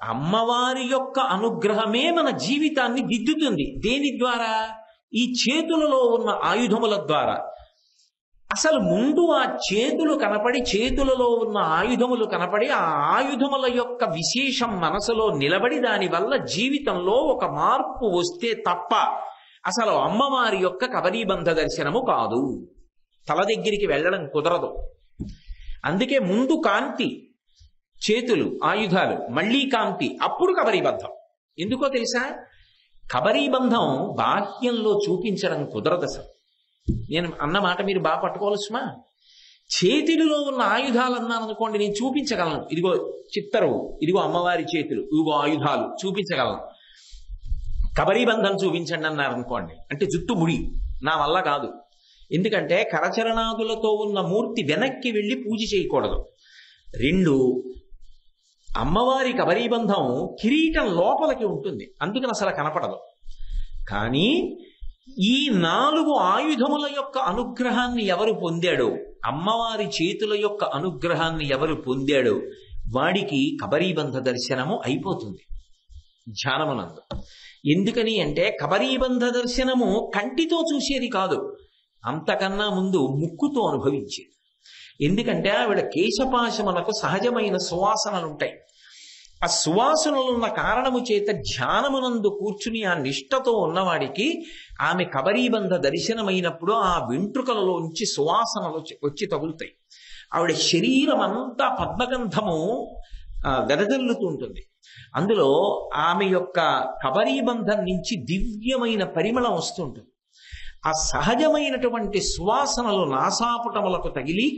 అమ్మవారి యొక్క అనుగ్రహమే మన జీవితాన్ని దిద్దుతుంది. దేని ద్వారా? ఈ చేతులలో ఉన్న ఆయుధముల ద్వారా. అసలు ముందు ఆ చేతులు కనపడి, చేతులలో ఉన్న ఆయుధములు కనపడి, ఆ ఆయుధముల యొక్క విశేషం మనసులో నిలబడి దానివల్ల జీవితంలో ఒక మార్పు వస్తే తప్ప అసలు అమ్మవారి యొక్క కబరీబంధ దర్శనము కాదు. తల దగ్గరికి వెళ్ళడం కుదరదు. అందుకే ముందు కాంతి, చేతులు, ఆయుధాలు, మళ్ళీ కాంతి, అప్పుడు కబరీబంధం. ఎందుకో తెలుసా? కబరీబంధం బాహ్యంలో చూపించడం కుదరదు. అసలు నేను అన్న మాట మీరు బాగా పట్టుకోవాల్సిమా. చేతిలో ఉన్న ఆయుధాలు అన్నాను అనుకోండి, నేను చూపించగలను. ఇదిగో చిత్తరు, ఇదిగో అమ్మవారి చేతులు, ఇదిగో ఆయుధాలు చూపించగలను. కబరీబంధం చూపించండి అన్నారు అనుకోండి, అంటే జుట్టు ముడి, నా వల్ల కాదు. ఎందుకంటే కరచరణాదులతో ఉన్న మూర్తి వెనక్కి వెళ్ళి పూజ చేయకూడదు. రెండు, అమ్మవారి కబరీబంధం కిరీటం లోపలికి ఉంటుంది, అందుకని అసలు కనపడదు. కానీ ఈ 4 ఆయుధముల యొక్క అనుగ్రహాన్ని ఎవరు పొందాడో, అమ్మవారి చేతుల యొక్క అనుగ్రహాన్ని ఎవరు పొందాడో వాడికి కబరీబంధ దర్శనము అయిపోతుంది ధ్యానమునందు. ఎందుకని అంటే కబరీబంధ దర్శనము కంటితో చూసేది కాదు, అంతకన్నా ముందు ముక్కుతో అనుభవించేది. ఎందుకంటే ఆవిడ కేశపాశములకు సహజమైన సువాసనలుంటాయి. ఆ సువాసనలున్న కారణము చేత ధ్యానమునందు కూర్చుని ఆ నిష్టతో ఉన్నవాడికి ఆమె కబరీబంధ దర్శనమైనప్పుడు ఆ వెంట్రుకలలోంచి సువాసనలు వచ్చి తగులుతాయి. ఆవిడ శరీరం అంతా పద్మగంధము వెదజల్లుతూ ఉంటుంది. అందులో ఆమె యొక్క కబరీబంధం నుంచి దివ్యమైన పరిమళం వస్తుంటుంది. ఆ సహజమైనటువంటి సువాసనలు నాసాపుటములకు తగిలి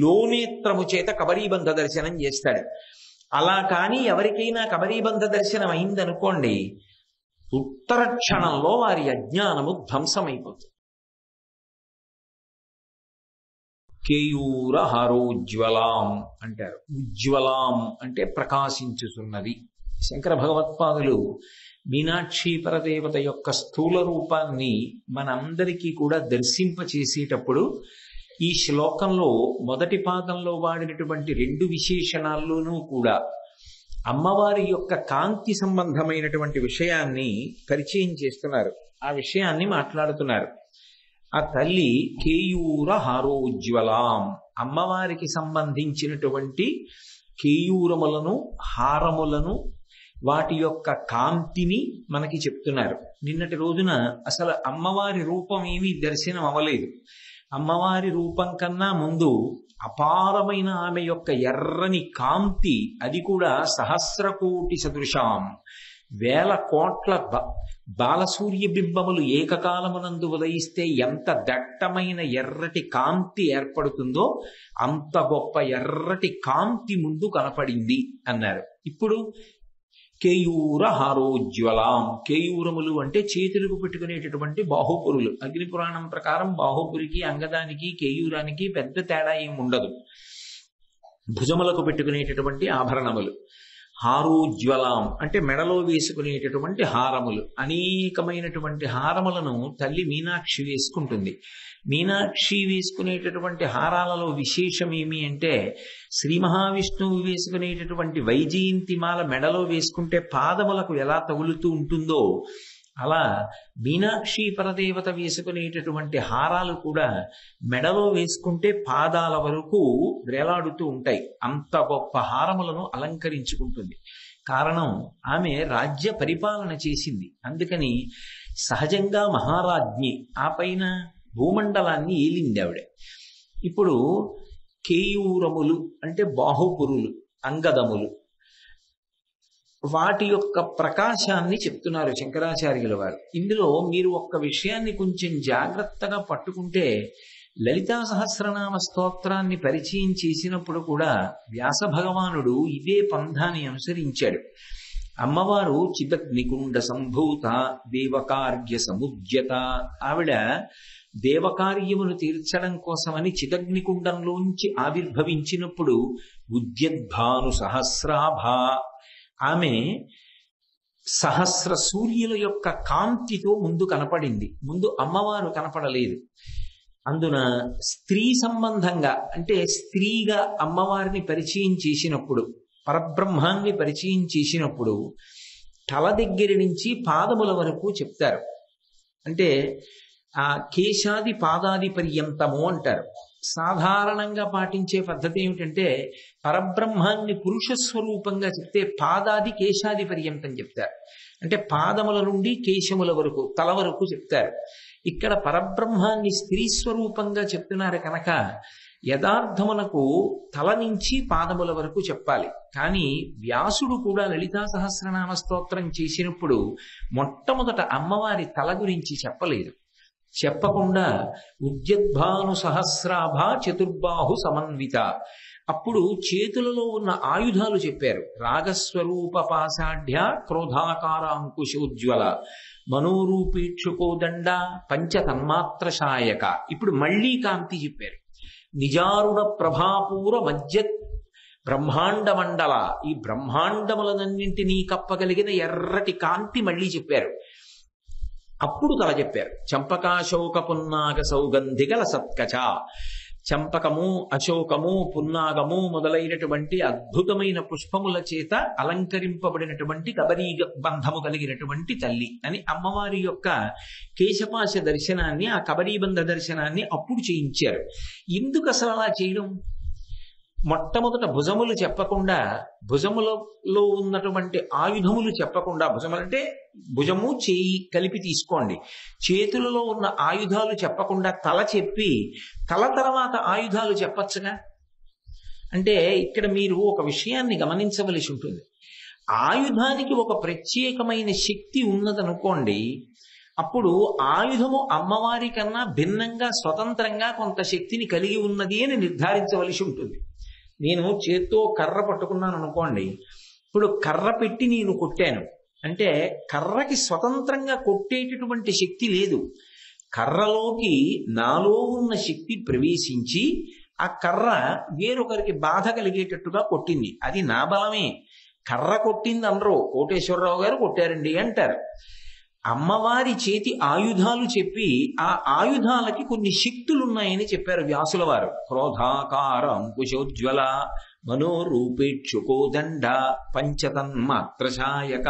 లోనేత్రము చేత కబరీబంధ దర్శనం చేస్తాడు. అలా కానీ ఎవరికైనా కబరీబంధ దర్శనం అయిందనుకోండి, ఉత్తర క్షణంలో వారి అజ్ఞానము ధ్వంసమైపోతుంది. కేయూర హారోజ్వలాం అంటారు. ఉజ్వలాం అంటే ప్రకాశించుతున్నది. శంకర భగవత్పాదులు మీనాక్షి పరదేవత యొక్క స్థూల రూపాన్ని మనందరికీ కూడా దర్శింపచేసేటప్పుడు ఈ శ్లోకంలో మొదటి పాదంలో వాడినటువంటి 2 విశేషణాల్లోనూ కూడా అమ్మవారి యొక్క కాంతి సంబంధమైనటువంటి విషయాన్ని పరిచయం చేస్తున్నారు. ఆ విషయాన్ని మాట్లాడుతున్నారు. ఆ తల్లి కేయూర హారోజ్వలాం, అమ్మవారికి సంబంధించినటువంటి కేయూరములను, హారములను, వాటి యొక్క కాంతిని మనకి చెప్తున్నారు. నిన్నటి రోజున అసలు అమ్మవారి రూపం ఏమీ దర్శనం అవ్వలేదు. అమ్మవారి రూపం కన్నా ముందు అపారమైన ఆమె యొక్క ఎర్రని కాంతి, అది కూడా సహస్రకోటి సదృశాం, 1000 కోట్ల బాలసూర్య బింబములు ఏకకాలమునందు ఉదయిస్తే ఎంత దట్టమైన ఎర్రటి కాంతి ఏర్పడుతుందో అంత గొప్ప ఎర్రటి కాంతి ముందు కనపడింది అన్నారు. ఇప్పుడు కేయూర హారోజ్వలాం, కేయూరములు అంటే చేతులకు పెట్టుకునేటటువంటి బాహుపురులు. అగ్ని పురాణం ప్రకారం బాహుపురికి, అంగదానికి, కేయూరానికి పెద్ద తేడా ఏమి ఉండదు. భుజములకు పెట్టుకునేటటువంటి ఆభరణములు. హారోజ్వలాం అంటే మెడలో వేసుకునేటటువంటి హారములు. అనేకమైనటువంటి హారములను తల్లి మీనాక్షి వేసుకుంటుంది. మీనాక్షి వేసుకునేటటువంటి హారాలలో విశేషం ఏమి అంటే, శ్రీ మహావిష్ణువు వేసుకునేటటువంటి వైజయంతిమాల మెడలో వేసుకుంటే పాదములకు ఎలా తగులుతూ ఉంటుందో అలా మీనాక్షి పరదేవత వేసుకునేటటువంటి హారాలు కూడా మెడలో వేసుకుంటే పాదాల వరకు వేలాడుతూ ఉంటాయి. అంత గొప్ప హారములను అలంకరించుకుంటుంది. కారణం, ఆమె రాజ్య పరిపాలన చేసింది. అందుకని సహజంగా మహారాజ్ఞి, ఆ పైన భూమండలాన్ని ఏలింది ఆవిడ. ఇప్పుడు కేయూరములు అంటే బాహుపురులు, అంగదములు, వాటి యొక్క ప్రకాశాన్ని చెప్తున్నారు శంకరాచార్యుల వారు. ఇందులో మీరు ఒక్క విషయాన్ని కొంచెం జాగ్రత్తగా పట్టుకుంటే, లలితా సహస్రనామ స్తోత్రాన్ని పరిచయం చేసినప్పుడు కూడా వ్యాస భగవానుడు ఇదే పంథాన్ని అనుసరించాడు. అమ్మవారు చిదగ్నికుండ సంభూత దేవకార్య సముద్యత, ఆవిడ దేవకార్యమును తీర్చడం కోసమని చిదగ్నికుండంలోంచి ఆవిర్భవించినప్పుడు ఉద్యద్భాను సహస్రాభ, ఆమె సహస్ర సూర్యుల యొక్క కాంతితో ముందు కనపడింది. ముందు అమ్మవారు కనపడలేదు. అందున స్త్రీ సంబంధంగా అంటే స్త్రీగా అమ్మవారిని పరిచయం చేసినప్పుడు పరబ్రహ్మాన్ని పరిచయం చేసినప్పుడు తల దగ్గర నుంచి పాదముల వరకు చెప్తారు. అంటే ఆ కేశాది పాదాది పర్యంతము అంటారు. సాధారణంగా పాటించే పద్ధతి ఏమిటంటే పరబ్రహ్మాన్ని పురుష స్వరూపంగా చెప్తే పాదాది కేశాది పర్యంతం చెప్తారు. అంటే పాదముల నుండి కేశముల వరకు తల వరకు చెప్తారు. ఇక్కడ పరబ్రహ్మాన్ని స్త్రీ స్వరూపంగా చెప్తున్నారు కనుక యథార్థమునకు తల నుంచి పాదముల వరకు చెప్పాలి. కానీ వ్యాసుడు కూడా లలితా సహస్రనామ స్తోత్రం చేసినప్పుడు మొట్టమొదట అమ్మవారి తల గురించి చెప్పలేదు. చెప్పకుండా ఉద్యద్భాను సహస్రాభ చతుర్బాహు సమన్విత, అప్పుడు చేతులలో ఉన్న ఆయుధాలు చెప్పారు. రాగస్వరూప పాశాఢ్య క్రోధాకార అంకుశోజ్వల మనోరూపీక్షుకోదండ పంచతన్మాత్ర శాయక. ఇప్పుడు మళ్ళీ కాంతి చెప్పారు. నిజారుణ ప్రభాపూర మధ్య బ్రహ్మాండ మండల, ఈ బ్రహ్మాండములనన్నింటినీ కప్పగలిగిన ఎర్రటి కాంతి మళ్ళీ చెప్పారు. అప్పుడు తల చెప్పారు. చంపకాశోక పున్నాగ సౌగంధిగల సత్కచ, చంపకము అశోకము పున్నాగము మొదలైనటువంటి అద్భుతమైన పుష్పముల చేత అలంకరింపబడినటువంటి కబరీ బంధము కలిగినటువంటి తల్లి అని అమ్మవారి యొక్క కేశపాశ దర్శనాన్ని, ఆ కబరీబంధ దర్శనాన్ని అప్పుడు చేయించారు. ఎందుకు అసలు అలా చేయడం? మొట్టమొదట భుజములు చెప్పకుండా, భుజములలో ఉన్నటువంటి ఆయుధములు చెప్పకుండా, భుజములంటే భుజము చేయి కలిపి తీసుకోండి, చేతులలో ఉన్న ఆయుధాలు చెప్పకుండా తల చెప్పి తల తర్వాత ఆయుధాలు చెప్పచ్చుగా. అంటే ఇక్కడ మీరు ఒక విషయాన్ని గమనించవలసి ఉంటుంది. ఆయుధానికి ఒక ప్రత్యేకమైన శక్తి ఉన్నదనుకోండి, అప్పుడు ఆయుధము అమ్మవారి కన్నా భిన్నంగా స్వతంత్రంగా కొంత శక్తిని కలిగి ఉన్నది అని నిర్ధారించవలసి ఉంటుంది. నేను చేత్తో కర్ర పట్టుకున్నాను అనుకోండి, ఇప్పుడు కర్ర పెట్టి నేను కొట్టాను అంటే కర్రకి స్వతంత్రంగా కొట్టేటటువంటి శక్తి లేదు. కర్రలోకి నాలో ఉన్న శక్తి ప్రవేశించి ఆ కర్ర వేరొకరికి బాధ కలిగేటట్టుగా కొట్టింది. అది నా బలమే. కర్ర కొట్టింది అందరూ కోటేశ్వరరావు గారు కొట్టారండి అంటారు. అమ్మవారి చేతి ఆయుధాలు చెప్పి ఆ ఆయుధాలకి కొన్ని శక్తులున్నాయని చెప్పారు వ్యాసుల వారు. క్రోధాకార అంకుశోజ్వల మనోరూపేక్షుకోదండ పంచతన్మాత్రశాయక.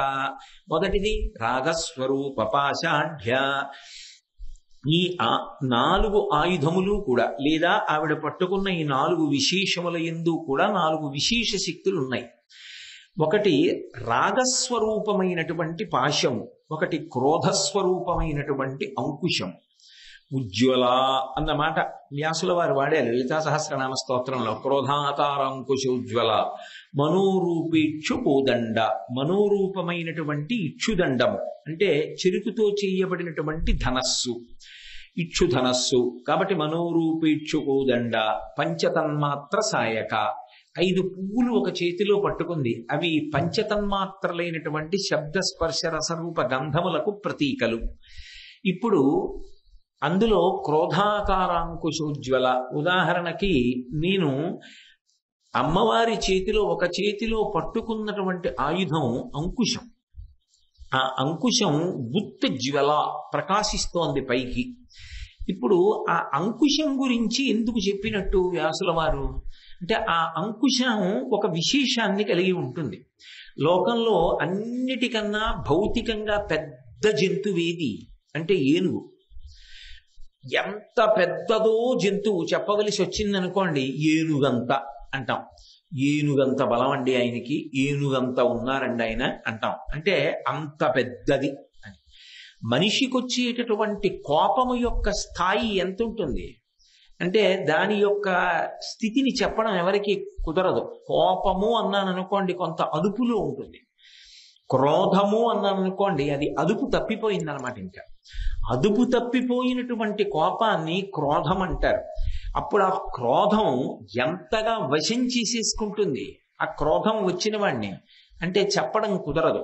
మొదటిది రాగస్వరూప పాశాఢ్య. ఈ 4 ఆయుధములు కూడా, లేదా ఆవిడ పట్టుకున్న ఈ 4 విశేషముల యందు కూడా 4 విశేష శక్తులు ఉన్నాయి. ఒకటి రాగస్వరూపమైనటువంటి పాశము, ఒకటి క్రోధస్వరూపమైనటువంటి అంకుశం. ఉజ్వల అన్నమాట వ్యాసుల వారు వాడారు లలితా సహస్రనామ స్తోత్రంలో. క్రోధాకారంకుశోజ్వల మనోరూపేక్షు కోదండ, మనోరూపమైనటువంటి ఇక్షుదండము అంటే చెరుకుతో చేయబడినటువంటి ధనస్సు, ఇక్షుధనస్సు. కాబట్టి మనోరూపేక్షు కోదండ పంచతన్మాత్ర సాయక. 5 పువ్వులు ఒక చేతిలో పట్టుకుంది. అవి పంచతన్మాత్రలైనటువంటి శబ్ద స్పర్శ రసరూప గంధములకు ప్రతీకలు. ఇప్పుడు అందులో క్రోధాకారాంకుశోజ్వల, ఉదాహరణకి నేను అమ్మవారి చేతిలో ఒక చేతిలో పట్టుకున్నటువంటి ఆయుధం అంకుశం. ఆ అంకుశం గుత్త జ్వల ప్రకాశిస్తోంది పైకి. ఇప్పుడు ఆ అంకుశం గురించి ఎందుకు చెప్పినట్టు వ్యాసుల వారు అంటే, ఆ అంకుశం ఒక విశేషాన్ని కలిగి ఉంటుంది. లోకంలో అన్నిటికన్నా భౌతికంగా పెద్ద జంతువేది అంటే ఏనుగు. ఎంత పెద్దదో జంతువు చెప్పవలసి వచ్చిందనుకోండి, ఏనుగంత అంటాం. ఏనుగంత బలం అండి ఆయనకి, ఏనుగంత ఉన్నారండి ఆయన అంటాం. అంటే అంత పెద్దది అని. మనిషికి వచ్చేటటువంటి కోపము యొక్క స్థాయి ఎంత ఉంటుంది అంటే దాని యొక్క స్థితిని చెప్పడం ఎవరికి కుదరదు. కోపము అన్నాను అనుకోండి కొంత అదుపులో ఉంటుంది. క్రోధము అన్నాను అనుకోండి అది అదుపు తప్పిపోయిందనమాట. ఇంకా అదుపు తప్పిపోయినటువంటి కోపాన్ని క్రోధం అంటారు. అప్పుడు ఆ క్రోధం ఎంతగా వశం చేసేసుకుంటుంది ఆ క్రోధం వచ్చిన వాడిని అంటే చెప్పడం కుదరదు.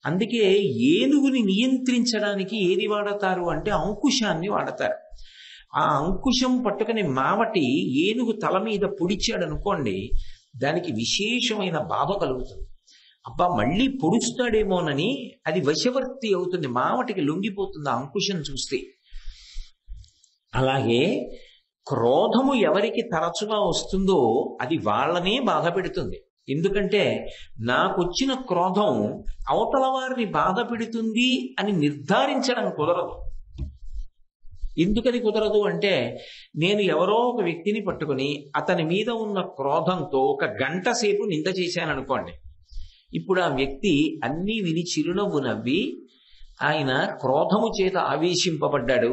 అందుకే ఏనుగుని నియంత్రించడానికి ఏది వాడతారు అంటే అంకుశాన్ని వాడతారు. ఆ అంకుశం పట్టుకుని మావటి ఏనుగు తల మీద పొడిచాడు అనుకోండి, దానికి విశేషమైన బాధ కలుగుతుంది. అబ్బా మళ్ళీ పొడుస్తాడేమోనని అది వశవర్తి అవుతుంది, మావటికి లొంగిపోతుంది ఆ అంకుశం చూస్తే. అలాగే క్రోధము ఎవరికి తరచుగా వస్తుందో అది వాళ్ళనే బాధ పెడుతుంది. ఎందుకంటే నాకొచ్చిన క్రోధం అవతల వారిని బాధ పెడుతుంది అని నిర్ధారించడం కుదరదు. ఎందుకని కుదరదు అంటే, నేను ఎవరో ఒక వ్యక్తిని పట్టుకుని అతని మీద ఉన్న క్రోధంతో 1 గంట సేపు నింద చేశాననుకోండి. ఇప్పుడు ఆ వ్యక్తి అన్నీ విని చిరునవ్వు నవ్వి, ఆయన క్రోధము చేత ఆవేశింపబడ్డాడు,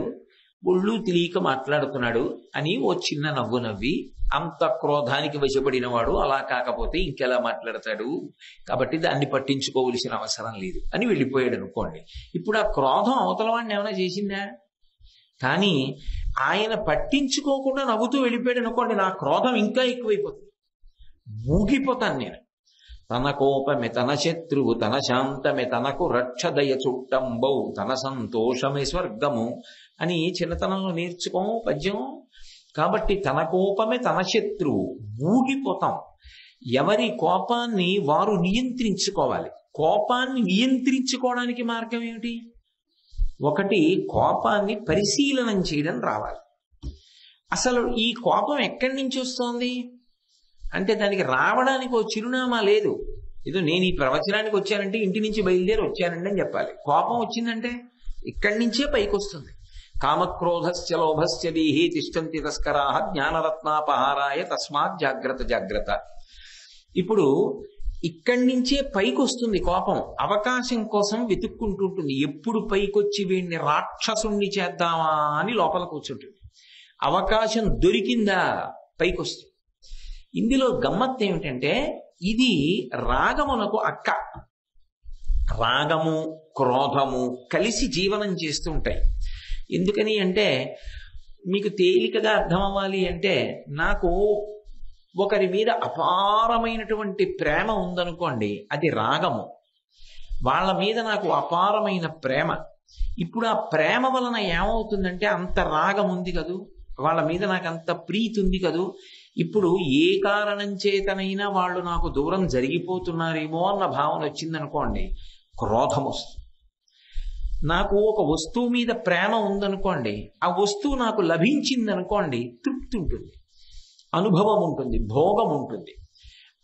ఒళ్ళు తెలియక మాట్లాడుతున్నాడు అని ఓ చిన్న నవ్వు నవ్వి, అంత క్రోధానికి వశపడిన వాడు అలా కాకపోతే ఇంకెలా మాట్లాడతాడు, కాబట్టి దాన్ని పట్టించుకోవలసిన అవసరం లేదు అని వెళ్ళిపోయాడు అనుకోండి. ఇప్పుడు ఆ క్రోధం అవతల వాడిని ఏమైనా చేసిందా? కానీ ఆయన పట్టించుకోకుండా నవ్వుతూ వెళ్ళిపోయాడు అనుకోండి, నా క్రోధం ఇంకా ఎక్కువైపోతుంది, ఊగిపోతాను నేను. తన కోపమే తన శత్రువు, తన శాంతమే తనకు రక్షదయ చుట్టంబౌ, తన సంతోషమే స్వర్గము అని చిన్నతనంలో నేర్చుకోము పద్యం. కాబట్టి తన కోపమే తన శత్రువు, ఊగిపోతాం. ఎవరి కోపాన్ని వారు నియంత్రించుకోవాలి. కోపాన్ని నియంత్రించుకోవడానికి మార్గం ఏమిటి? ఒకటి, కోపాన్ని పరిశీలనం చేయడం రావాలి. అసలు ఈ కోపం ఎక్కడి నుంచి వస్తోంది అంటే దానికి రావడానికి ఓ చిరునామా లేదు. ఏదో నేను ఈ ప్రవచనానికి వచ్చానంటే ఇంటి నుంచి బయలుదేరి వచ్చానండి అని చెప్పాలి. కోపం వచ్చిందంటే ఇక్కడి నుంచే పైకి వస్తుంది. కామక్రోధస్య లోభస్య దేహే తిష్టంతి తస్కరాః జ్ఞానరత్నాపహారాయ తస్మాత్ జాగ్రత్త జాగ్రత్త. ఇప్పుడు ఇక్కడి నుంచే పైకి వస్తుంది కోపం. అవకాశం కోసం వెతుక్కుంటుంటుంది. ఎప్పుడు పైకొచ్చి వీడిని రాక్షసుణ్ణి చేద్దామా అని లోపల కూర్చుంటుంది. అవకాశం దొరికిందా పైకి వస్తుంది. ఇందులో గమ్మత్తు ఏమిటంటే, ఇది రాగమునకు అక్క. రాగము క్రోధము కలిసి జీవనం చేస్తూ ఉంటాయి. ఎందుకని అంటే, మీకు తేలికగా అర్థం అవ్వాలి అంటే, నాకు ఒకరి మీద అపారమైనటువంటి ప్రేమ ఉందనుకోండి, అది రాగము. వాళ్ళ మీద నాకు అపారమైన ప్రేమ. ఇప్పుడు ఆ ప్రేమ వలన ఏమవుతుందంటే, అంత రాగం ఉంది కదూ, వాళ్ళ మీద నాకు అంత ప్రీతి ఉంది కదూ, ఇప్పుడు ఏ కారణం చేతనైనా వాళ్ళు నాకు దూరం జరిగిపోతున్నారేమో అన్న భావన వచ్చిందనుకోండి, క్రోధం వస్తుంది. నాకు ఒక వస్తువు మీద ప్రేమ ఉందనుకోండి, ఆ వస్తువు నాకు లభించిందనుకోండి, తృప్తి ఉంటుంది, అనుభవం ఉంటుంది, భోగం ఉంటుంది.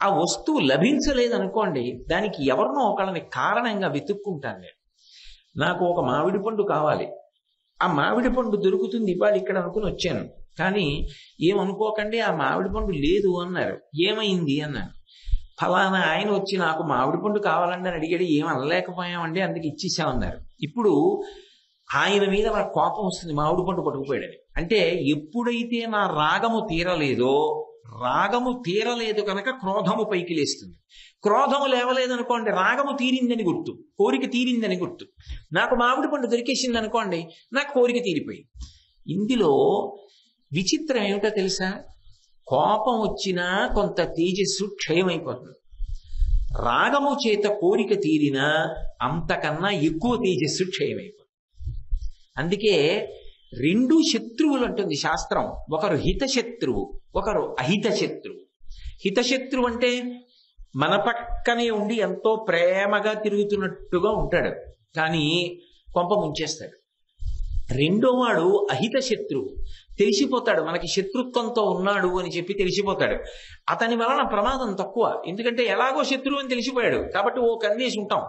ఆ వస్తువు లభించలేదనుకోండి, దానికి ఎవరినో ఒకళ్ళని కారణంగా వెతుక్కుంటాను నేను. నాకు ఒక మామిడి పండు కావాలి, ఆ మామిడి పండు దొరుకుతుంది ఇవాళ ఇక్కడ అనుకుని వచ్చాను, కానీ ఏమనుకోకండి ఆ మామిడి పండు లేదు అన్నారు. ఏమైంది అన్నాను. ఫలానా ఆయన వచ్చి నాకు మామిడి పండు కావాలండి అని అడిగాడు, ఏమనలేకపోయామండి అందుకు ఇచ్చేసామన్నారు. ఇప్పుడు ఆయన మీద నాకు కోపం వస్తుంది, మామిడి పండు పట్టుకుపోయాడని. అంటే ఎప్పుడైతే నా రాగము తీరలేదో, రాగము తీరలేదు కనుక క్రోధము పైకి లేస్తుంది. క్రోధము లేవలేదనుకోండి, రాగము తీరిందని గుర్తు, కోరిక తీరిందని గుర్తు. నాకు మామిడి పండు దొరికేసింది అనుకోండి, నాకు కోరిక తీరిపోయింది. ఇందులో విచిత్రం ఏమిటో తెలుసా? కోపం వచ్చినా కొంత తేజస్సు క్షయమైపోతుంది. రాగము చేత కోరిక తీరినా అంతకన్నా ఎక్కువ తేజస్సు క్షయమైపోతుంది. అందుకే 2 శత్రువులు అంటుంది శాస్త్రం. ఒకరు హితశత్రువు, ఒకరు అహిత శత్రువు. హితశత్రువు అంటే మన పక్కనే ఉండి ఎంతో ప్రేమగా తిరుగుతున్నట్టుగా ఉంటాడు, కానీ కొంప ముంచేస్తాడు. రెండో వాడు అహిత శత్రువు. తెలిసిపోతాడు మనకి శత్రుత్వంతో ఉన్నాడు అని చెప్పి తెలిసిపోతాడు. అతని వలన ప్రమాదం తక్కువ, ఎందుకంటే ఎలాగో శత్రువు అని తెలిసిపోయాడు కాబట్టి ఓ కన్నేసి ఉంటాం,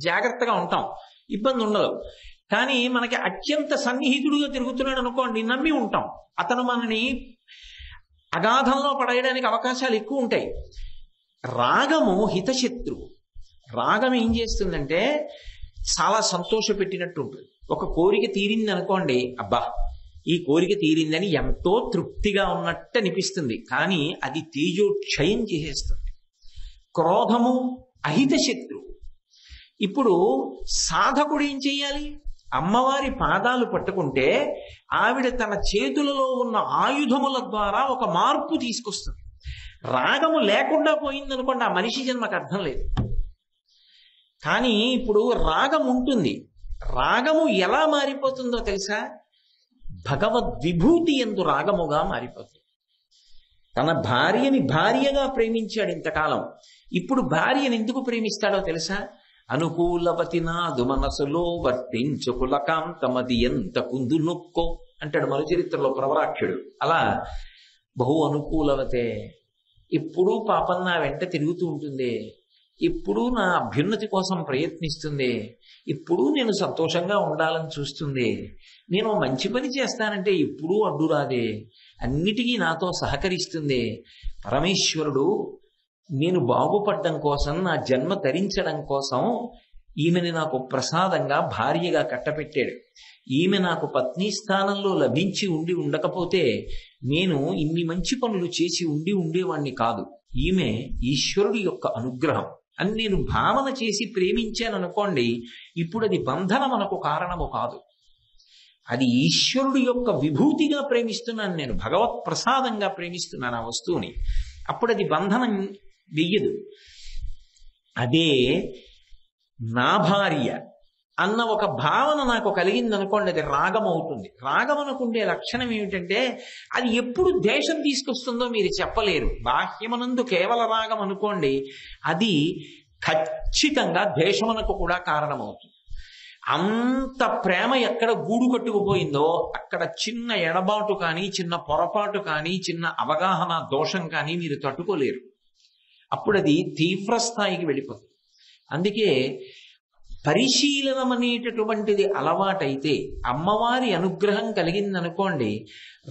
జాగ్రత్తగా ఉంటాం, ఇబ్బంది ఉండదు. కానీ మనకి అత్యంత సన్నిహితుడుగా తిరుగుతున్నాడు అనుకోండి, నమ్మి ఉంటాం. అతను మనని అగాధంలో పడేయడానికి అవకాశాలు ఎక్కువ ఉంటాయి. రాగము హితశత్రువు. రాగం ఏం చేస్తుందంటే చాలా సంతోష పెట్టినట్టు ఉంటుంది. ఒక కోరిక తీరింది అనుకోండి, అబ్బా ఈ కోరిక తీరిందని ఎంతో తృప్తిగా ఉన్నట్టు అనిపిస్తుంది, కానీ అది తేజోక్షయం చేసేస్తుంది. క్రోధము అహిత శత్రువు. ఇప్పుడు సాధకుడు ఏం చెయ్యాలి? అమ్మవారి పాదాలు పట్టుకుంటే ఆవిడ తన చేతులలో ఉన్న ఆయుధముల ద్వారా ఒక మార్పు తీసుకొస్తుంది. రాగము లేకుండా పోయిందనుకోండి, ఆ మనిషి జన్మకు అర్థం లేదు. కానీ ఇప్పుడు రాగం ఉంటుంది. రాగము ఎలా మారిపోతుందో తెలుసా? భగవద్విభూతి యందు రాగముగా మారిపోతుంది. తన భార్యని భార్యగా ప్రేమించాడు ఇంతకాలం, ఇప్పుడు భార్యని ఎందుకు ప్రేమిస్తాడో తెలుసా? అనుకూలవతి నాదు మనసులో వర్తించుకుల కాంతమది ఎంత కుందు నొక్కో అంటాడు మనుచరిత్రలో ప్రవరాక్షుడు. అలా బహు అనుకూలవతే, ఎప్పుడూ పాపం నా వెంట తిరుగుతూ ఉంటుంది, ఎప్పుడూ నా అభ్యున్నతి కోసం ప్రయత్నిస్తుంది, ఎప్పుడూ నేను సంతోషంగా ఉండాలని చూస్తుంది, నేను మంచి పని చేస్తానంటే ఎప్పుడూ అడ్డురాదే, అన్నిటికీ నాతో సహకరిస్తుంది. పరమేశ్వరుడు నేను బాగుపడడం కోసం, నా జన్మ తరించడం కోసం ఈమెని నాకు ప్రసాదంగా భార్యగా కట్టపెట్టాడు. ఈమె నాకు పత్ని స్థానంలో లభించి ఉండకపోతే నేను ఇన్ని మంచి పనులు చేసి ఉండేవాణ్ణి కాదు. ఈమె ఈశ్వరుడి యొక్క అనుగ్రహం అని నేను భావన చేసి ప్రేమించాననుకోండి, ఇప్పుడు అది బంధనమునకు కారణము కాదు. అది ఈశ్వరుడి యొక్క విభూతిగా ప్రేమిస్తున్నాను, నేను భగవత్ ప్రసాదంగా ప్రేమిస్తున్నాను ఆ వస్తువుని. అప్పుడు అది బంధనం వెయ్యదు. అదే నా భార్య అన్న ఒక భావన నాకు కలిగింది అనుకోండి, అది రాగం అవుతుంది. రాగమనకుండే లక్షణం ఏమిటంటే అది ఎప్పుడు ద్వేషం తీసుకొస్తుందో మీరు చెప్పలేరు. బాహ్యమనందు కేవల రాగం అనుకోండి, అది ఖచ్చితంగా ద్వేషమునకు కూడా కారణమవుతుంది. అంత ప్రేమ ఎక్కడ గూడు కట్టుకుపోయిందో అక్కడ చిన్న ఎడబాటు కానీ, చిన్న పొరపాటు కానీ, చిన్న అవగాహన దోషం కానీ మీరు తట్టుకోలేరు. అప్పుడు అది తీవ్ర స్థాయికి వెళ్ళిపోతుంది. అందుకే పరిశీలనం అనేటటువంటిది అలవాటైతే, అమ్మవారి అనుగ్రహం కలిగిందనుకోండి,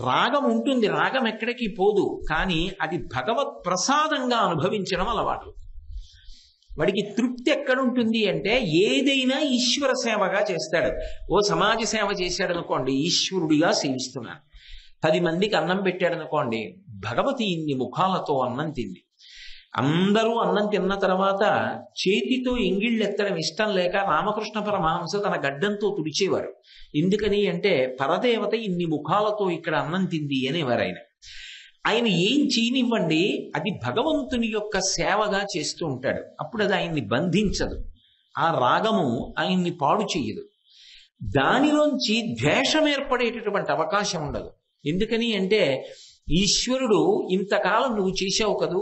రాగం ఉంటుంది, రాగం ఎక్కడికి పోదు, కానీ అది భగవత్ ప్రసాదంగా అనుభవించడం అలవాటు. వాడికి తృప్తి ఎక్కడుంటుంది అంటే ఏదైనా ఈశ్వర సేవగా చేస్తాడు. ఓ సమాజ సేవ చేశాడు అనుకోండి, ఈశ్వరుడిగా సేవిస్తున్నాను. 10 మందికి అన్నం పెట్టాడు అనుకోండి, భగవతి ఇన్ని ముఖాలతో అన్నం తింది. అందరూ అన్నం తిన్న తర్వాత చేతితో ఎంగిళ్ళు ఎత్తడం ఇష్టం లేక రామకృష్ణ పరమహంస తన గడ్డంతో తుడిచేవారు. ఎందుకని అంటే పరదేవత ఇన్ని ముఖాలతో ఇక్కడ అన్నం తింది అనేవారు. ఆయన ఏం చేయనివ్వండి, అది భగవంతుని యొక్క సేవగా చేస్తూ ఉంటాడు. అప్పుడు అది ఆయన్ని బంధించదు, ఆ రాగము ఆయన్ని పాడు చెయ్యదు. దానిలోంచి ద్వేషం ఏర్పడేటటువంటి అవకాశం ఉండదు. ఎందుకని అంటే ఈశ్వరుడు ఇంతకాలం నువ్వు చేసావు కదూ,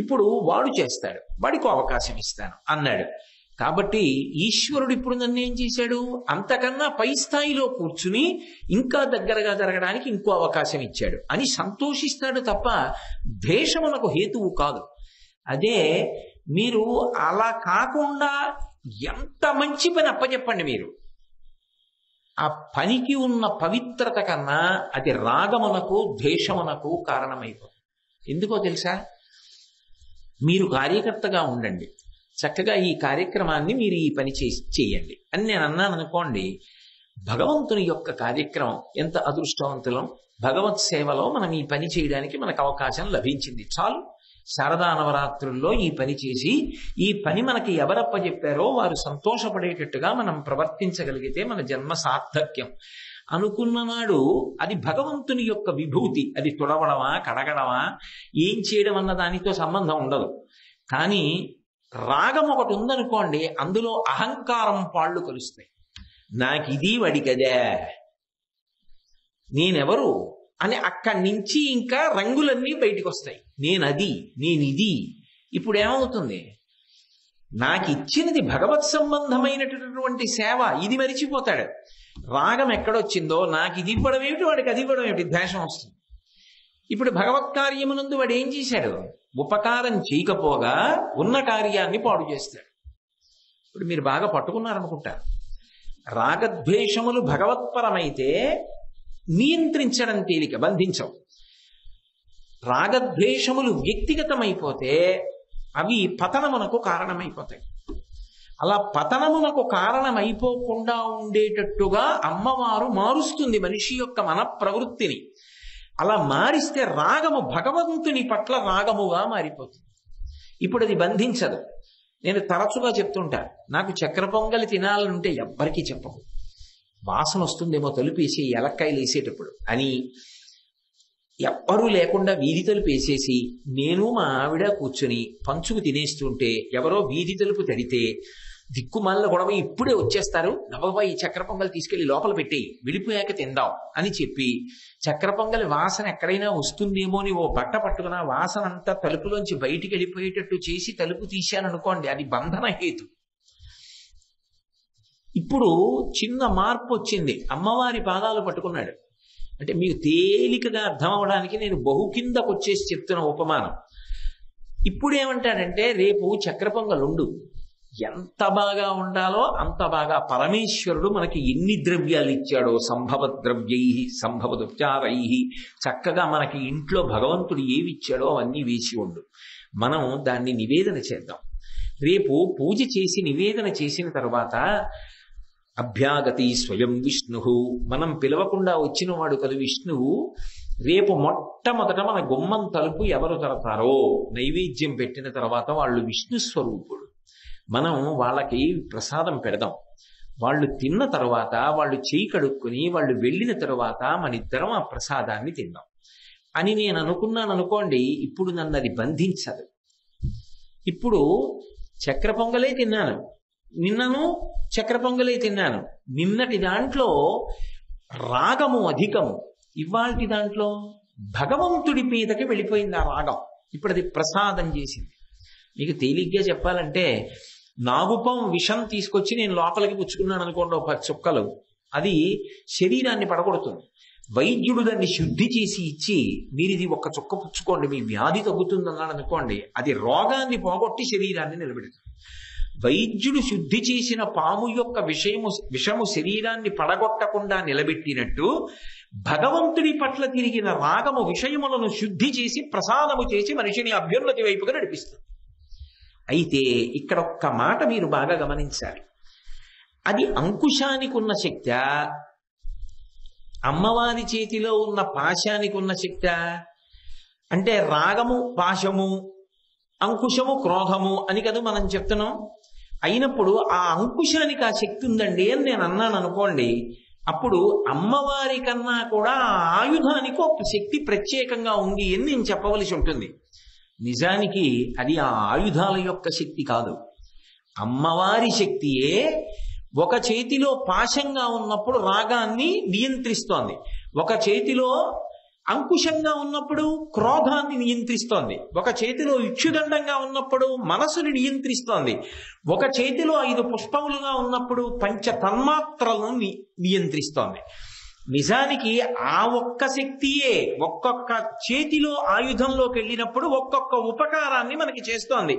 ఇప్పుడు వాడు చేస్తాడు, వాడికి అవకాశం ఇస్తాను అన్నాడు. కాబట్టి ఈశ్వరుడు ఇప్పుడు నన్ను ఏం చేశాడు, అంతకన్నా పై స్థాయిలో కూర్చుని ఇంకా దగ్గరగా జరగడానికి ఇంకో అవకాశం ఇచ్చాడు అని సంతోషిస్తాడు తప్ప ద్వేషమునకు హేతువు కాదు. అదే మీరు అలా కాకుండా ఎంత మంచి పని అప్పచెప్పండి, మీరు ఆ పనికి ఉన్న పవిత్రత కన్నా అది రాగమునకు ద్వేషమునకు కారణమైపోతుంది. ఎందుకో తెలుసా, మీరు కార్యకర్తగా ఉండండి, చక్కగా ఈ కార్యక్రమాన్ని మీరు ఈ పని చేయండి అని నేను అన్నాను అనుకోండి, భగవంతుని యొక్క కార్యక్రమం ఎంత అదృష్టవంతులం, భగవత్ సేవలో మనం ఈ పని చేయడానికి మనకు అవకాశం లభించింది, చాలు. శారదా నవరాత్రుల్లో ఈ పని చేసి, ఈ పని మనకి ఎవరప్పచెప్పారో వారు సంతోషపడేటట్టుగా మనం ప్రవర్తించగలిగితే మన జన్మ సార్థక్యం అనుకున్న నాడు అది భగవంతుని యొక్క విభూతి. అది తుడవడమా, కడగడమా, ఏం చేయడం అన్న దానితో సంబంధం ఉండదు. కానీ రాగం ఒకటి ఉందనుకోండి, అందులో అహంకారం పాళ్ళు కలుస్తాయి. నాకు ఇది వడికదే, నేనెవరు అని అక్కడి నుంచి ఇంకా రంగులన్నీ బయటికి వస్తాయి. నేనది, నేనిది. ఇప్పుడు ఏమవుతుంది, నాకు ఇచ్చినది భగవత్ సంబంధమైనటువంటి సేవ, ఇది మరిచిపోతాడు. రాగం ఎక్కడొచ్చిందో నాకు ఇది ఇవ్వడం ఏమిటి, వాడికి అది ఇవ్వడం ఏమిటి, ద్వేషం వస్తుంది. ఇప్పుడు భగవత్ కార్యమునందు వాడు ఏం చేశాడు, ఉపకారం చేయకపోగా ఉన్న కార్యాన్ని పాడు చేస్తాడు. ఇప్పుడు మీరు బాగా పట్టుకున్నారనుకుంటారు, రాగద్వేషములు భగవత్పరమైతే నియంత్రించడం తేలిక, బంధించవు. రాగద్వేషములు వ్యక్తిగతమైపోతే అవి పతనమునకు కారణమైపోతాయి. అలా పతనమునకు కారణమైపోకుండా ఉండేటట్టుగా అమ్మవారు మారుస్తుంది మనిషి యొక్క మన ప్రవృత్తిని. అలా మారిస్తే రాగము భగవంతుని పట్ల రాగముగా మారిపోతుంది. ఇప్పుడు అది బంధించదు. నేను తరచుగా చెప్తుంటా, నాకు చక్కెర పొంగలి తినాలనుంటే ఎవ్వరికీ చెప్పకు, వాసన వస్తుందేమో తలుపేసి ఎలక్కాయలు వేసేటప్పుడు అని. ఎవ్వరూ లేకుండా వీధి తలుపు వేసేసి నేను మా ఆవిడ కూర్చొని పంచుకు తినేస్తుంటే ఎవరో వీధి తలుపు తడితే దిక్కుమాల గొడవ ఇప్పుడే వచ్చేస్తారు, నవ్వబా ఈ చక్కెర పొంగల్ తీసుకెళ్లి లోపల పెట్టి వెళ్ళిపోయాక తిందాం అని చెప్పి చక్కెర పొంగలి వాసన ఎక్కడైనా వస్తుందేమో అని ఓ బట్ట పట్టుకున్న వాసన అంతా తలుపులోంచి బయటికి వెళ్ళిపోయేటట్టు చేసి తలుపు తీశాననుకోండి, అది బంధన హేతు. ఇప్పుడు చిన్న మార్పు వచ్చింది, అమ్మవారి పాదాలు పట్టుకున్నాడు అంటే మీకు తేలికగా అర్థం అవడానికి నేను బహు కిందకు వచ్చేసి చెప్తున్న ఉపమానం. ఇప్పుడేమంటాడంటే రేపు చక్ర పొంగలుండు, ఎంత బాగా ఉండాలో అంత బాగా పరమేశ్వరుడు మనకి ఎన్ని ద్రవ్యాలు ఇచ్చాడో, సంభవ ద్రవ్యై సంభవదుపచారై, చక్కగా మనకి ఇంట్లో భగవంతుడు ఏవి ఇచ్చాడో అవన్నీ వేసి ఉండు, మనం దాన్ని నివేదన చేద్దాం. రేపు పూజ చేసి నివేదన చేసిన తర్వాత అభ్యాగతి స్వయం విష్ణు, మనం పిలవకుండా వచ్చిన వాడు కదా విష్ణువు, రేపు మొట్టమొదట మన గుమ్మం తలుపు ఎవరు తరతారో నైవేద్యం పెట్టిన తర్వాత వాళ్ళు విష్ణు స్వరూపుడు, మనం వాళ్ళకి ప్రసాదం పెడదాం. వాళ్ళు తిన్న తర్వాత వాళ్ళు చేయి కడుక్కుని వాళ్ళు వెళ్ళిన తర్వాత మన ఇద్దరం ఆ ప్రసాదాన్ని తిందాం అని నేను అనుకున్నాను అనుకోండి. ఇప్పుడు నన్ను అది బంధించదు. ఇప్పుడు చక్ర పొంగలే తిన్నాను, నిన్నను చక్ర పొంగలే తిన్నాను. నిన్నటి దాంట్లో రాగము అధికము, ఇవాల్టి దాంట్లో భగవంతుడి మీదకి వెళ్ళిపోయింది ఆ రాగం. ఇప్పుడు అది ప్రసాదం చేసింది. మీకు తేలిగ్గా చెప్పాలంటే నాగుపం విషం తీసుకొచ్చి నేను లోపలికి పుచ్చుకున్నాను అనుకోండి, ఒక 10 చుక్కలు, అది శరీరాన్ని పడగొడుతుంది. వైద్యుడు దాన్ని శుద్ధి చేసి ఇచ్చి మీరు ఇది 1 చుక్క పుచ్చుకోండి మీ వ్యాధి తగ్గుతుంది అన్నాడు అనుకోండి, అది రోగాన్ని పోగొట్టి శరీరాన్ని నిలబెడుతుంది. వైద్యుడు శుద్ధి చేసిన పాము యొక్క విషము శరీరాన్ని పడగొట్టకుండా నిలబెట్టినట్టు భగవంతుడి పట్ల తిరిగిన రాగము విషయములను శుద్ధి చేసి ప్రసాదము చేసి మనిషిని అభ్యున్నతి వైపుగా నడిపిస్తుంది. అయితే ఇక్కడ ఒక్క మాట మీరు బాగా గమనించాలి. అది అంకుశానికి ఉన్న శక్తి, అమ్మవారి చేతిలో ఉన్న పాశానికి ఉన్న శక్తి. అంటే రాగము పాశము, అంకుశము క్రోధము అని కదా మనం చెప్తున్నాం. అయినప్పుడు ఆ అంకుశానికి ఆ శక్తి ఉందండి అని నేను అన్నాను అనుకోండి, అప్పుడు అమ్మవారి కన్నా కూడా ఆ ఆయుధానికి ఒక శక్తి ప్రత్యేకంగా ఉంది అని నేను చెప్పవలసి ఉంటుంది. నిజానికి అది ఆ ఆయుధాల యొక్క శక్తి కాదు, అమ్మవారి శక్తియే. ఒక చేతిలో పాశంగా ఉన్నప్పుడు రాగాన్ని నియంత్రిస్తోంది, ఒక చేతిలో అంకుశంగా ఉన్నప్పుడు క్రోధాన్ని నియంత్రిస్తోంది, ఒక చేతిలో ఇక్షుదండంగా ఉన్నప్పుడు మనసుని నియంత్రిస్తోంది, ఒక చేతిలో 5 పుష్పములుగా ఉన్నప్పుడు పంచ తన్మాత్రలను నియంత్రిస్తోంది. నిజానికి ఆ ఒక్క శక్తియే ఒక్కొక్క చేతిలో ఆయుధంలోకి వెళ్ళినప్పుడు ఒక్కొక్క ఉపకారాన్ని మనకి చేస్తోంది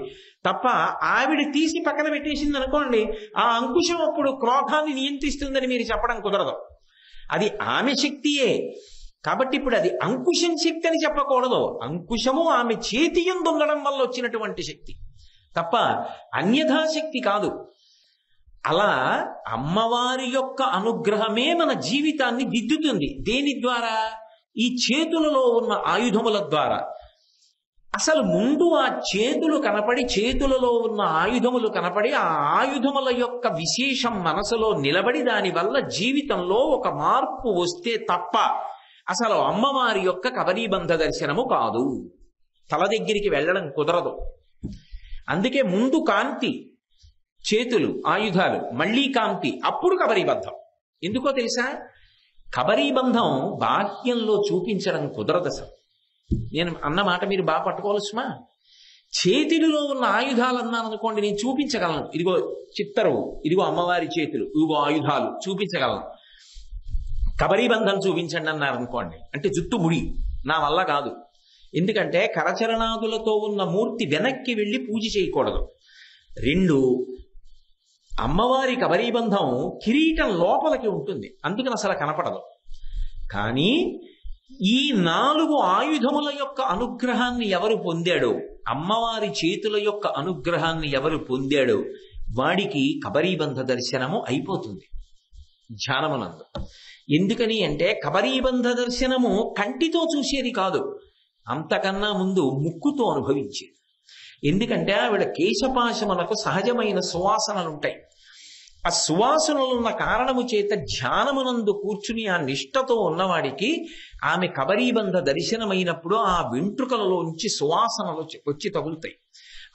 తప్ప ఆవిడ తీసి పక్కన పెట్టేసింది అనుకోండి, ఆ అంకుశం అప్పుడు క్రోధాన్ని నియంత్రిస్తుందని మీరు చెప్పడం కుదరదు. అది ఆమె శక్తియే. కాబట్టి ఇప్పుడు అది అంకుశం శక్తి అని చెప్పకూడదు, అంకుశము ఆమె చేతి యందు ఉండడం వల్ల వచ్చినటువంటి శక్తి తప్ప అన్యథా శక్తి కాదు. అలా అమ్మవారి యొక్క అనుగ్రహమే మన జీవితాన్ని దిద్దుతుంది. దేని ద్వారా? ఈ చేతులలో ఉన్న ఆయుధముల ద్వారా. అసలు ముందు ఆ చేతులు కనపడి, చేతులలో ఉన్న ఆయుధములు కనపడి, ఆ ఆయుధముల యొక్క విశేషం మనసులో నిలబడి దానివల్ల జీవితంలో ఒక మార్పు వస్తే తప్ప అసలు అమ్మవారి యొక్క కబరీబంధ దర్శనము కాదు, తల దగ్గరికి వెళ్ళడం కుదరదు. అందుకే ముందు కాంతి చేతులు ఆయుధాలు, మళ్ళీ కాంతి, అప్పుడు కబరీబంధం. ఎందుకో తెలుసా? కబరీబంధం బాహ్యంలో చూపించడం కుదరదు అసలు. నేను అన్న మాట మీరు బాగా పట్టుకోవాల్సిమా. చేతిలో ఉన్న ఆయుధాలు అన్నాను అనుకోండి, నేను చూపించగలను, ఇదిగో చిత్తరువు, ఇదిగో అమ్మవారి చేతులు, ఇదిగో ఆయుధాలు చూపించగలను. కబరీబంధం చూపించండి అన్నారు అనుకోండి, అంటే జుట్టు ముడి, నా వల్ల కాదు. ఎందుకంటే కరచరణాదులతో ఉన్న మూర్తి వెనక్కి వెళ్ళి పూజ చేయకూడదు. 2, అమ్మవారి కబరీబంధం కిరీటం లోపలికి ఉంటుంది, అందుకని అసలు కనపడదు. కానీ ఈ 4 ఆయుధముల యొక్క అనుగ్రహాన్ని ఎవరు పొందాడో, అమ్మవారి చేతుల యొక్క అనుగ్రహాన్ని ఎవరు పొందాడో వాడికి కబరీబంధ దర్శనము అయిపోతుంది ధ్యానమునందు. ఎందుకని అంటే కబరీబంధ దర్శనము కంటితో చూసేది కాదు, అంతకన్నా ముందు ముక్కుతో అనుభవించేది. ఎందుకంటే ఆవిడ కేశపాశములకు సహజమైన సువాసనలుంటాయి. ఆ సువాసనలున్న కారణము చేత ధ్యానమునందు కూర్చుని ఆ నిష్టతో ఉన్నవాడికి ఆమె కబరీబంధ దర్శనమైనప్పుడు ఆ వెంట్రుకలలోంచి సువాసనలు వచ్చి తగులుతాయి.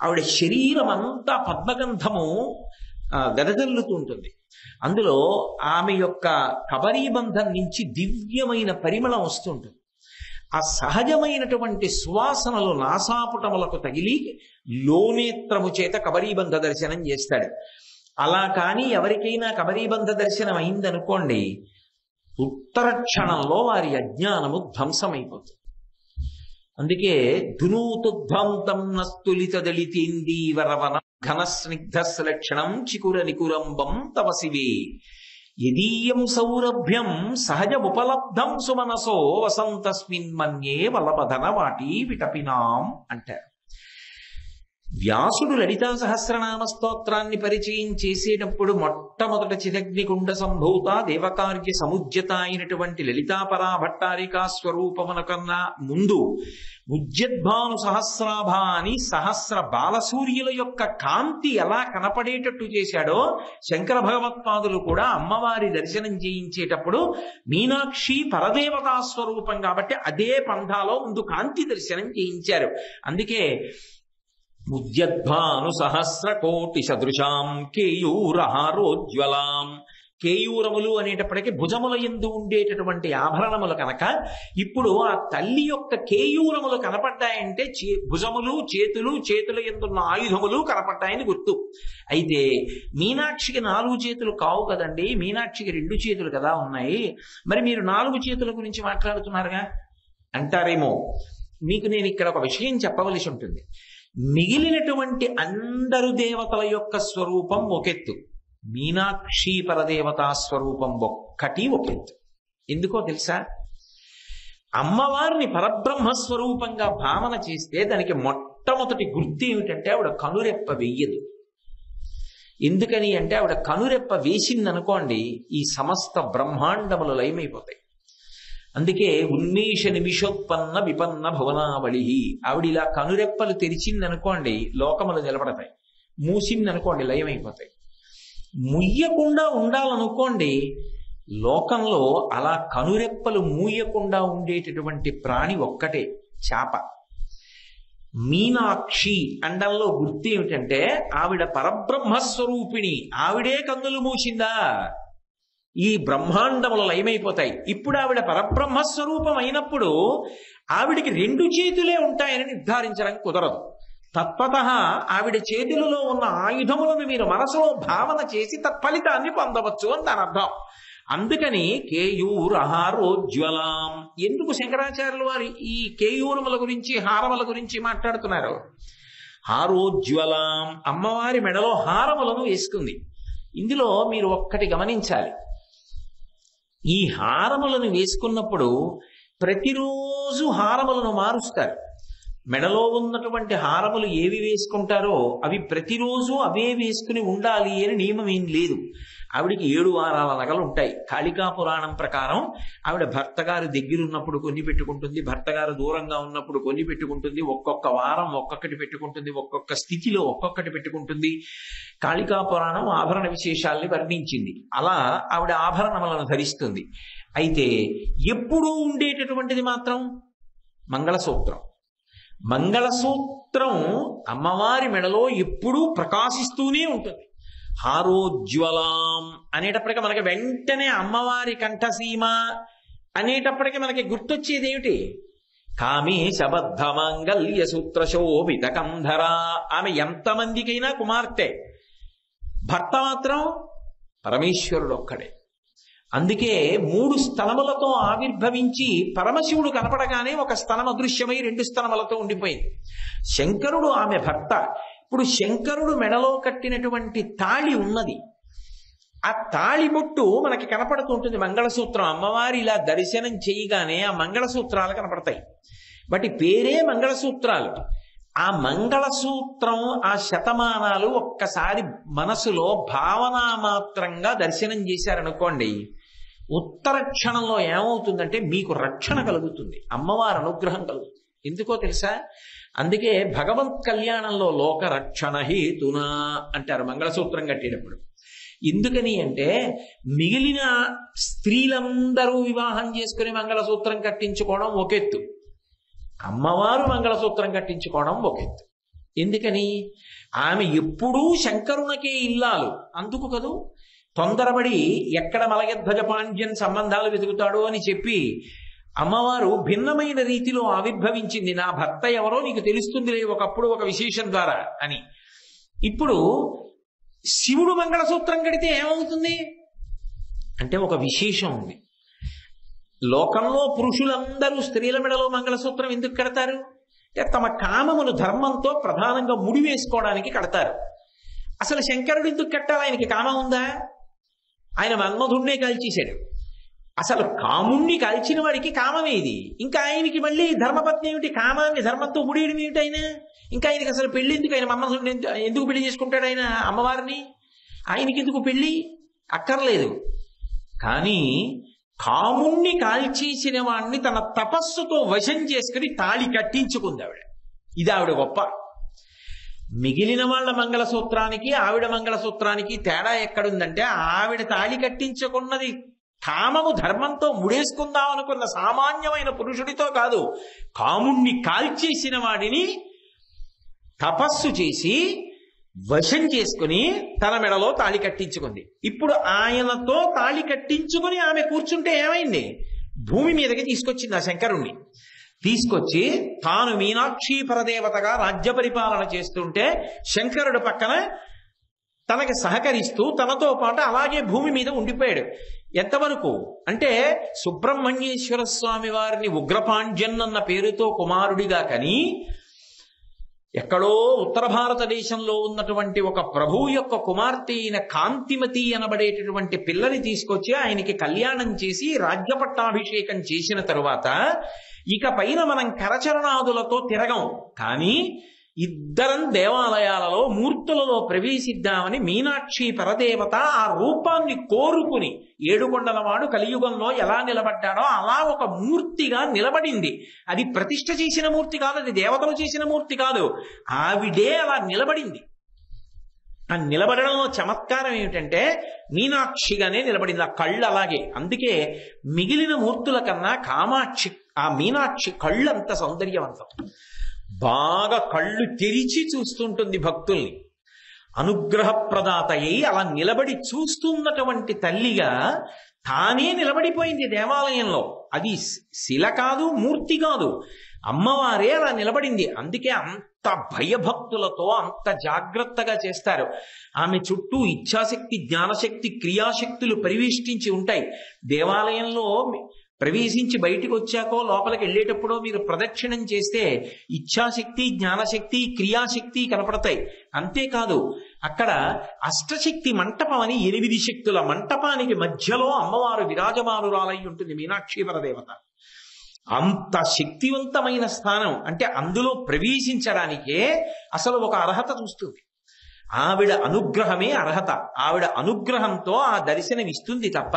ఆవిడ శరీరం అంతా పద్మగంధము వెదజల్లుతూ ఉంటుంది. అందులో ఆమె యొక్క కబరీబంధం నుంచి దివ్యమైన పరిమళం వస్తుంటుంది. ఆ సహజమైనటువంటి సువాసనలు నాసాపుటములకు తగిలి లోనేత్రము చేత కబరీబంధ దర్శనం చేస్తాడు. అలా కానీ ఎవరికైనా కబరీబంధ దర్శనం అయిందనుకోండి, ఉత్తర క్షణంలో వారి అజ్ఞానము ధ్వంసమైపోతుంది. అందుకే ధునూతుధ్వంతం నస్తులిత దళితేందీవరవన ఘన స్నిగ్ధ లక్షణం చికుర నికురంబం తవ శివే యదీయం సౌరభ్యం సహజముపలబ్ధం సుమనసో వసంతస్మిన్ మన్యే వల్లభధన వాటి విటపినాం అంటారు. వ్యాసుడు లలితా సహస్రనామ స్తోత్రాన్ని పరిచయం చేసేటప్పుడు మొట్టమొదట చిదగ్నికుండ సంభూత దేవకార్య సముజ్యత అయినటువంటి లలితాపరా భట్టారికా స్వరూపమున కన్నా ముందు ఉజ్జద్భాను సహస్రాభ అని సహస్ర బాలసూర్యుల యొక్క కాంతి ఎలా కనపడేటట్టు చేశాడో శంకర భగవత్పాదులు కూడా అమ్మవారి దర్శనం చేయించేటప్పుడు మీనాక్షి పరదేవతా స్వరూపం కాబట్టి అదే పంథాలో ముందు కాంతి దర్శనం చేయించారు. అందుకే ఉద్యద్భాను సహస్ర కోటి సదృశాం కేయూరహారోజ్వలాం, కేయూరములు అనేటప్పటికీ భుజముల యందు ఉండేటటువంటి ఆభరణములు కనుక ఇప్పుడు ఆ తల్లి యొక్క కేయూరములు కనపడ్డాయంటే భుజములు చేతులు, చేతుల యందున్న ఆయుధములు కనపడ్డాయని గుర్తు. అయితే మీనాక్షికి 4 చేతులు కావు కదండి, మీనాక్షికి 2 చేతులు కదా ఉన్నాయి, మరి మీరు 4 చేతుల గురించి మాట్లాడుతున్నారుగా అంటారేమో. మీకు నేను ఇక్కడ ఒక విషయం చెప్పవలసి ఉంటుంది. మిగిలినటువంటి అందరు దేవతల యొక్క స్వరూపం ఒకెత్తు, మీనాక్షి పరదేవతా స్వరూపం ఒక్కటి ఒకెత్తు. ఎందుకో తెలుసా? అమ్మవారిని పరబ్రహ్మ స్వరూపంగా భావన చేస్తే దానికి మొట్టమొదటి గుర్తు ఏమిటంటే ఆవిడ కనురెప్ప వెయ్యదు. ఎందుకని అంటే ఆవిడ కనురెప్ప వేసిందనుకోండి ఈ సమస్త బ్రహ్మాండములు లయమైపోతాయి. అందుకే ఉన్మేష నిమిషోత్పన్న విపన్న భువనావళి, ఆవిడిలా కనురెప్పలు తెరిచిందనుకోండి లోకములు నిలబడతాయి, మూసిందనుకోండి లయమైపోతాయి. ముయ్యకుండా ఉండాలనుకోండి లోకంలో అలా కనురెప్పలు మూయకుండా ఉండేటటువంటి ప్రాణి ఒక్కటే, చేప. మీనాక్షి అండంలో గుర్తు ఏమిటంటే ఆవిడ పరబ్రహ్మస్వరూపిణి, ఆవిడే కన్నులు మూసిందా ఈ బ్రహ్మాండములు లయమైపోతాయి. ఇప్పుడు ఆవిడ పరబ్రహ్మస్వరూపం అయినప్పుడు ఆవిడికి 2 చేతులే ఉంటాయని నిర్ధారించడం కుదరదు. తత్వతః ఆవిడ చేతులలో ఉన్న ఆయుధములను మీరు మనసులో భావన చేసి తత్ఫలితాన్ని పొందవచ్చు అని దాని అర్థం. అందుకని కేయూరహారోజ్వలాం. ఎందుకు శంకరాచార్యులు వారు ఈ కేయూరముల గురించి హారముల గురించి మాట్లాడుతున్నారు? హారోజ్వలాం, అమ్మవారి మెడలో హారములను వేసుకుంది. ఇందులో మీరు ఒక్కటి గమనించాలి. ఈ హారములను వేసుకున్నప్పుడు ప్రతిరోజు హారములను మారుస్తారు. మెడలో ఉన్నటువంటి హారములు ఏవి వేసుకుంటారో అవి ప్రతిరోజు అవే వేసుకుని ఉండాలి అని నియమం ఏం లేదు. ఆవిడికి 7 వారాల నగలు ఉంటాయి. కాళికా పురాణం ప్రకారం ఆవిడ భర్త గారు దగ్గరున్నప్పుడు కొన్ని పెట్టుకుంటుంది, భర్త గారు దూరంగా ఉన్నప్పుడు కొన్ని పెట్టుకుంటుంది, ఒక్కొక్క వారం ఒక్కొక్కటి పెట్టుకుంటుంది, ఒక్కొక్క స్థితిలో ఒక్కొక్కటి పెట్టుకుంటుంది. కాళికా పురాణం ఆభరణ విశేషాల్ని వర్ణించింది. అలా ఆవిడ ఆభరణములను ధరిస్తుంది. అయితే ఎప్పుడూ ఉండేటటువంటిది మాత్రం మంగళసూత్రం. మంగళసూత్రం అమ్మవారి మెడలో ఎప్పుడూ ప్రకాశిస్తూనే ఉంటుంది. హారోజ్వలాం అనేటప్పటికీ మనకి వెంటనే అమ్మవారి కంఠసీమ అనేటప్పటికీ మనకి గుర్తొచ్చేది ఏమిటి? కామేశబద్ధ మాంగళ్య సూత్ర శోభిత కంధర. ఆమె ఎంతమందికైనా కుమార్తె, భర్త మాత్రం పరమేశ్వరుడు ఒక్కడే. అందుకే 3 స్తనములతో ఆవిర్భవించి పరమశివుడు కనపడగానే ఒక స్తనం అదృశ్యమై 2 స్తనములతో ఉండిపోయింది. శంకరుడు ఆమె భర్త. ఇప్పుడు శంకరుడు మెడలో కట్టినటువంటి తాళి ఉన్నది, ఆ తాళి బొట్టు మనకి కనపడుతూ ఉంటుంది. మంగళసూత్రం అమ్మవారి ఇలా దర్శనం చేయగానే ఆ మంగళసూత్రాలు కనపడతాయి. వాటి పేరే మంగళసూత్రాలు. ఆ మంగళసూత్రం ఆ శతమానాలు ఒక్కసారి మనసులో భావనా మాత్రంగా దర్శనం చేశారనుకోండి, ఉత్తర క్షణంలో ఏమవుతుందంటే మీకు రక్షణ కలుగుతుంది, అమ్మవారి అనుగ్రహం కలుగుతుంది. ఎందుకో తెలుసా? అందుకే భగవత్ కళ్యాణంలో లోక రక్షణ హేతునా అంటారు మంగళసూత్రం కట్టేటప్పుడు. ఎందుకని అంటే మిగిలిన స్త్రీలందరూ వివాహం చేసుకుని మంగళసూత్రం కట్టించుకోవడం ఒకెత్తు, అమ్మవారు మంగళసూత్రం కట్టించుకోవడం ఒకెత్తు. ఎందుకని? ఆమె ఎప్పుడూ శంకరునికే ఇల్లాలు. అందుకు కదూ తొందరపడి ఎక్కడ మలయధ్వజ పాండ్యన్ సంబంధాలు వెతుకుతాడో అని చెప్పి అమ్మవారు భిన్నమైన రీతిలో ఆవిర్భవించింది. నా భర్త ఎవరో నీకు తెలుస్తుందిలే ఒకప్పుడు ఒక విశేషం ద్వారా అని. ఇప్పుడు శివుడు మంగళసూత్రం కడితే ఏమవుతుంది అంటే ఒక విశేషం ఉంది. లోకంలో పురుషులందరూ స్త్రీల మెడలో మంగళసూత్రం ఎందుకు కడతారు అంటే తమ కామమును ధర్మంతో ప్రధానంగా ముడి వేసుకోవడానికి కడతారు. అసలు శంకరుడు ఎందుకు కట్టాలి? ఆయనకి కామం ఉందా? ఆయన మన్మధుడినే కాల్చేశాడు. అసలు కాముణ్ణి కాల్చిన వాడికి కామమేది, ఇంకా ఆయనకి మళ్ళీ ధర్మపత్ని ఏమిటి? కామాన్ని ధర్మంతో ముడియడం ఏమిటి? ఆయన ఇంకా ఆయనకి అసలు పెళ్లి ఎందుకు? ఆయన మన్మధుడిని ఎందుకు పెళ్లి చేసుకుంటాడు? ఆయన అమ్మవారిని, ఆయనకి ఎందుకు పెళ్లి? అక్కర్లేదు. కానీ కాముణ్ణి కాల్చేసిన వాడిని తన తపస్సుతో వశం చేసుకుని తాళి కట్టించుకుంది ఆవిడ. ఇది ఆవిడ గొప్ప. మిగిలిన వాళ్ళ మంగళసూత్రానికి ఆవిడ మంగళసూత్రానికి తేడా ఎక్కడుందంటే, ఆవిడ తాళి కట్టించుకున్నది కామము ధర్మంతో ముడేసుకుందాం అనుకున్న సామాన్యమైన పురుషుడితో కాదు, కాముణ్ణి కాల్చేసిన వాడిని తపస్సు చేసి వశం చేసుకుని తన మెడలో తాళి కట్టించుకుంది. ఇప్పుడు ఆయనతో తాళి కట్టించుకుని ఆమె కూర్చుంటే ఏమైంది? భూమి మీదకి తీసుకొచ్చింది ఆ శంకరుణ్ణి. తీసుకొచ్చి తాను మీనాక్షి పరదేవతగా రాజ్య పరిపాలన చేస్తుంటే శంకరుడు పక్కన తనకి సహకరిస్తూ తనతో పాటు అలాగే భూమి మీద ఉండిపోయాడు. ఎంతవరకు అంటే సుబ్రహ్మణ్యేశ్వర స్వామి వారిని ఉగ్రపాండ్యన్ అన్న పేరుతో కుమారుడిగా కని ఎక్కడో ఉత్తర భారతదేశంలో ఉన్నటువంటి ఒక ప్రభువు యొక్క కుమార్తె అయిన కాంతిమతి అనబడేటటువంటి పిల్లని తీసుకొచ్చి ఆయనకి కళ్యాణం చేసి రాజ్య పట్టాభిషేకం చేసిన తరువాత ఇక పైన మనం కరచరణాదులతో తిరగం, కానీ ఇద్దరం దేవాలయాలలో మూర్తులలో ప్రవేశిద్దామని మీనాక్షి పరదేవత ఆ రూపాన్ని కోరుకుని ఏడుకొండలవాడు కలియుగంలో ఎలా నిలబడ్డాడో అలా ఒక మూర్తిగా నిలబడింది. అది ప్రతిష్ఠ చేసిన మూర్తి కాదు, అది దేవతలు చేసిన మూర్తి కాదు, ఆవిడే అలా నిలబడింది. ఆ నిలబడడంలో చమత్కారం ఏమిటంటే మీనాక్షిగానే నిలబడింది. ఆ కళ్ళు అలాగే. అందుకే మిగిలిన మూర్తుల కన్నా కామాక్షి, ఆ మీనాక్షి కళ్ళు అంత సౌందర్యవంతం. బాగా కళ్ళు తెరిచి చూస్తుంటుంది భక్తుల్ని. అనుగ్రహప్రదాత అయి అలా నిలబడి చూస్తున్నటువంటి తల్లిగా తానే నిలబడిపోయింది దేవాలయంలో. అది శిల కాదు, మూర్తి కాదు, అమ్మవారే అలా నిలబడింది. అందుకే అంత భయభక్తులతో అంత జాగ్రత్తగా చేస్తారు. ఆమె చుట్టూ ఇచ్ఛాశక్తి, జ్ఞానశక్తి, క్రియాశక్తులు పరివేష్టించి ఉంటాయి. దేవాలయంలో ప్రవేశించి బయటికి వచ్చాకో లోపలికి వెళ్ళేటప్పుడో మీరు ప్రదక్షిణం చేస్తే ఇచ్ఛాశక్తి, జ్ఞానశక్తి, క్రియాశక్తి కనపడతాయి. అంతేకాదు అక్కడ అష్టశక్తి మంటపం అని 8 శక్తుల మంటపానికి మధ్యలో అమ్మవారు విరాజమానురాలై ఉంటుంది మీనాక్షి పరదేవత. అంత శక్తివంతమైన స్థానం. అంటే అందులో ప్రవేశించడానికే అసలు ఒక అర్హత చూస్తుంది. ఆవిడ అనుగ్రహమే అర్హత. ఆవిడ అనుగ్రహంతో ఆ దర్శనం ఇస్తుంది తప్ప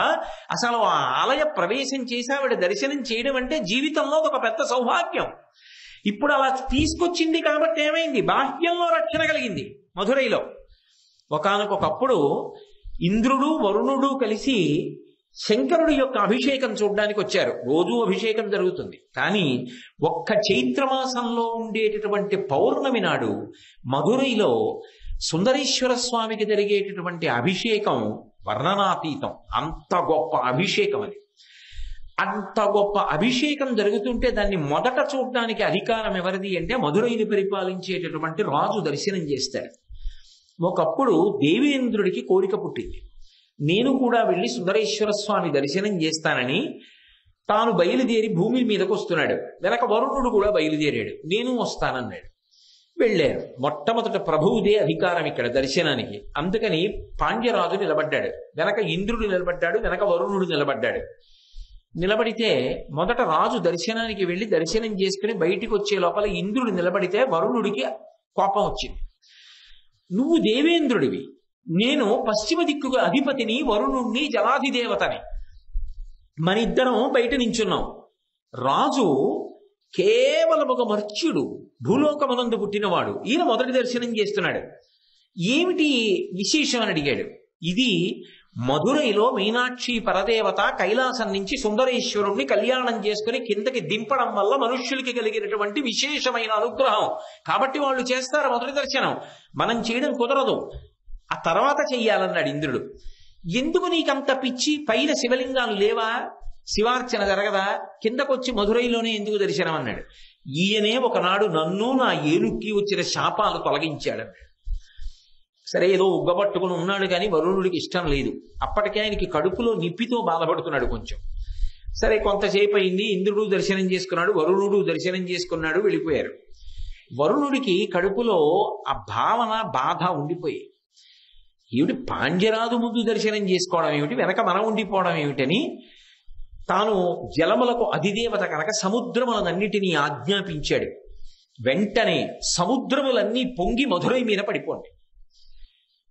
అసలు ఆ ఆలయ ప్రవేశం చేసి ఆవిడ దర్శనం చేయడం అంటే జీవితంలో ఒక పెద్ద సౌభాగ్యం. ఇప్పుడు అలా తీసుకొచ్చింది కాబట్టి ఏమైంది? బాహ్యంలో రక్షణ కలిగింది. మధురైలో ఒకానొకప్పుడు ఇంద్రుడు వరుణుడు కలిసి శంకరుడి యొక్క అభిషేకం చూడడానికి వచ్చారు. రోజు అభిషేకం జరుగుతుంది, కానీ ఒక్క చైత్రమాసంలో ఉండేటటువంటి పౌర్ణమి నాడు మధురైలో సుందరేశ్వర స్వామికి జరిగేటటువంటి అభిషేకం వర్ణనాతీతం. అంత గొప్ప అభిషేకం అది. అంత గొప్ప అభిషేకం జరుగుతుంటే దాన్ని మొదట చూడడానికి అధికారం ఎవరిది అంటే మధురైని పరిపాలించేటటువంటి రాజు దర్శనం చేస్తాడు. ఒకప్పుడు దేవేంద్రుడికి కోరిక పుట్టింది, నేను కూడా వెళ్ళి సుందరేశ్వర స్వామి దర్శనం చేస్తానని. తాను బయలుదేరి భూమి మీదకు వస్తున్నాడు. వెనక వరుణుడు కూడా బయలుదేరాడు, నేను వస్తానన్నాడు. వెళ్ళారు. మొట్టమొదట ప్రభువుదే అధికారం ఇక్కడ దర్శనానికి. అందుకని పాండ్యరాజు నిలబడ్డాడు, వెనక ఇంద్రుడు నిలబడ్డాడు, వెనక వరుణుడు నిలబడ్డాడు. నిలబడితే మొదట రాజు దర్శనానికి వెళ్ళి దర్శనం చేసుకుని బయటికి వచ్చే లోపల ఇంద్రుడు నిలబడితే వరుణుడికి కోపం వచ్చింది. నువ్వు దేవేంద్రుడివి, నేను పశ్చిమ దిక్కుగా అధిపతిని, వరుణుణ్ణి, జలాధిదేవతని, మనిద్దరం బయట నించున్నాం. రాజు కేవలం ఒక మర్త్యుడు, భూలోకమనందు పుట్టినవాడు, ఈయన మొదటి దర్శనం చేస్తున్నాడు, ఏమిటి విశేషం అని అడిగాడు. ఇది మధురైలో మీనాక్షి పరదేవత కైలాసం నుంచి సుందరేశ్వరుణ్ణి కళ్యాణం చేసుకుని కిందకి దింపడం వల్ల మనుష్యులకి కలిగినటువంటి విశేషమైన అనుగ్రహం కాబట్టి వాళ్ళు చేస్తారు మొదటి దర్శనం. మనం చేయడం కుదరదు, ఆ తర్వాత చెయ్యాలన్నాడు ఇంద్రుడు. ఎందుకు నీకంత పిచ్చి? పైన శివలింగాలు లేవా? శివార్చన జరగదా? కిందకొచ్చి మధురైలోనే ఎందుకు దర్శనం అన్నాడు. ఈయనే ఒకనాడు నన్ను నా ఏనుక్కి వచ్చిన శాపాలు తొలగించాడన్నాడు. సరే, ఏదో ఉగ్గబట్టుకుని ఉన్నాడు కానీ వరుణుడికి ఇష్టం లేదు. అప్పటికే ఆయనకి కడుపులో నిప్పితో బాధపడుతున్నాడు కొంచెం. సరే, కొంతసేపు అయింది. ఇంద్రుడు దర్శనం చేసుకున్నాడు, వరుణుడు దర్శనం చేసుకున్నాడు, వెళ్ళిపోయారు. వరుణుడికి కడుపులో ఆ భావన, బాధ ఉండిపోయి, ఏమిటి పాండ్యరాజు ముందు దర్శనం చేసుకోవడం ఏమిటి, వెనక మనం ఉండిపోవడం ఏమిటని తాను జలములకు అధిదేవత కనుక సముద్రములన్నిటినీ ఆజ్ఞాపించాడు. వెంటనే సముద్రములన్నీ పొంగి మధురై మీద పడిపోండి.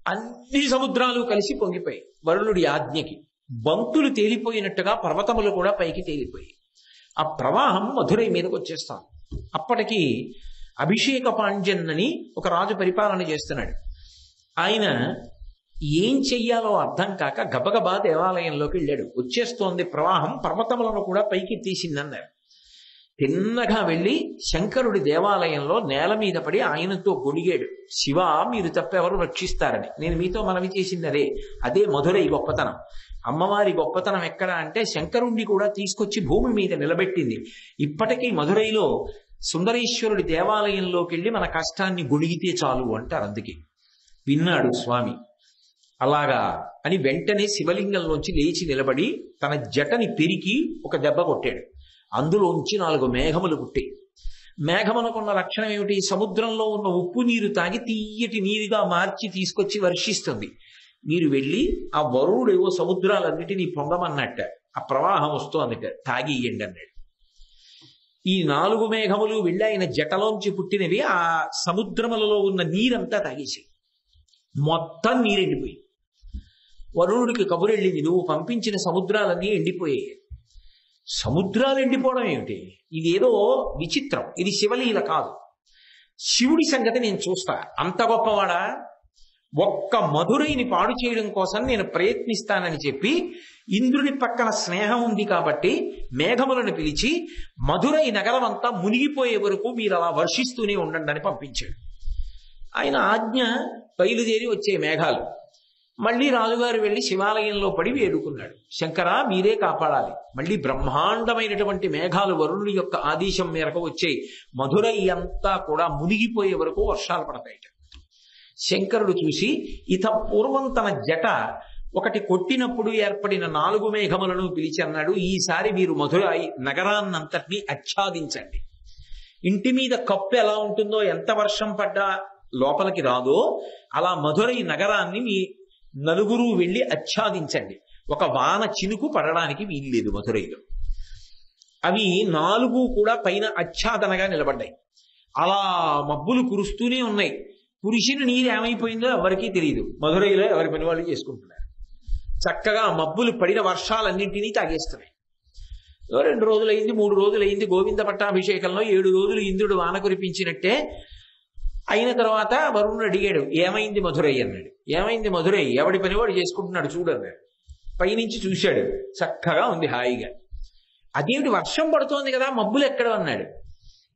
అన్ని సముద్రాలు కలిసి పొంగిపోయి వరుణుడి ఆజ్ఞకి బంతులు తేలిపోయినట్టుగా పర్వతములు కూడా పైకి తేలిపోయి ఆ ప్రవాహం మధురై మీదకి వచ్చేస్తాం. అప్పటికి అభిషేక పాండ్యన్ అని ఒక రాజు పరిపాలన చేస్తున్నాడు. ఆయన ఏం చెయ్యాలో అర్థం కాక గబగబా దేవాలయంలోకి వెళ్ళాడు. వచ్చేస్తోంది ప్రవాహం, పర్వతములను కూడా పైకి తీసిందన్నారు. తిన్నగా వెళ్ళి శంకరుడి దేవాలయంలో నేల మీద పడి ఆయనతో గొణిగాడు. శివ, మీరు తప్పెవరు రక్షిస్తారని. నేను మీతో మనవి చేసింది అదే మధురై గొప్పతనం. అమ్మవారి గొప్పతనం ఎక్కడ అంటే శంకరుణ్ణి కూడా తీసుకొచ్చి భూమి మీద నిలబెట్టింది. ఇప్పటికీ మధురైలో సుందరేశ్వరుడి దేవాలయంలోకి వెళ్ళి మన కష్టాన్ని గొణిగితే చాలు అంటారు. అందుకే విన్నాడు స్వామి. అలాగా అని వెంటనే శివలింగంలోంచి లేచి నిలబడి తన జటని పెరికి ఒక దెబ్బ కొట్టాడు. అందులోంచి 4 మేఘములు పుట్టాయి. మేఘమునకున్న లక్షణం ఏమిటి? సముద్రంలో ఉన్న ఉప్పు నీరు తాగి తీయటి నీరుగా మార్చి తీసుకొచ్చి వర్షిస్తుంది. మీరు వెళ్ళి ఆ వరుణుడేవో సముద్రాలన్నిటినీ పొంగమన్నట్ట, ఆ ప్రవాహం వస్తోందిట, తాగి ఇయ్యండి అన్నాడు. ఈ 4 మేఘములు వెళ్ళి ఆయన జటలోంచి పుట్టినవి ఆ సముద్రములలో ఉన్న నీరంతా తాగేసి మొత్తం నీరెండిపోయి వరుణుడికి కబురెళ్ళింది, నువ్వు పంపించిన సముద్రాలన్నీ ఎండిపోయాయి. సముద్రాలు ఎండిపోవడం ఏమిటి? ఇదేదో విచిత్రం, ఇది శివలీల కాదు. శివుడి సంగతి నేను చూస్తా. అంత గొప్పవాడా? ఒక్క మధురైని పాడు చేయడం కోసం నేను ప్రయత్నిస్తానని చెప్పి ఇంద్రుడి పక్కన స్నేహం ఉంది కాబట్టి మేఘములను పిలిచి మధురై నగరం అంతా మునిగిపోయే వరకు మీరు అలా వర్షిస్తూనే ఉండండి అని పంపించాడు. ఆయన ఆజ్ఞ బయలుదేరి వచ్చే మేఘాలు. మళ్ళీ రాజుగారు వెళ్ళి శివాలయంలో పడి వేడుకున్నాడు, శంకరా మీరే కాపాడాలి. మళ్ళీ బ్రహ్మాండమైనటువంటి మేఘాలు వరుణుడి యొక్క ఆదేశం మేరకు వచ్చే మధురై అంతా కూడా మునిగిపోయే వరకు వర్షాలు పడతాయి. శంకరుడు చూసి ఇత పూర్వం తన జట ఒకటి కొట్టినప్పుడు ఏర్పడిన 4 మేఘములను పిలిచి అన్నాడు, ఈసారి మీరు మధురై నగరాన్నంతటినీ ఆచ్ఛాదించండి. ఇంటి మీద కప్పు ఎలా ఉంటుందో, ఎంత వర్షం పడ్డా లోపలికి రాదో అలా మధురై నగరాన్ని మీ నలుగురు వెళ్ళి ఆచ్ఛాదించండి. ఒక వాన చినుకు పడడానికి వీల్లేదు మధురైలో. అవి 4 కూడా పైన ఆచ్ఛాదనగా నిలబడ్డాయి. అలా మబ్బులు కురుస్తూనే ఉన్నాయి. కురిసిన నీరు ఏమైపోయిందో ఎవరికీ తెలియదు. మధురైలో ఎవరి పని వాళ్ళు చేసుకుంటున్నారు. చక్కగా మబ్బులు పడిన వర్షాలన్నింటినీ తాగేస్తున్నాయి. 2 రోజులైంది, 3 రోజులైంది. గోవింద పట్టాభిషేకంలో 7 రోజులు ఇంద్రుడు వాన కురిపించినట్టే అయిన తర్వాత వరుణుడు అడిగాడు, ఏమైంది మధురై అన్నాడు. ఏమైంది మధురై? ఎవడి పని వాడు చేసుకుంటున్నాడు చూడన్నాడు. పైనుంచి చూశాడు, చక్కగా ఉంది హాయిగా. అదేమిటి వర్షం పడుతోంది కదా, మబ్బులు ఎక్కడ అన్నాడు.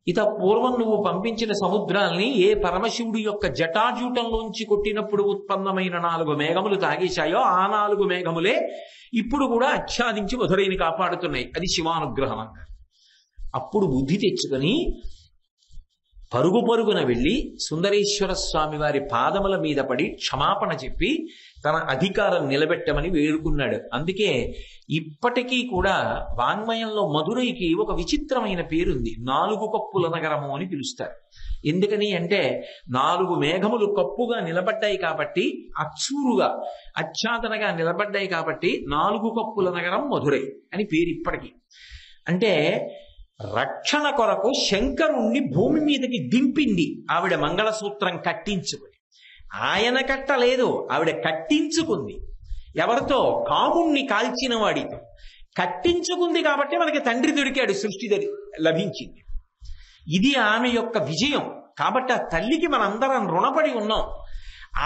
ఇత పూర్వం నువ్వు పంపించిన సముద్రాల్ని ఏ పరమశివుడి యొక్క జటాజూటంలోంచి కొట్టినప్పుడు ఉత్పన్నమైన 4 మేఘములు తాగేశాయో ఆ 4 మేఘములే ఇప్పుడు కూడా ఆచ్ఛాదించి మధురైని కాపాడుతున్నాయి. అది శివానుగ్రహం అన్నారు. అప్పుడు బుద్ధి తెచ్చుకొని పరుగు పరుగున వెళ్ళి సుందరేశ్వర స్వామి వారి పాదముల మీద పడి క్షమాపణ చెప్పి తన అధికారం నిలబెట్టమని వేడుకున్నాడు. అందుకే ఇప్పటికీ కూడా వాంగ్మయంలో మధురైకి ఒక విచిత్రమైన పేరుంది, 4 కప్పుల నగరము అని పిలుస్తారు. ఎందుకని అంటే 4 మేఘములు కప్పుగా నిలబడ్డాయి కాబట్టి, అచ్చూరుగా ఆచ్ఛాదనగా నిలబడ్డాయి కాబట్టి 4 కప్పుల నగరం మధురై అని పేరు ఇప్పటికీ. అంటే రక్షణ కొరకు శంకరుణ్ణి భూమి మీదకి దింపింది ఆవిడ మంగళసూత్రం కట్టించుకుని. ఆయన కట్టలేదు, ఆవిడ కట్టించుకుంది. ఎవరితో? కాముణ్ణి కాల్చిన వాడితో కట్టించుకుంది. కాబట్టి మనకి తండ్రి దొరికాడు, సృష్టి లభించింది. ఇది ఆమె యొక్క విజయం. కాబట్టి ఆ తల్లికి మనందరం రుణపడి ఉన్నాం.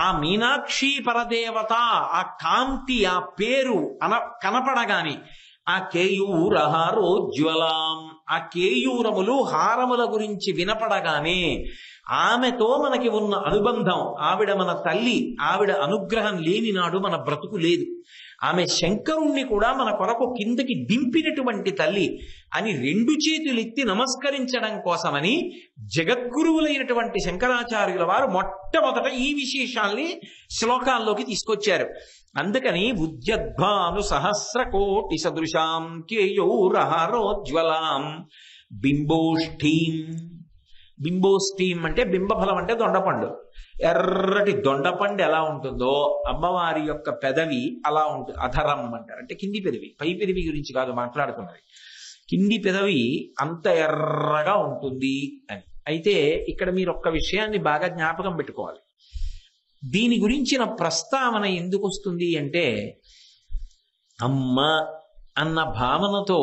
ఆ మీనాక్షి పరదేవత, ఆ కాంతి, ఆ పేరు కనపడగాని ఆ కేయూరహారోజ్వలాం, ఆ కేయూరములు హారముల గురించి వినపడగానే ఆమెతో మనకి ఉన్న అనుబంధం, ఆవిడ మన తల్లి, ఆవిడ అనుగ్రహం లేని నాడు మన బ్రతుకు లేదు. ఆమె శంకరుణ్ణి కూడా మన కొరకు కిందకి దింపినటువంటి తల్లి అని 2 చేతులెత్తి నమస్కరించడం కోసమని జగద్గురువులైనటువంటి శంకరాచార్యుల వారు మొట్టమొదట ఈ విశేషాల్ని శ్లోకాల్లోకి తీసుకొచ్చారు. అందుకని ఉద్యద్భాను సహస్ర కోటి సదృశాం కేయోరహారోజ్వలాం బింబోష్ఠీం. బింబోష్ఠీం అంటే బింబఫలం అంటే దొండపండు. ఎర్రటి దొండపండు ఎలా ఉంటుందో అమ్మవారి యొక్క పెదవి అలా ఉంటుంది. అధరం అంటారు, అంటే కింది పెదవి, పై పెదవి గురించి కాదు మాట్లాడుతున్నది. కింది పెదవి అంత ఎర్రగా ఉంటుంది అని. అయితే ఇక్కడ మీరు ఒక్క విషయాన్ని బాగా జ్ఞాపకం పెట్టుకోవాలి. దీని గురించిన ప్రస్తావన ఎందుకు వస్తుంది అంటే, అమ్మ అన్న భావనతో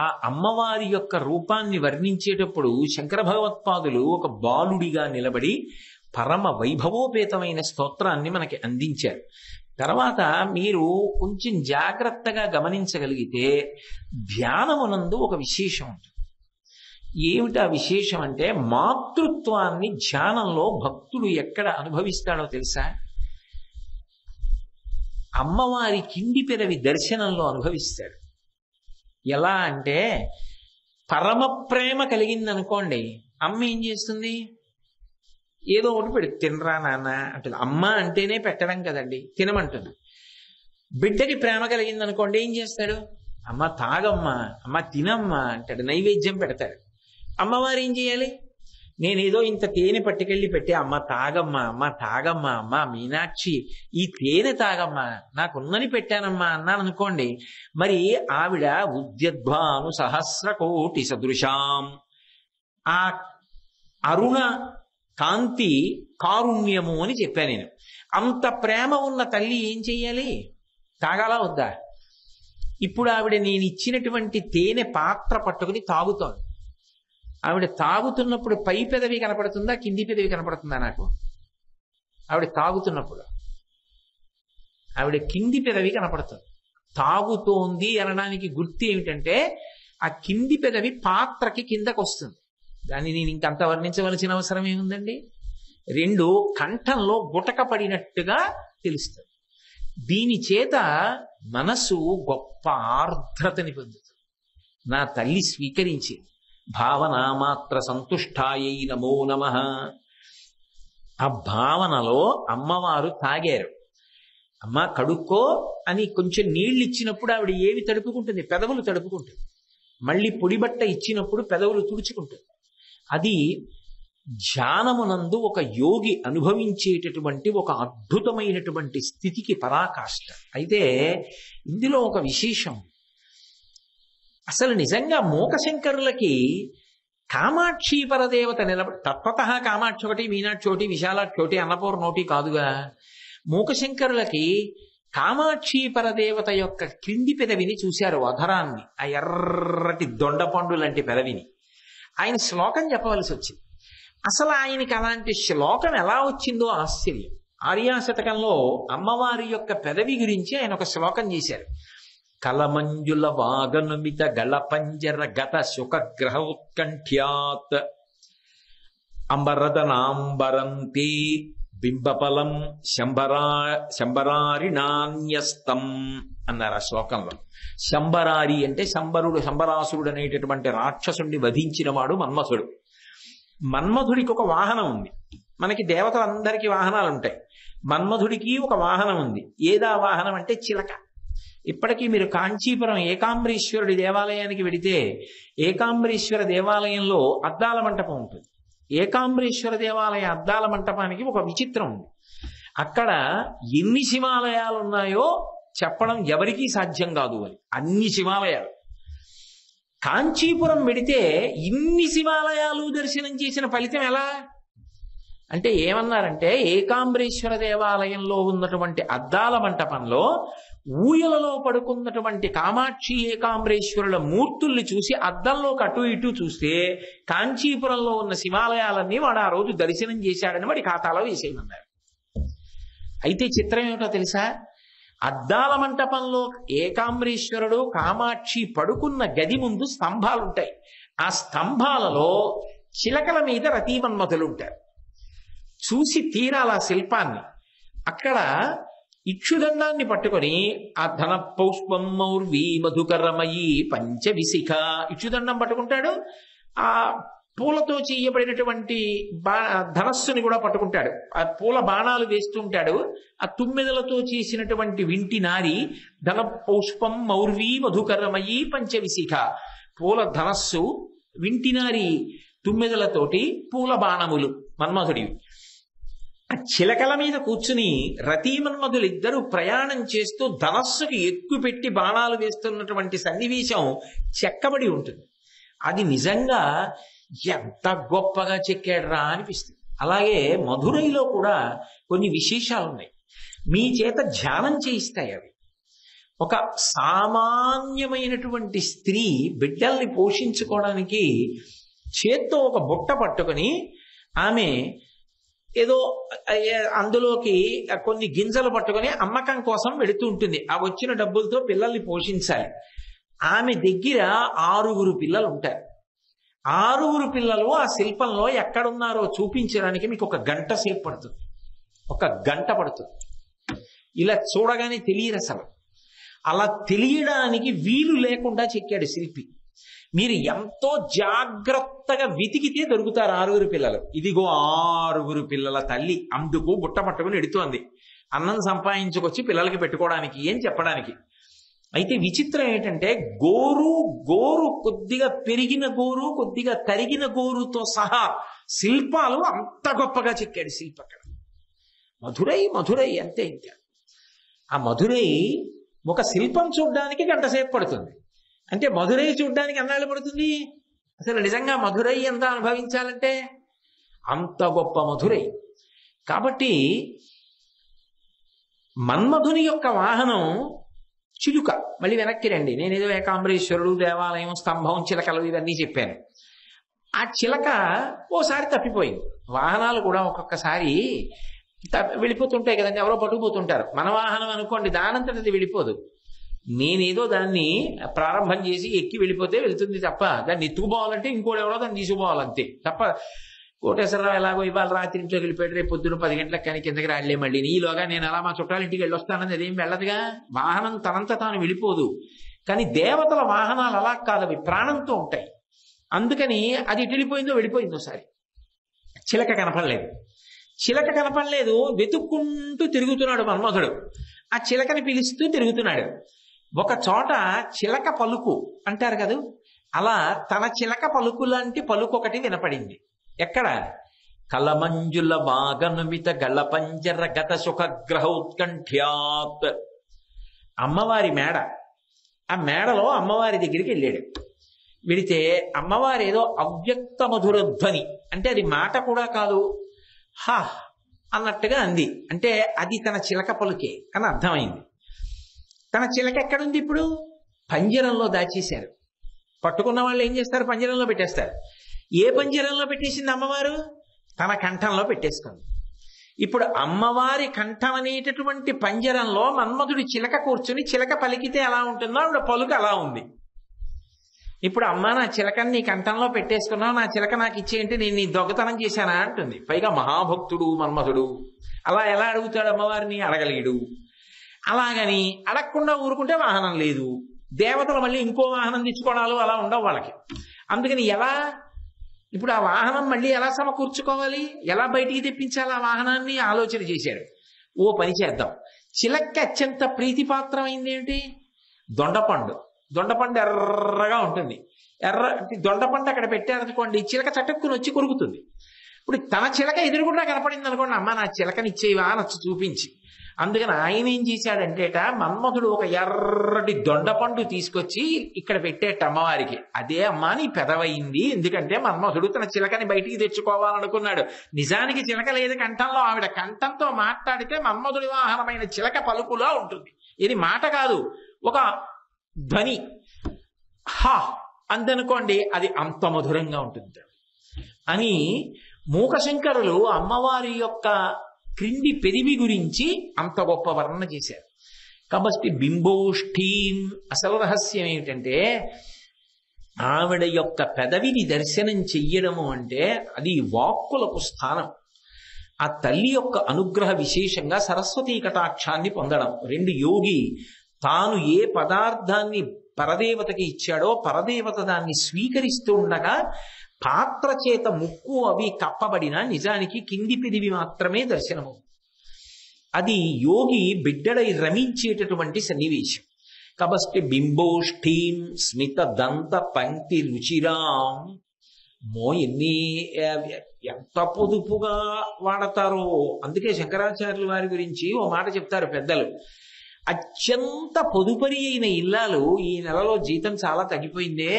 ఆ అమ్మవారి యొక్క రూపాన్ని వర్ణించేటప్పుడు శంకర భగవత్పాదులు ఒక బాలుడిగా నిలబడి పరమ వైభవోపేతమైన స్తోత్రాన్ని మనకి అందించారు. తర్వాత మీరు కొంచెం జాగ్రత్తగా గమనించగలిగితే ధ్యానమునందు ఒక విశేషం ఉంటుంది. ఏమిటా విశేషం అంటే, మాతృత్వాన్ని ధ్యానంలో భక్తుడు ఎక్కడ అనుభవిస్తాడో తెలుసా? అమ్మవారి కింది పెదవి దర్శనంలో అనుభవిస్తాడు. ఎలా అంటే, పరమ ప్రేమ కలిగిందనుకోండి, అమ్మ ఏం చేస్తుంది? ఏదో ఒకటి పెడు, తినరా నాన్న అంటుంది. అమ్మ అంటేనే పెట్టడం కదండి, తినమంటుంది. బిడ్డకి ప్రేమ కలిగిందనుకోండి, ఏం చేస్తాడు? అమ్మ తాగమ్మా, అమ్మ తినమ్మా అంటాడు, నైవేద్యం పెడతాడు. అమ్మవారు ఏం చేయాలి? నేనేదో ఇంత తేనె పట్టుకెళ్ళి పెట్టి, అమ్మ తాగమ్మా, అమ్మ తాగమ్మా, అమ్మ మీనాక్షి ఈ తేనె తాగమ్మా, నాకున్నని పెట్టానమ్మా అన్నాను అనుకోండి, మరి ఆవిడ ఉద్యద్భాను సహస్ర కోటి సదృశాం, ఆ అరుణ కాంతి కారుణ్యము అని చెప్పాను నేను. అంత ప్రేమ ఉన్న తల్లి ఏం చెయ్యాలి? తాగాలా వద్దా? ఇప్పుడు ఆవిడ నేను ఇచ్చినటువంటి తేనె పాత్ర పట్టుకుని తాగుతోంది. ఆవిడ తాగుతున్నప్పుడు పై పెదవి కనపడుతుందా, కింది పెదవి కనపడుతుందా? నాకు ఆవిడ తాగుతున్నప్పుడు ఆవిడ కింది పెదవి కనపడుతుంది. తాగుతోంది అనడానికి గుర్తు ఏమిటంటే, ఆ కింది పెదవి పాత్రకి కిందకు వస్తుంది. దాన్ని నేను ఇంకంత వర్ణించవలసిన అవసరం ఏముందండి? రెండు కంఠంలో గుటక పడినట్టుగా తెలుస్తుంది. దీని చేత మనసు గొప్ప ఆర్ద్రతని పొందుతుంది. నా తల్లి స్వీకరించింది. భావనామాత్ర సంతుష్టాయై నమో నమః. ఆ భావనలో అమ్మవారు తాగారు. అమ్మ కడుక్కో అని కొంచెం నీళ్లు ఇచ్చినప్పుడు ఆవిడ ఏవి తడుపుకుంటుంది? పెదవులు తడుపుకుంటుంది. మళ్ళీ పొడిబట్ట ఇచ్చినప్పుడు పెదవులు తుడుచుకుంటుంది. అది ధ్యానమునందు ఒక యోగి అనుభవించేటటువంటి ఒక అద్భుతమైనటువంటి స్థితికి పరాకాష్ట. అయితే ఇందులో ఒక విశేషం, అసలు నిజంగా మూకశంకరులకి కామాక్షి పరదేవత నిలబడి, తత్వత కామాక్షి ఒకటి, మీనాక్షి ఒకటి, విశాలాక్షి ఒకటి, అన్నపూర్ణ ఒకటి కాదుగా. మూకశంకరులకి కామాక్షి పరదేవత యొక్క క్రింది పెదవిని చూశారు, అధరాన్ని, ఆ ఎర్రటి దొండపండు లాంటి పెదవిని. ఆయన శ్లోకం చెప్పవలసి వచ్చింది. అసలు ఆయనకి అలాంటి శ్లోకం ఎలా వచ్చిందో ఆశ్చర్యం. ఆర్యాశతకంలో అమ్మవారి యొక్క పెదవి గురించి ఆయన ఒక శ్లోకం చేశారు. కలమంజుల వాగనుమిత గళపంజర గత శుకగ్రహ ఉత్కంఠ్యాత్ అంబరదనాంబరంతే బింబఫలం శంబరారిణాన్యస్తం అన్నారు ఆ శ్లోకంలో. శంబరారి అంటే శంబరాసురుడు అనేటటువంటి రాక్షసుడిని వధించిన వాడు మన్మథుడు. మన్మథుడికి ఒక వాహనం ఉంది. మనకి దేవతలందరికీ వాహనాలు ఉంటాయి. మన్మథుడికి ఒక వాహనం ఉంది. ఏదా వాహనం అంటే చిలక. ఇప్పటికీ మీరు కాంచీపురం ఏకాంబరీశ్వరుడి దేవాలయానికి వెడితే ఏకాంబరీశ్వర దేవాలయంలో అద్దాల మంటపం ఉంటుంది. ఏకాంబరీశ్వర దేవాలయ అద్దాల మంటపానికి ఒక విచిత్రం ఉంది. అక్కడ ఎన్ని శివాలయాలు ఉన్నాయో చెప్పడం ఎవరికీ సాధ్యం కాదు అని. అన్ని శివాలయాలు. కాంచీపురం వెడితే ఇన్ని శివాలయాలు దర్శనం చేసిన ఫలితం ఎలా అంటే, ఏమన్నారంటే, ఏకాంబరీశ్వర దేవాలయంలో ఉన్నటువంటి అద్దాల మంటపంలో ఊయలలో పడుకున్నటువంటి కామాక్షి ఏకాంబరేశ్వరుల మూర్తుల్ని చూసి అద్దంలోకి అటు ఇటు చూస్తే కాంచీపురంలో ఉన్న శివాలయాలన్నీ వాడు ఆ రోజు దర్శనం చేశాడని వాడి ఖాతాలో వేసేయమన్నారు. అయితే చిత్రం ఏమిటో తెలుసా? అద్దాల మంటపంలో ఏకాంబరీశ్వరుడు కామాక్షి పడుకున్న గది ముందు స్తంభాలుంటాయి. ఆ స్తంభాలలో చిలకల మీద రతీమన్మథులు ఉంటారు. చూసి తీరాల శిల్పాన్ని. అక్కడ ఇక్షుదండాన్ని పట్టుకొని ఆ ధన పౌష్పం మౌర్వీ మధుకరమయీ పంచవిశిఖ, ఇక్షుదండం పట్టుకుంటాడు. ఆ పూలతో చేయబడినటువంటి ధనస్సుని కూడా పట్టుకుంటాడు, ఆ పూల బాణాలు వేస్తుంటాడు. ఆ తుమ్మెదలతో చేసినటువంటి వింటి నారి ధన పౌష్పం మౌర్వీ మధుకరమయీ పంచవిశిఖ. పూల ధనస్సు, వింటినారి తుమ్మెదలతోటి పూల బాణములు మన్మధుడివి. ఆ చిలకల మీద కూర్చుని రతీ మన్మధులిద్దరూ ప్రయాణం చేస్తూ ధనస్సుకి ఎక్కువ పెట్టి బాణాలు వేస్తున్నటువంటి సన్నివేశం చెక్కబడి ఉంటుంది. అది నిజంగా ఎంత గొప్పగా చెక్కాడురా అనిపిస్తుంది. అలాగే మధురైలో కూడా కొన్ని విశేషాలు ఉన్నాయి, మీ చేత ధ్యానం చేయిస్తాయి అవి. ఒక సామాన్యమైనటువంటి స్త్రీ బిడ్డల్ని పోషించుకోవడానికి చేత్తో ఒక బుట్ట పట్టుకొని ఆమె ఏదో అందులోకి కొన్ని గింజలు పట్టుకొని అమ్మకం కోసం వెళుతూ ఉంటుంది. ఆ వచ్చిన డబ్బులతో పిల్లల్ని పోషించాలి. ఆమె దగ్గర 6 పిల్లలు ఉంటారు. 6 పిల్లలు ఆ శిల్పంలో ఎక్కడున్నారో చూపించడానికి మీకు 1 గంట సేపు పడుతుంది. 1 గంట పడుతుంది. ఇలా చూడగానే తెలియదు అసలు. అలా తెలియడానికి వీలు లేకుండా చెక్కాడు శిల్పి. మీరు ఎంతో జాగ్రత్తగా వెతికితే దొరుకుతారు 6 పిల్లలు. ఇదిగో 6 పిల్లల తల్లి, అందుకు బుట్ట పట్టుకుని ఎడుతోంది అన్నం సంపాదించుకొచ్చి పిల్లలకి పెట్టుకోవడానికి అని చెప్పడానికి. అయితే విచిత్రం ఏంటంటే గోరు కొద్దిగా పెరిగిన గోరు, కొద్దిగా తరిగిన గోరుతో సహా శిల్పాలు అంత గొప్పగా చెక్కాడు శిల్పకళ. మధురై అంతే. ఇంకా ఆ మధురై ఒక శిల్పం చూడడానికి 1 గంట సేపు పడుతుంది. అంటే మధురై చూడడానికి ఎన్నాళ్ళు పడుతుంది? అసలు నిజంగా మధురై ఎంత అనుభవించాలంటే అంత గొప్ప మధురై. కాబట్టి మన్మధుని యొక్క వాహనం చిలుక. మళ్ళీ వెనక్కి రండి, నేనేదో ఏకాంబరేశ్వరుడు, దేవాలయం, స్తంభం, చిలకలు ఇవన్నీ చెప్పాను. ఆ చిలక ఓసారి తప్పిపోయింది. వాహనాలు కూడా ఒక్కొక్కసారి వెళ్ళిపోతుంటాయి కదండి, ఎవరో పట్టుకుపోతుంటారు. మన వాహనం అనుకోండి, దానంతటది వెళ్ళిపోదు. నేనేదో దాన్ని ప్రారంభం చేసి ఎక్కి వెళ్ళిపోతే వెళ్తుంది తప్ప, దాన్ని ఎత్తుకుపోవాలంటే ఇంకోటి ఎవరో దాన్ని తీసుకుపోవాలంతే తప్ప. కోటేశ్వరరావు ఎలాగో ఇవాళ రాత్రి ఇంట్లోకి వెళ్ళిపోయాడు, రేపు పొద్దున 10 గంటలకు కానీ కిందకి రాలే. మళ్ళీ ఈలోగా నేను అలా మా చుట్టాలింటికి వెళ్ళొస్తానని అదేం వెళ్ళదుగా. వాహనం తనంత తాను వెళ్ళిపోదు. కానీ దేవతల వాహనాలు అలా కాదు, అవి ప్రాణంతో ఉంటాయి. అందుకని అది ఎటు వెళ్ళిపోయిందో ఒకసారి. చిలక కనపడలేదు. వెతుక్కుంటూ తిరుగుతున్నాడు మన్మధుడు. ఆ చిలకని పిలుస్తూ తిరుగుతున్నాడు. ఒక చోట చిలక పలుకు అంటారు కదా, అలా తన చిలక పలుకు లాంటి పలుకు ఒకటి వినపడింది. ఎక్కడ? కలమంజుల వాగనుమిత గళపంజర గత సుఖగ్రహ ఉత్కంఠ్యాత్. అమ్మవారి మేడ. ఆ మేడలో అమ్మవారి దగ్గరికి వెళ్ళాడు. వెళితే అమ్మవారి ఏదో అవ్యక్త మధుర ధ్వని, అంటే అది మాట కూడా కాదు, హా అన్నట్టుగా అంది. అంటే అది తన చిలక పలుకే అని అర్థమైంది. తన చిలక ఎక్కడుంది ఇప్పుడు? పంజరంలో దాచేశారు. పట్టుకున్న వాళ్ళు ఏం చేస్తారు? పంజరంలో పెట్టేస్తారు. ఏ పంజరంలో పెట్టేసింది అమ్మవారు? తన కంఠంలో పెట్టేసుకుంది. ఇప్పుడు అమ్మవారి కంఠం అనేటటువంటి పంజరంలో మన్మధుడి చిలక కూర్చుని చిలక పలికితే ఎలా ఉంటుందో ఆవిడ పలుకు అలా ఉంది. ఇప్పుడు అమ్మ, నా చిలకని నీ కంఠంలో పెట్టేసుకున్నావు, నా చిలక నాకు ఇచ్చేయంటే నేను నీ దొంగతనం చేశానా అంటుంది. పైగా మహాభక్తుడు మన్మధుడు. అలా ఎలా అడుగుతాడు అమ్మవారిని? అడగలేడు. అలాగని అడగకుండా ఊరుకుంటే వాహనం లేదు. దేవతలు మళ్ళీ ఇంకో వాహనం తెచ్చుకోవడాలు అలా ఉండవు వాళ్ళకి. అందుకని ఎలా ఇప్పుడు ఆ వాహనం మళ్ళీ ఎలా సమకూర్చుకోవాలి, ఎలా బయటికి తెప్పించాలి ఆ వాహనాన్ని ఆలోచన చేశాడు. ఓ పని చేద్దాం, చిలక్క అత్యంత ప్రీతిపాత్రమైంది ఏంటి? దొండపండు ఎర్రగా ఉంటుంది. దొండపండు అక్కడ పెట్టారనుకోండి, చిలక చటుక్కుని వచ్చి కొరుకుతుంది. ఇప్పుడు తన చిలక ఎదురుగుండా కనపడింది అనుకోండి, అమ్మ నా చిలకని ఇచ్చేవా నచ్చి చూపించి. అందుకని ఆయన ఏం చేశాడంటేట, మన్మధుడు ఒక ఎర్రటి దొండపండు తీసుకొచ్చి ఇక్కడ పెట్టేట అమ్మవారికి. అదే అమ్మ నీ పెదవయింది. ఎందుకంటే మన్మధుడు తన చిలకని బయటికి తెచ్చుకోవాలనుకున్నాడు. నిజానికి చిలక లేదు కంఠంలో. ఆవిడ కంఠంతో మాట్లాడితే మన్మధుడి వాహనమైన చిలక పలుకులా ఉంటుంది. ఇది మాట కాదు, ఒక ధ్వని. హా అందనుకోండి, అది అంత మధురంగా ఉంటుంది అని మూకశంకరులు అమ్మవారి యొక్క క్రింది పెరివి గురించి అంత గొప్ప వర్ణన చేశారు. కాబట్టి బింబోష్ఠీం, అసలు రహస్యం ఏమిటంటే ఆవిడ యొక్క పెదవిని దర్శనం చెయ్యడము అంటే అది వాక్కులకు స్థానం. ఆ తల్లి యొక్క అనుగ్రహ విశేషంగా సరస్వతీ కటాక్షాన్ని పొందడం. 2 యోగి తాను ఏ పదార్థాన్ని పరదేవతకి ఇచ్చాడో పరదేవత దాన్ని స్వీకరిస్తూ ఉండగా పాత్ర చేత ముక్కు అవి కప్పబడిన నిజానికి కింది పెదివి మాత్రమే దర్శనము. అది యోగి బిడ్డడై రమించేటటువంటి సన్నివేశం. కాబట్టి బింబోష్ఠీం స్మిత దంత పంక్తి రుచిరాం, ఎంత పొదుపుగా వాడతారో. అందుకే శంకరాచార్యుల వారి గురించి ఓ మాట చెప్తారు పెద్దలు, అత్యంత పొదుపరి అయిన ఇల్లాలు ఈ నెలలో జీతం చాలా తగ్గిపోయిందే,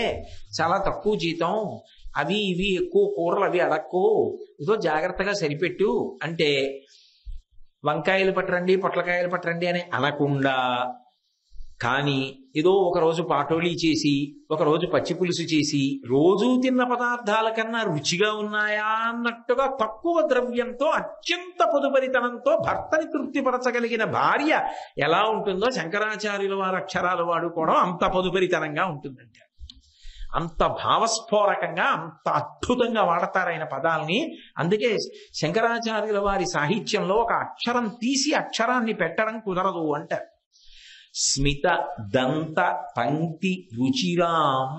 చాలా తక్కువ జీతం, అవి ఇవి ఎక్కువ కూరలు అవి అడక్కో, ఏదో జాగ్రత్తగా సరిపెట్టు అంటే వంకాయలు పట్టరండి పొట్లకాయలు పట్టరండి అని అనకుండా, కానీ ఏదో ఒకరోజు పాటోళీ చేసి ఒకరోజు పచ్చి పులుసు చేసి రోజూ తిన్న పదార్థాల కన్నా రుచిగా ఉన్నాయా అన్నట్టుగా తక్కువ ద్రవ్యంతో అత్యంత పొదుపరితనంతో భర్తని తృప్తిపరచగలిగిన భార్య ఎలా ఉంటుందో శంకరాచార్యుల వారి అక్షరాలు వాడుకోవడం అంత పొదుపరితనంగా ఉంటుందంట. అంత భావస్ఫోరకంగా అంత అద్భుతంగా వాడతారైన పదాలని. అందుకే శంకరాచార్యుల వారి సాహిత్యంలో ఒక అక్షరం తీసి అక్షరాన్ని పెట్టడం కుదరదు అంటారు. స్మిత దంత పంక్తి రుచిరాం.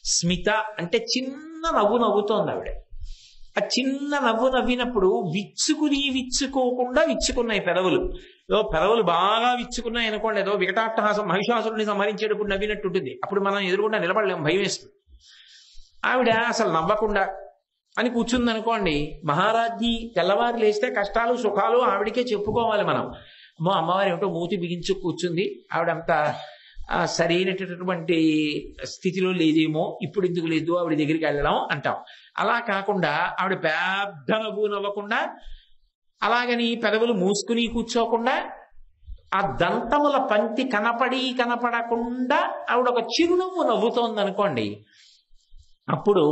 స్మిత అంటే చిన్న నవ్వు నవ్వుతోంది ఆవిడ. ఆ చిన్న నవ్వు నవ్వినప్పుడు విచ్చుకోకుండా విచ్చుకున్నాయి పెదవులు. ఏదో పెదవులు బాగా విచ్చుకున్నాయి అనుకోండి, ఏదో వికటాట్టహాసం మహిషాసురుని సంహరించేటప్పుడు నవ్వినట్టు ఉంటుంది. అప్పుడు మనం ఎదురుకుండా నిలబడలేము, భయం వేస్తుంది. ఆవిడ అసలు నవ్వకుండా అని కూర్చుంది అనుకోండి, మహారాజ్ఞి తెల్లవారు లేస్తే కష్టాలు సుఖాలు ఆవిడికే చెప్పుకోవాలి మనం. అమ్మవారు ఏమిటో మూతి బిగించు కూర్చుంది, ఆవిడంత సరైనటువంటి స్థితిలో లేదేమో, ఇప్పుడు ఎందుకు లేదు ఆవిడ దగ్గరికి వెళ్ళడం అంటాం. అలా కాకుండా ఆవిడ పెద్ద నవ్వు నవ్వకుండా, అలాగని పెదవులు మూసుకుని కూర్చోకుండా, ఆ దంతముల పంక్తి కనపడకుండా ఆవిడ ఒక చిరునవ్వు నవ్వుతోంది అనుకోండి, అప్పుడు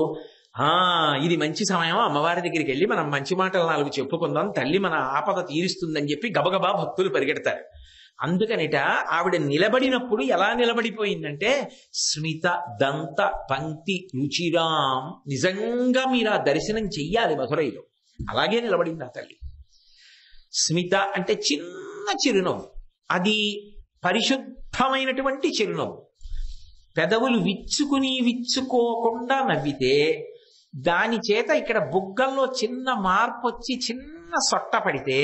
ఇది మంచి సమయం, అమ్మవారి దగ్గరికి వెళ్ళి మనం మంచి మాటలు 4 చెప్పుకుందాం, తల్లి మన ఆపద తీరుస్తుందని చెప్పి గబగబా భక్తులు పరిగెడతారు. అందుకనిట ఆవిడ నిలబడినప్పుడు ఎలా నిలబడిపోయిందంటే స్మిత దంత పంక్తి రుచిరాం. నిజంగా మీరు ఆ దర్శనం చెయ్యాలి మధురైలో, అలాగే నిలబడింది ఆ తల్లి. స్మిత అంటే చిన్న చిరునవ్వు, అది పరిశుద్ధమైనటువంటి చిరునవ్వు. పెదవులు విచ్చుకోకుండా నవ్వితే దాని చేత ఇక్కడ బుగ్గల్లో చిన్న మార్పు వచ్చి చిన్న సొట్ట పడితే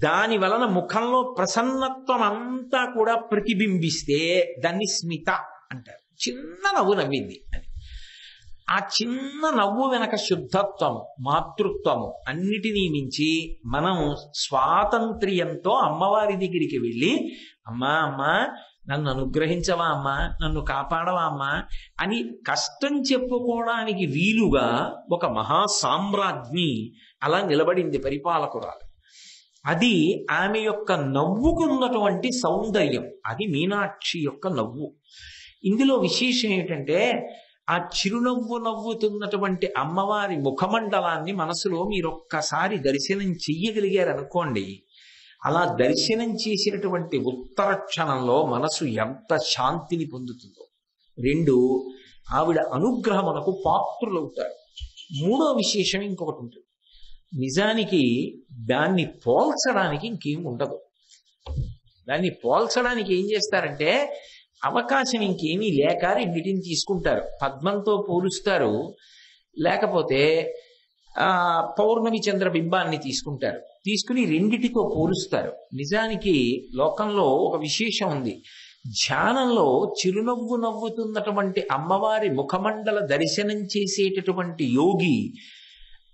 దాని వలన ముఖంలో ప్రసన్నత్వం అంతా కూడా ప్రతిబింబిస్తే దాన్ని స్మిత అంటారు. చిన్న నవ్వు నవ్వింది అని. ఆ చిన్న నవ్వు వెనక శుద్ధత్వము మాతృత్వము అన్నిటినీ మించి మనం స్వాతంత్ర్యంతో అమ్మవారి దగ్గరికి వెళ్ళి అమ్మా నన్ను అనుగ్రహించవా అమ్మా, నన్ను కాపాడవా అమ్మా అని కష్టం చెప్పుకోవడానికి వీలుగా ఒక మహాసామ్రాజ్ఞి అలా నిలబడింది పరిపాలకురాలు. అది ఆమె యొక్క నవ్వుకున్నటువంటి సౌందర్యం, అది మీనాక్షి యొక్క నవ్వు. ఇందులో విశేషం ఏమిటంటే ఆ చిరునవ్వు నవ్వుతున్నటువంటి అమ్మవారి ముఖమండలాన్ని మనసులో మీరొక్కసారి దర్శనం చెయ్యగలిగారనుకోండి, అలా దర్శనం చేసినటువంటి ఉత్తర క్షణంలో మనసు ఎంత శాంతిని పొందుతుందో. 2, ఆవిడ అనుగ్రహమునకు పాత్రులవుతారు. 3వ విశేషం ఇంకొకటి ఉంటుంది. నిజానికి దాన్ని పోల్చడానికి ఇంకేం ఉండదు. దాన్ని పోల్చడానికి ఏం చేస్తారంటే అవకాశం ఇంకేమీ లేక రెండింటిని తీసుకుంటారు. పద్మంతో పోలుస్తారు, లేకపోతే పౌర్ణమి చంద్ర బింబాన్ని తీసుకుంటారు. తీసుకుని రెండిటితో పోలుస్తారు. నిజానికి లోకంలో ఒక విశేషం ఉంది. ధ్యానంలో చిరునవ్వు నవ్వుతున్నటువంటి అమ్మవారి ముఖమండల దర్శనం చేసేటటువంటి యోగి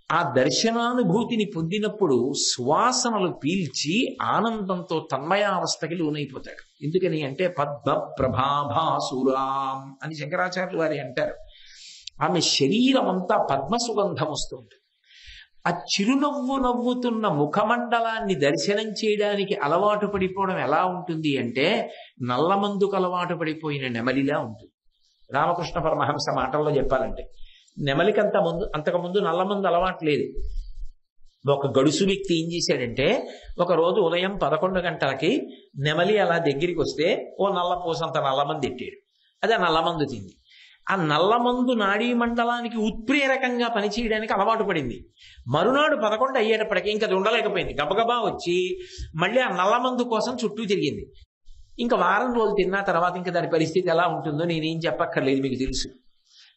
ఆ దర్శనానుభూతిని పొందినప్పుడు సువాసనలు పీల్చి ఆనందంతో తన్మయావస్థకి లోనైపోతాడు. ఎందుకని అంటే పద్మ ప్రభాభాసురాం అని శంకరాచార్యులు వారి అంటారు. ఆమె శరీరం అంతా పద్మ సుగంధం వస్తుంది. ఆ చిరునవ్వు నవ్వుతున్న ముఖమండలాన్ని దర్శనం చేయడానికి అలవాటు పడిపోవడం ఎలా ఉంటుంది అంటే నల్లమందుకు అలవాటు పడిపోయిన నెమలిలా ఉంటుంది. రామకృష్ణ పరమహంస మాటల్లో చెప్పాలంటే నెమలికి అంతకుముందు నల్లమందు అలవాటు లేదు. ఒక గడుసు వ్యక్తి ఏం చేశాడంటే ఒక రోజు ఉదయం 11 గంటలకి నెమలి అలా దగ్గరికి వస్తే ఓ నల్ల పోసంత నల్లమంది ఎట్టాడు. అది ఆ నల్లమందు తింది. ఆ నల్లమందు నాడీ మండలానికి ఉత్ప్రేరకంగా పనిచేయడానికి అలవాటు పడింది. మరునాడు 11 అయ్యేటప్పటికీ ఇంకా అది ఉండలేకపోయింది. గబగబా వచ్చి మళ్ళీ ఆ నల్లమందు కోసం చుట్టూ తిరిగింది. ఇంకా వారం రోజులు తిన్న తర్వాత ఇంకా దాని పరిస్థితి ఎలా ఉంటుందో నేనేం చెప్పక్కర్లేదు, మీకు తెలుసు.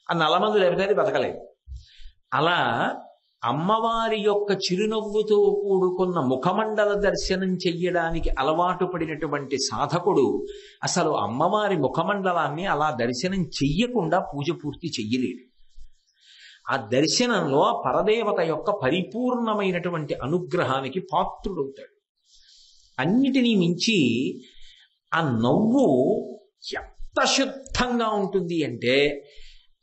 ఆ నల్లమందు లేకపోతే అది బతకలేదు. అలా అమ్మవారి యొక్క చిరునవ్వుతో కూడుకున్న ముఖమండల దర్శనం చెయ్యడానికి అలవాటు పడినటువంటి సాధకుడు అసలు అమ్మవారి ముఖమండలాన్ని అలా దర్శనం చెయ్యకుండా పూజ పూర్తి చెయ్యలేడు. ఆ దర్శనంలో ఆ పరదేవత యొక్క పరిపూర్ణమైనటువంటి అనుగ్రహానికి పాత్రుడవుతాడు. అన్నిటినీ మించి ఆ నవ్వు ఎంత శుద్ధంగా ఉంటుంది అంటే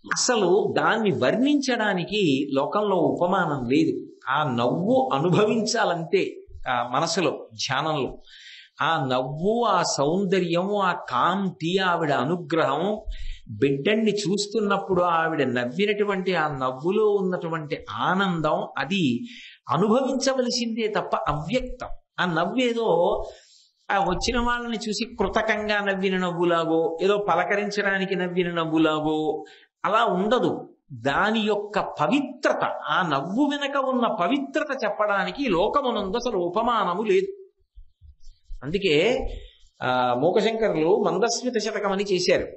అసలు దాన్ని వర్ణించడానికి లోకంలో ఉపమానం లేదు. ఆ నవ్వు అనుభవించాలంటే ఆ మనసులో ధ్యానంలో ఆ నవ్వు, ఆ సౌందర్యం, ఆ కాంతి, ఆవిడ అనుగ్రహం, బిడ్డన్ని చూస్తున్నప్పుడు ఆవిడ నవ్వినటువంటి ఆ నవ్వులో ఉన్నటువంటి ఆనందం అది అనుభవించవలసిందే తప్ప అవ్యక్తం. ఆ నవ్వేదో ఆ వచ్చిన వాళ్ళని చూసి కృతకంగా నవ్విన నవ్వులాగో, ఏదో పలకరించడానికి నవ్విన నవ్వులాగో అలా ఉండదు. దాని యొక్క పవిత్రత, ఆ నవ్వు వెనక ఉన్న పవిత్రత చెప్పడానికి లోకమునందు అసలు ఉపమానము లేదు. అందుకే మూకశంకరులు మందస్మిత శతకం అని చేశారు.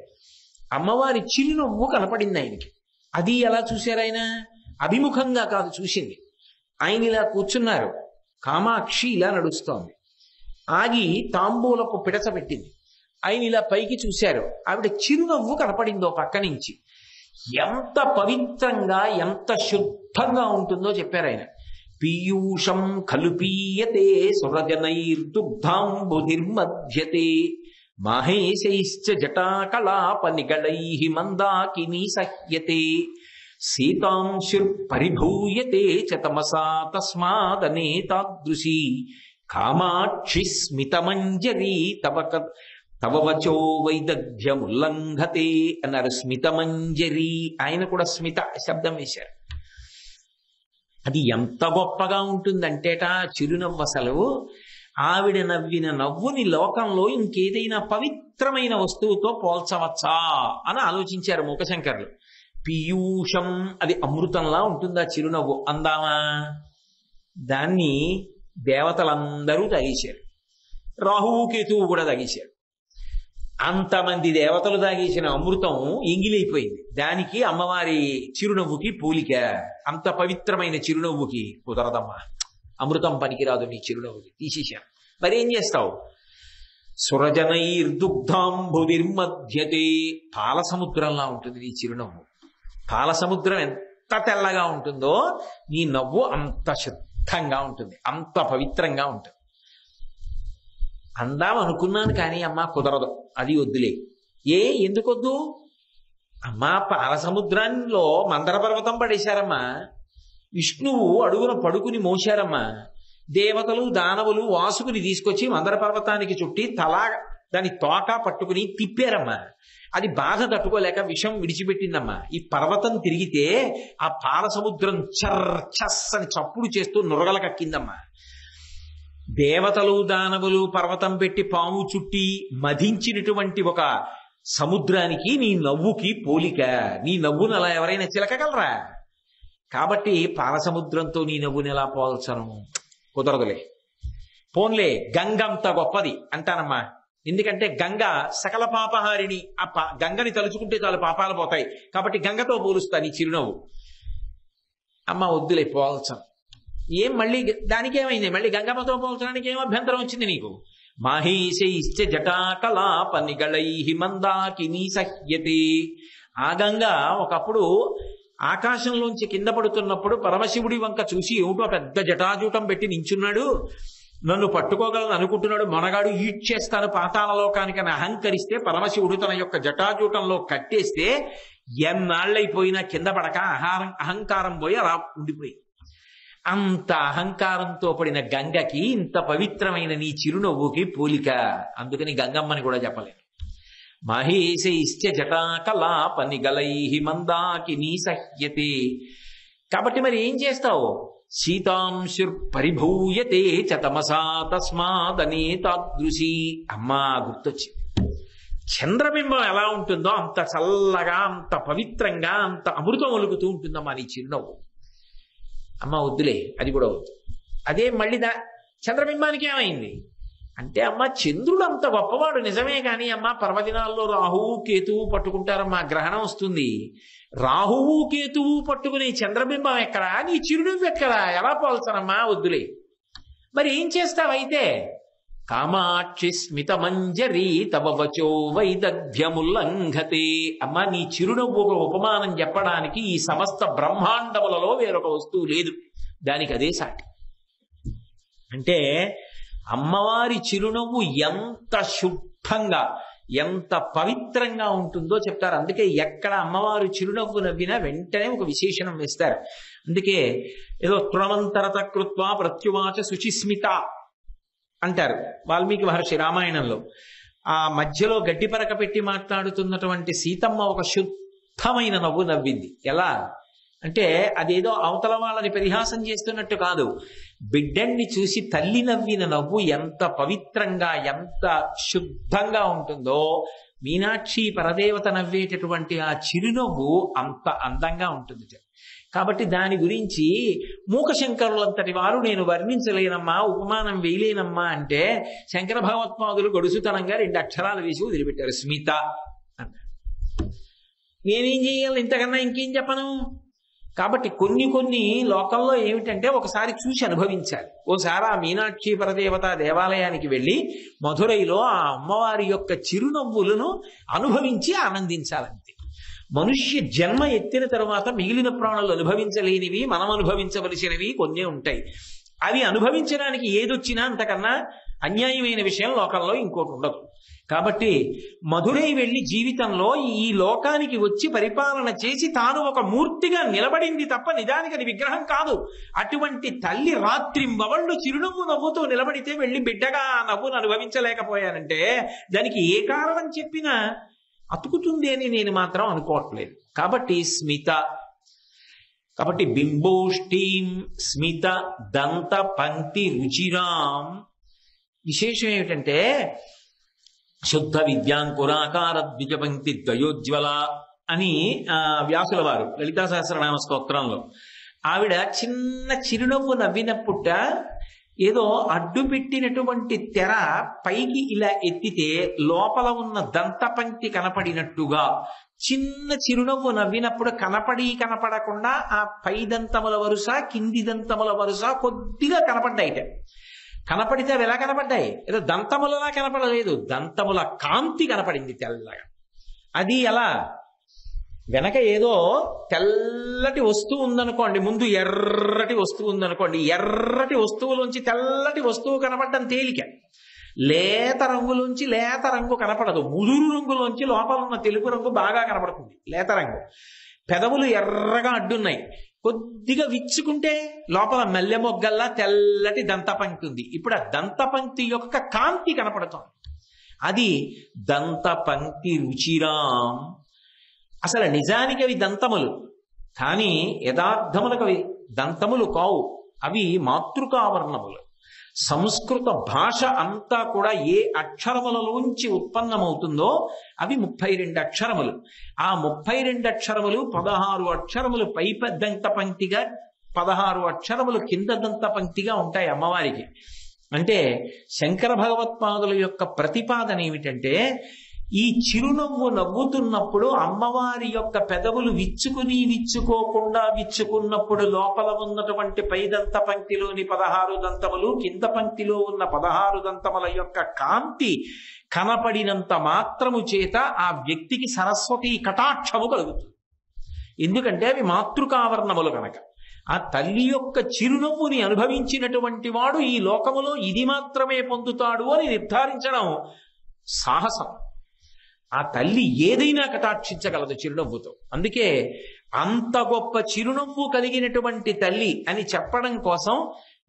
అమ్మవారి చిరునవ్వు కనపడింది ఆయనకి. అది ఎలా చూశారు ఆయన? అభిముఖంగా కాదు చూసింది. ఆయన ఇలా కూర్చున్నారు, కామాక్షి ఇలా నడుస్తోంది, ఆగి తాంబూలపు పిడచ పెట్టింది. ఆయన ఇలా పైకి చూశారు, ఆవిడ చిరునవ్వు కనపడిందో పక్క నుంచి. ఎంత పవిత్రంగా ఎంత శుద్ధంగా ఉంటుందో చెప్పారు ఆయన. పీయూషం కలుపీయతే సురజనైర్దుగ్ధాంబుధిర్మధ్యతే మాహేశైశ్చ జటాకలాపనిగళైః మందాకినీ సహ్యతే సీతాంశుర్పరిభూయతే చ తమసా తస్మాదనేతాదృశీ కామాక్షి స్మితమంజరీ తవ వచో వైదగ్ధ్యముల్లంఘతే అన్నారు. స్మితమంజరి, ఆయన కూడా స్మిత శబ్దం వేశారు. అది ఎంత గొప్పగా ఉంటుందంటేట చిరునవ్వు. అసలు ఆవిడ నవ్విన నవ్వుని లోకంలో ఇంకేదైనా పవిత్రమైన వస్తువుతో పోల్చవచ్చా అని ఆలోచించారు మూకశంకరులు. పీయూషం, అది అమృతంలా ఉంటుందా చిరునవ్వు అందామా? దాన్ని దేవతలందరూ తాగేశారు, రాహుకేతువు కూడా తాగేశారు. అంతమంది దేవతలు తాగేసిన అమృతం ఎంగిలైపోయింది. దానికి అమ్మవారి చిరునవ్వుకి పోలిక. అంత పవిత్రమైన చిరునవ్వుకి కుదరదమ్మా, అమృతం పనికిరాదు నీ చిరునవ్వుకి, తీసేశాను. మరేం చేస్తావు? సురజనైర్దుగ్ధాంబుధిర్మధ్యతే, పాల సముద్రంలా ఉంటుంది నీ చిరునవ్వు. పాల సముద్రం ఎంత తెల్లగా ఉంటుందో నీ నవ్వు అంత శుద్ధంగా ఉంటుంది, అంత పవిత్రంగా ఉంటుంది. అందాం అనుకున్నాను కానీ అమ్మా కుదరదు, అది వద్దులే. ఎందుకొద్దు అమ్మా? పాల సముద్రంలో మందర పర్వతం పడేశారమ్మా, విష్ణువు అడుగున పడుకుని మోశారమ్మా, దేవతలు దానవులు వాసుకుని తీసుకొచ్చి మందర పర్వతానికి చుట్టి తలా దాని తోక పట్టుకుని తిప్పారమ్మా. అది బాధ తట్టుకోలేక విషం విడిచిపెట్టిందమ్మా. ఈ పర్వతం తిరిగితే ఆ పాల సముద్రం చర్చస్ అని చప్పుడు చేస్తూ నురగల కక్కిందమ్మా. దేవతలు దానవులు పర్వతం పెట్టి పాము చుట్టి మధించినటువంటి ఒక సముద్రానికి నీ నవ్వుకి పోలిక. నీ నవ్వును అలా ఎవరైనా చిలకగలరా? కాబట్టి పాల సముద్రంతో నీ నవ్వుని ఎలా పోల్చను? కుదరదులే. పోన్లే, గంగంత గొప్పది అంటానమ్మా. ఎందుకంటే గంగ సకల పాపహారిణి. ఆ గంగని తలుచుకుంటే చాలు పాపాలు పోతాయి. కాబట్టి గంగతో పోలుస్తా నీ చిరునవ్వు. అమ్మ వద్దులే, పోల్చను. మళ్ళీ దానికేమైంది? మళ్ళీ గంగమ్మతో పోల్చడానికి ఏం అభ్యంతరం వచ్చింది నీకు? మాహేశైశ్చ జటాకలాపనిగళైః మందాకినీ సహ్యతే. ఆ గంగ ఒకప్పుడు ఆకాశంలోంచి కింద పడుతున్నప్పుడు పరమశివుడి వంక చూసి ఏమిటో పెద్ద జటాజూటం పెట్టి నించున్నాడు, నన్ను పట్టుకోగలను అనుకుంటున్నాడు, మనగాడు ఈడ్చేస్తాను పాతాళలోకానికని అహంకరిస్తే పరమశివుడు తన యొక్క జటాజూటంలో కట్టేస్తే ఎన్నాళ్ళైపోయినా కింద పడక అహంకారం పోయి అలా ఉండిపోయి. అంత అహంకారంతో పడిన గంగకి ఇంత పవిత్రమైన నీ చిరునవ్వుకి పోలిక. అందుకని గంగమ్మని కూడా చెప్పలేదు. మహేశైశ్చ జటాకలాపనిగళైః మందాకినీ సహ్యతే. కాబట్టి మరి ఏం చేస్తావు? సీతాంశుర్పరిభూయతే చ తమసా తస్మాదనేతాదృశీ. అమ్మా గుర్తొచ్చింది. చంద్రబింబం ఎలా ఉంటుందో అంత చల్లగా, అంత పవిత్రంగా, అంత అమృతం ఒలుగుతూ ఉంటుందమ్మా నీ చిరునవ్వు. అమ్మ వద్దులే, అది కూడా వద్దు. అదే మళ్ళీ చంద్రబింబానికి ఏమైంది? అంటే అమ్మ చంద్రుడు అంత గొప్పవాడు నిజమే కానీ అమ్మ పర్వదినాల్లో రాహువు కేతువు పట్టుకుంటారమ్మా, గ్రహణం వస్తుంది. రాహువు కేతువు పట్టుకునే చంద్రబింబం ఎక్కడా, నీ చిరునవ్వు ఎక్కడా, ఎలా పోల్చనమ్మా, వద్దులే. మరి ఏం చేస్తావైతే? కామాక్షి స్మిత మంజరి తవ వచో వైదగ్ధ్యముల్లంఘతే. అమ్మా నీ చిరునవ్వు ఒక ఉపమానం చెప్పడానికి ఈ సమస్త బ్రహ్మాండములలో వేరొక వస్తువు లేదు, దానికి అదే సాటి. అంటే అమ్మవారి చిరునవ్వు ఎంత శుద్ధంగా ఎంత పవిత్రంగా ఉంటుందో చెప్తారు. అందుకే ఎక్కడ అమ్మవారు చిరునవ్వు నవ్వినా వెంటనే ఒక విశేషణం వేస్తారు. అందుకే ఏదో తృణమంతరత కృత్వా ప్రత్యువాచ శుచిస్మిత అంటారు వాల్మీకి మహర్షి రామాయణంలో. ఆ మధ్యలో గడ్డి పరక పెట్టి మాట్లాడుతున్నటువంటి సీతమ్మ ఒక శుద్ధమైన నవ్వు నవ్వింది. ఎలా అంటే అదేదో అవతల వాళ్ళని పరిహాసం చేస్తున్నట్టు కాదు. బిడ్డన్ని చూసి తల్లి నవ్విన నవ్వు ఎంత పవిత్రంగా ఎంత శుద్ధంగా ఉంటుందో మీనాక్షి పరదేవత నవ్వేటటువంటి ఆ చిరునవ్వు అంత అందంగా ఉంటుంది. కాబట్టి దాని గురించి మూకశంకరులంతటి వారు నేను వర్ణించలేనమ్మా, ఉపమానం వేయలేనమ్మా అంటే శంకర భగవత్పాదులు గడుసుతనంగా 2 అక్షరాలు వేసి వదిలిపెట్టారు, స్మిత అన్నారు. నేనేం చేయాలి, ఇంతకన్నా ఇంకేం చెప్పను? కాబట్టి కొన్ని లోకంలో ఏమిటంటే ఒకసారి చూసి అనుభవించాలి. ఓసారి ఆ మీనాక్షి పరదేవత దేవాలయానికి వెళ్ళి మధురైలో ఆ అమ్మవారి యొక్క చిరునవ్వులను అనుభవించి ఆనందించాలంతే. మనుష్య జన్మ ఎత్తిన తరువాత మిగిలిన ప్రాణులు అనుభవించలేనివి, మనం అనుభవించవలసినవి కొన్ని ఉంటాయి. అవి అనుభవించడానికి ఏదొచ్చినా అంతకన్నా అన్యాయమైన విషయం లోకంలో ఇంకోటి ఉండదు. కాబట్టి మధురై వెళ్ళి జీవితంలో ఈ లోకానికి వచ్చి పరిపాలన చేసి తాను ఒక మూర్తిగా నిలబడింది తప్ప నిజానికి అది విగ్రహం కాదు. అటువంటి తల్లి రాత్రింబవళ్ళు చిరునవ్వు నవ్వుతూ నిలబడితే వెళ్ళి బిడ్డగా ఆ నవ్వును అనుభవించలేకపోయానంటే దానికి ఏ కారణం చెప్పినా అతుకుతుంది అని నేను మాత్రం అనుకోవట్లేదు. కాబట్టి స్మిత, కాబట్టి బింబోష్ఠీం స్మిత దంత పంక్తి రుచిరాం. విశేషం ఏమిటంటే శుద్ధ విద్యాంకురాకార ద్విజపంక్తి ద్వయోజ్వల అని వ్యాసుల వారు లలితా సహస్రనామ స్తోత్రంలో ఆవిడ చిన్న చిరునవ్వు నవ్వినప్పుట ఏదో అడ్డు పెట్టినటువంటి తెర పైకి ఇలా ఎత్తితే లోపల ఉన్న దంతపంక్తి కనపడినట్టుగా చిన్న చిరునవ్వు నవ్వినప్పుడు కనపడకుండా ఆ పై దంతముల వరుస కింది దంతముల వరుస కొద్దిగా కనపడ్డాయిట. కనపడితే అవి ఎలా కనపడ్డాయి? ఏదో దంతములలా కనపడలేదు, దంతముల కాంతి కనపడింది తెల్లగా. అది ఎలా? వెనక ఏదో తెల్లటి వస్తువు ఉందనుకోండి, ముందు ఎర్రటి వస్తువు ఉందనుకోండి, ఎర్రటి వస్తువులోంచి తెల్లటి వస్తువు కనపడడం తేలిక. లేత రంగులోంచి లేత రంగు కనపడదు, ముదురు రంగులోంచి లోపల ఉన్న తెలుపు రంగు బాగా కనపడుతుంది, లేత రంగు. పెదవులు ఎర్రగా అడ్డున్నాయి, కొద్దిగా విచ్చుకుంటే లోపల మల్లె మొగ్గల్లా తెల్లటి దంతపంక్తి ఉంది. ఇప్పుడు ఆ దంతపంక్తి యొక్క కాంతి కనపడుతోంది, అది దంతపంక్తి రుచిరాం. అసలు నిజానికి అవి దంతములు, కానీ యథార్థములకు అవి దంతములు కావు, అవి మాతృకావర్ణములు. సంస్కృత భాష అంతా కూడా ఏ అక్షరములలోంచి ఉత్పన్నమవుతుందో అవి 32 అక్షరములు. ఆ 32 అక్షరములు 16 అక్షరములు పై దంత పంక్తిగా 16 అక్షరములు కింద దంత పంక్తిగా ఉంటాయి అమ్మవారికి. అంటే శంకర భగవత్పాదుల యొక్క ప్రతిపాదన ఏమిటంటే ఈ చిరునవ్వు నవ్వుతున్నప్పుడు అమ్మవారి యొక్క పెదవులు విచ్చుకోకుండా విచ్చుకున్నప్పుడు లోపల ఉన్నటువంటి పై దంత పంక్తిలోని 16 దంతములు కింద పంక్తిలో ఉన్న 16 దంతముల యొక్క కాంతి కనపడినంత మాత్రము చేత ఆ వ్యక్తికి సరస్వతి కటాక్షము కలుగుతుంది. ఎందుకంటే అవి మాతృకావర్ణములు కనుక. ఆ తల్లి యొక్క చిరునవ్వుని అనుభవించినటువంటి వాడు ఈ లోకములో ఇది మాత్రమే పొందుతాడు అని నిర్ధారించడం సాహసం. ఆ తల్లి ఏదైనా కటాక్షించగలదు చిరునవ్వుతో. అందుకే అంత గొప్ప చిరునవ్వు కలిగినటువంటి తల్లి అని చెప్పడం కోసం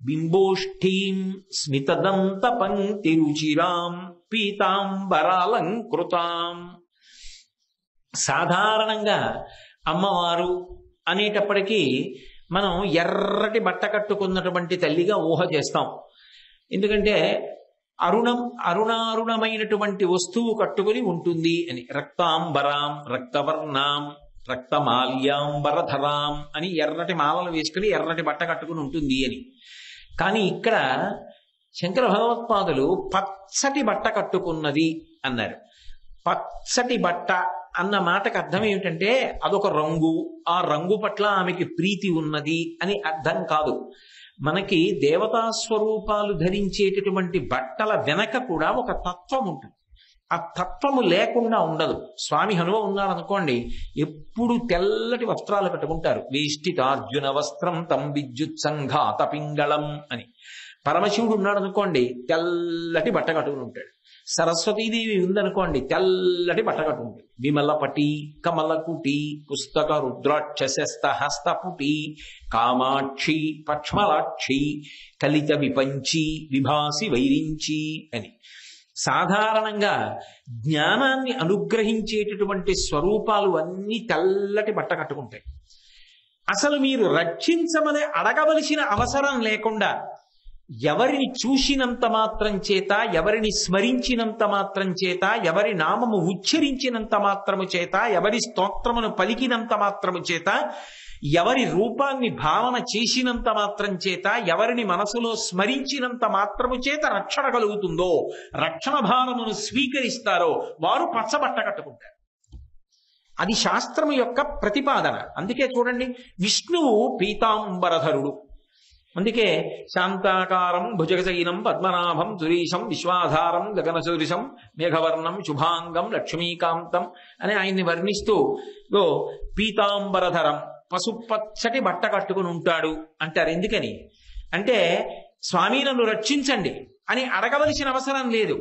బింబోష్ఠీం స్మితదంత పంక్తి రుచిరాం పీతాంబరాలంకృతాం. సాధారణంగా అమ్మవారు అనేటప్పటికీ మనం ఎర్రటి బట్ట కట్టుకున్నటువంటి తల్లిగా ఊహ చేస్తాం. ఎందుకంటే అరుణారుణమైనటువంటి వస్తువు కట్టుకుని ఉంటుంది అని. రక్తాంబరాం రక్తవర్ణాం రక్తమాల్యాంబరధరాం అని ఎర్రటి మాలలు వేసుకుని ఎర్రటి బట్ట కట్టుకుని ఉంటుంది అని. కానీ ఇక్కడ శంకర భగవత్పాదులు పచ్చటి బట్ట కట్టుకున్నది అన్నారు. పచ్చటి బట్ట అన్న మాటకు అర్థం ఏమిటంటే అదొక రంగు, ఆ రంగు పట్ల ఆమెకి ప్రీతి ఉన్నది అని అర్థం కాదు. మనకి దేవతా స్వరూపాలు ధరించేటటువంటి బట్టల వెనక కూడా ఒక తత్వం ఉంటుంది. ఆ తత్వము లేకుండా ఉండదు. స్వామి హనుమ ఉన్నారనుకోండి, ఎప్పుడు తెల్లటి వస్త్రాలు కట్టుకుంటారు. వేష్టితార్జున వస్త్రం తం విద్యుత్ సంఘాత పింగళం అని. పరమశివుడు ఉన్నాడు అనుకోండి, తెల్లటి బట్ట కట్టుకుని ఉంటాడు. సరస్వతీదేవి ఉందనుకోండి, తెల్లటి బట్ట కట్టుకుంటాడు. విమలపటి కమలకుటి పుస్తక రుద్రాక్షస్త హస్తపుటి కామాక్షి పక్ష్మలాక్షి కలిత విపంచి విభాసి వైరించి అని. సాధారణంగా జ్ఞానాన్ని అనుగ్రహించేటటువంటి స్వరూపాలు అన్నీ తెల్లటి బట్ట కట్టుకుంటాయి. అసలు మీరు రక్షించమని అడగవలసిన అవసరం లేకుండా ఎవరిని చూసినంత మాత్రం చేత, ఎవరిని స్మరించినంత మాత్రం చేత, ఎవరి నామము ఉచ్చరించినంత మాత్రము చేత, ఎవరి స్తోత్రమును పలికినంత మాత్రము చేత, ఎవరి రూపాన్ని భావన చేసినంత మాత్రం చేత, ఎవరిని మనసులో స్మరించినంత మాత్రము చేత రక్షణ కలుగుతుందో, రక్షణ భావమును స్వీకరిస్తారో వారు పచ్చబట్ట కట్టుకుంటారు. అది శాస్త్రము యొక్క ప్రతిపాదన. అందుకే చూడండి, విష్ణువు పీతాంబరధరుడు. అందుకే శాంతాకారం భుజగశయనం పద్మనాభం సురీశం విశ్వాధారం గగనసదృశం మేఘవర్ణం శుభాంగం లక్ష్మీకాంతం అని ఆయన్ని వర్ణిస్తూ పీతాంబరధరం, పసుపచ్చటి బట్ట కట్టుకుని ఉంటాడు అంటారు. ఎందుకని అంటే స్వామి నన్ను రక్షించండి అని అడగవలసిన అవసరం లేదు.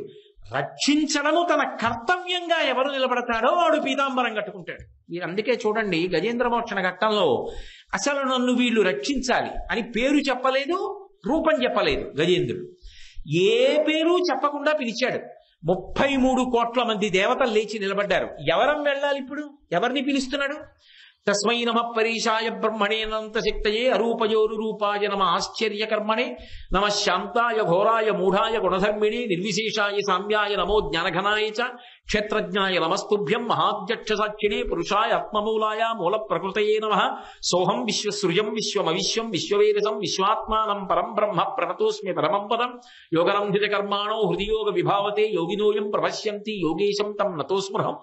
రక్షించడము తన కర్తవ్యంగా ఎవరు నిలబడతాడో వాడు పీతాంబరం కట్టుకుంటాడు. మీరు అందుకే చూడండి, గజేంద్ర మోక్షణ ఘట్టంలో అసలు నన్ను వీళ్ళు రక్షించాలి అని పేరు చెప్పలేదు, రూపం చెప్పలేదు. గజేంద్రుడు ఏ పేరు చెప్పకుండా పిలిచాడు. 33 కోట్ల మంది దేవతలు లేచి నిలబడ్డారు. ఎవరం వెళ్ళాలి ఇప్పుడు? ఎవరిని పిలుస్తున్నాడు? తస్మై నమ పరీషాయ బ్రహ్మణేనంత శక్తయే అరూపయోరు రూపాయ నమ ఆశ్చర్యకర్మణే నమ శాంతాయ ఘోరాయ మూఢాయ గుణధర్మిణే నిర్విశేషాయ సామ్యాయ నమో జ్ఞానఘనాయ చ క్షేత్రజ్ఞాయ నమస్తుభ్యం మహాధ్యక్ష సాక్షిణే పురుషాయ ఆత్మమూలాయ మూల ప్రకృతయే నమః సోహం విశ్వసృజం విశ్వమవిశ్వం విశ్వవేదసం విశ్వాత్మానం పరం బ్రహ్మ ప్రణతోస్మి పరమం పదం యోగరంధిత కర్మాణో హృదియోగ విభావతే యోగినోయం ప్రపశ్యంతి యోగేశం తం నతోస్మృహం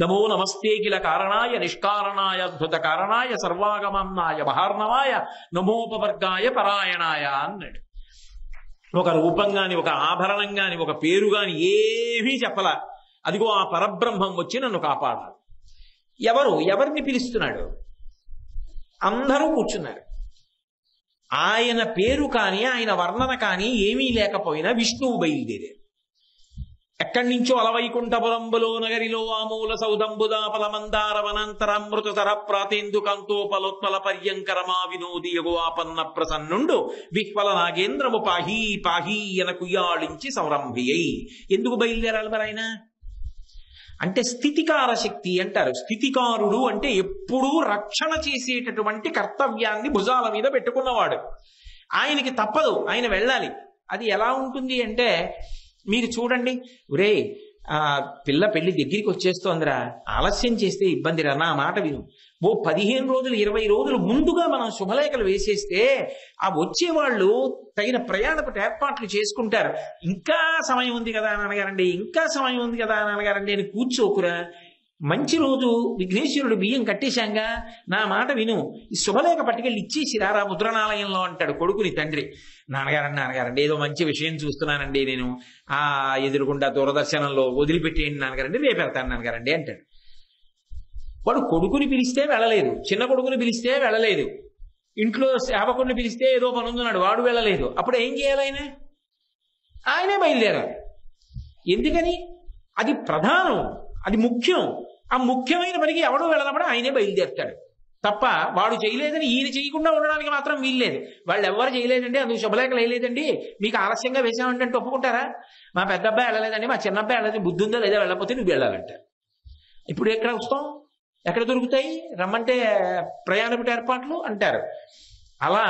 నమో నమస్తే కిల కారణాయ నిష్కారణాయ అద్భుత కారణాయ సర్వాగమన్నాయ మహార్ణవాయ నమోపవర్గాయ పరాయణాయ అన్నాడు. ఒక రూపం గాని, ఒక ఆభరణం గాని, ఒక పేరు గాని ఏమీ చెప్పలా. అదిగో ఆ పరబ్రహ్మం వచ్చి నన్ను కాపాడాలి. ఎవరిని పిలుస్తున్నాడు? అందరూ కూర్చున్నారు. ఆయన పేరు కానీ ఆయన వర్ణన కానీ ఏమీ లేకపోయినా విష్ణువు బయలుదేరారు. ఎక్కడి నుంచో అలవైకుంఠపురంబులో నగరిలో ఆమూల సౌదంబుదా ఫలమందార వనాంతరామృతర ప్రాతేందుకంతోపలోత్పల పర్యంకరమా వినోది యగువాపన్న ప్రసన్నుండు విహ్వల నాగేంద్రము పాహీ పాహీ ఎన కుయ్యాళించి సంరంభియై. ఎందుకు బయలుదేరాలి మరి ఆయన? అంటే స్థితికార శక్తి అంటారు. స్థితికారుడు అంటే ఎప్పుడూ రక్షణ చేసేటటువంటి కర్తవ్యాన్ని భుజాల మీద పెట్టుకున్నవాడు. ఆయనకి తప్పదు, ఆయన వెళ్ళాలి. అది ఎలా ఉంటుంది అంటే మీరు చూడండి, ఒరే పిల్ల పెళ్లి దగ్గరికి వచ్చేస్తోందిరా, ఆలస్యం చేస్తే ఇబ్బందిరా, నా మాట విను. 15 రోజులు 20 రోజులు ముందుగా మనం శుభలేఖలు వేసేస్తే ఆ వచ్చేవాళ్ళు తగిన ప్రయాణపు ఏర్పాట్లు చేసుకుంటారు. ఇంకా సమయం ఉంది కదా నాన్నగారండి, ఇంకా సమయం ఉంది కదా నాన్నగారండి అని కూర్చోకురా. మంచి రోజు విఘ్నేశ్వరుడు బియ్యం కట్టేశాంగా, నా మాట విను, ఈ శుభలేఖ పట్టుకెళ్ళి ఇచ్చేసి రారా ముద్రణాలయంలో అంటాడు కొడుకుని తండ్రి. నాన్నగారండి ఏదో మంచి విషయం చూస్తున్నానండి నేను, ఆ ఎదురుకుండా దూరదర్శనంలో వదిలిపెట్టేయండి నాన్నగారండి, రేపు వెళ్తాను నాన్నగారండి అంటాడు. వాడు కొడుకుని పిలిస్తే వెళ్ళలేదు, చిన్న కొడుకుని పిలిస్తే వెళ్ళలేదు, ఇంట్లో సేవకుడిని పిలిస్తే ఏదో పని ఉందన్నాడు వాడు వెళ్ళలేదు. అప్పుడు ఏం చేయాలి? ఆయనే బయలుదేరాలి. ఎందుకని? అది ప్రధానం, అది ముఖ్యం. ఆ ముఖ్యమైన పనికి ఎవడు వెళ్ళనప్పుడు ఆయనే బయలుదేరుతాడు తప్ప వాడు చేయలేదని ఈయన చేయకుండా ఉండడానికి మాత్రం వీల్లేదు. వాళ్ళు ఎవరు చేయలేదండి, అందుకు శుభలేఖలు వేయలేదండి, మీకు ఆలస్యంగా వేసామంటే ఒప్పుకుంటారా? మా పెద్ద అబ్బాయి వెళ్ళలేదండి, మా చిన్న అబ్బాయి వెళ్ళలేదు, బుద్ధి ఉందా లేదా, వెళ్ళకపోతే నువ్వు వెళ్ళాలంట. ఇప్పుడు ఎక్కడ వస్తాం? ఎక్కడ దొరుకుతాయి? రమ్మంటే ప్రయాణపు ఏర్పాట్లు అంటారు. అలా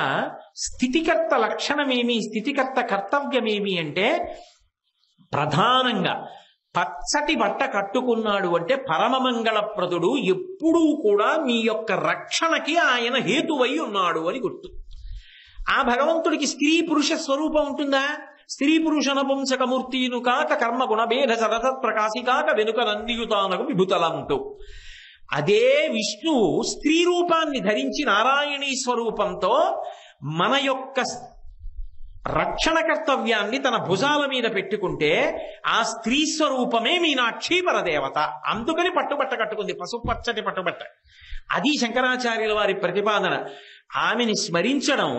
స్థితికర్త లక్షణమేమి, స్థితికర్త కర్తవ్యమేమి అంటే ప్రధానంగా పచ్చటి బట్ట కట్టుకున్నాడు అంటే పరమమంగళప్రదుడు, ఎప్పుడూ కూడా మీ యొక్క రక్షణకి ఆయన హేతువై ఉన్నాడు అని గుర్తు. ఆ భగవంతుడికి స్త్రీ పురుష స్వరూపం ఉంటుందా? స్త్రీ పురుష నపుంసకమూర్తిను కాక కర్మ గుణభేద సరసత్ ప్రకాశి కాక వెనుక నందియుతానకు విభుతలంటూ అదే విష్ణువు స్త్రీ రూపాన్ని ధరించి నారాయణీ స్వరూపంతో మన యొక్క రక్షణ కర్తవ్యాన్ని తన భుజాల మీద పెట్టుకుంటే ఆ స్త్రీ స్వరూపమే మీనాక్షి పరదేవత. అందుకని పట్టుబట్ట కట్టుకుంది, పసుపచ్చటి పట్టుబట్ట. అది శంకరాచార్యుల వారి ప్రతిపాదన. ఆమెని స్మరించడం,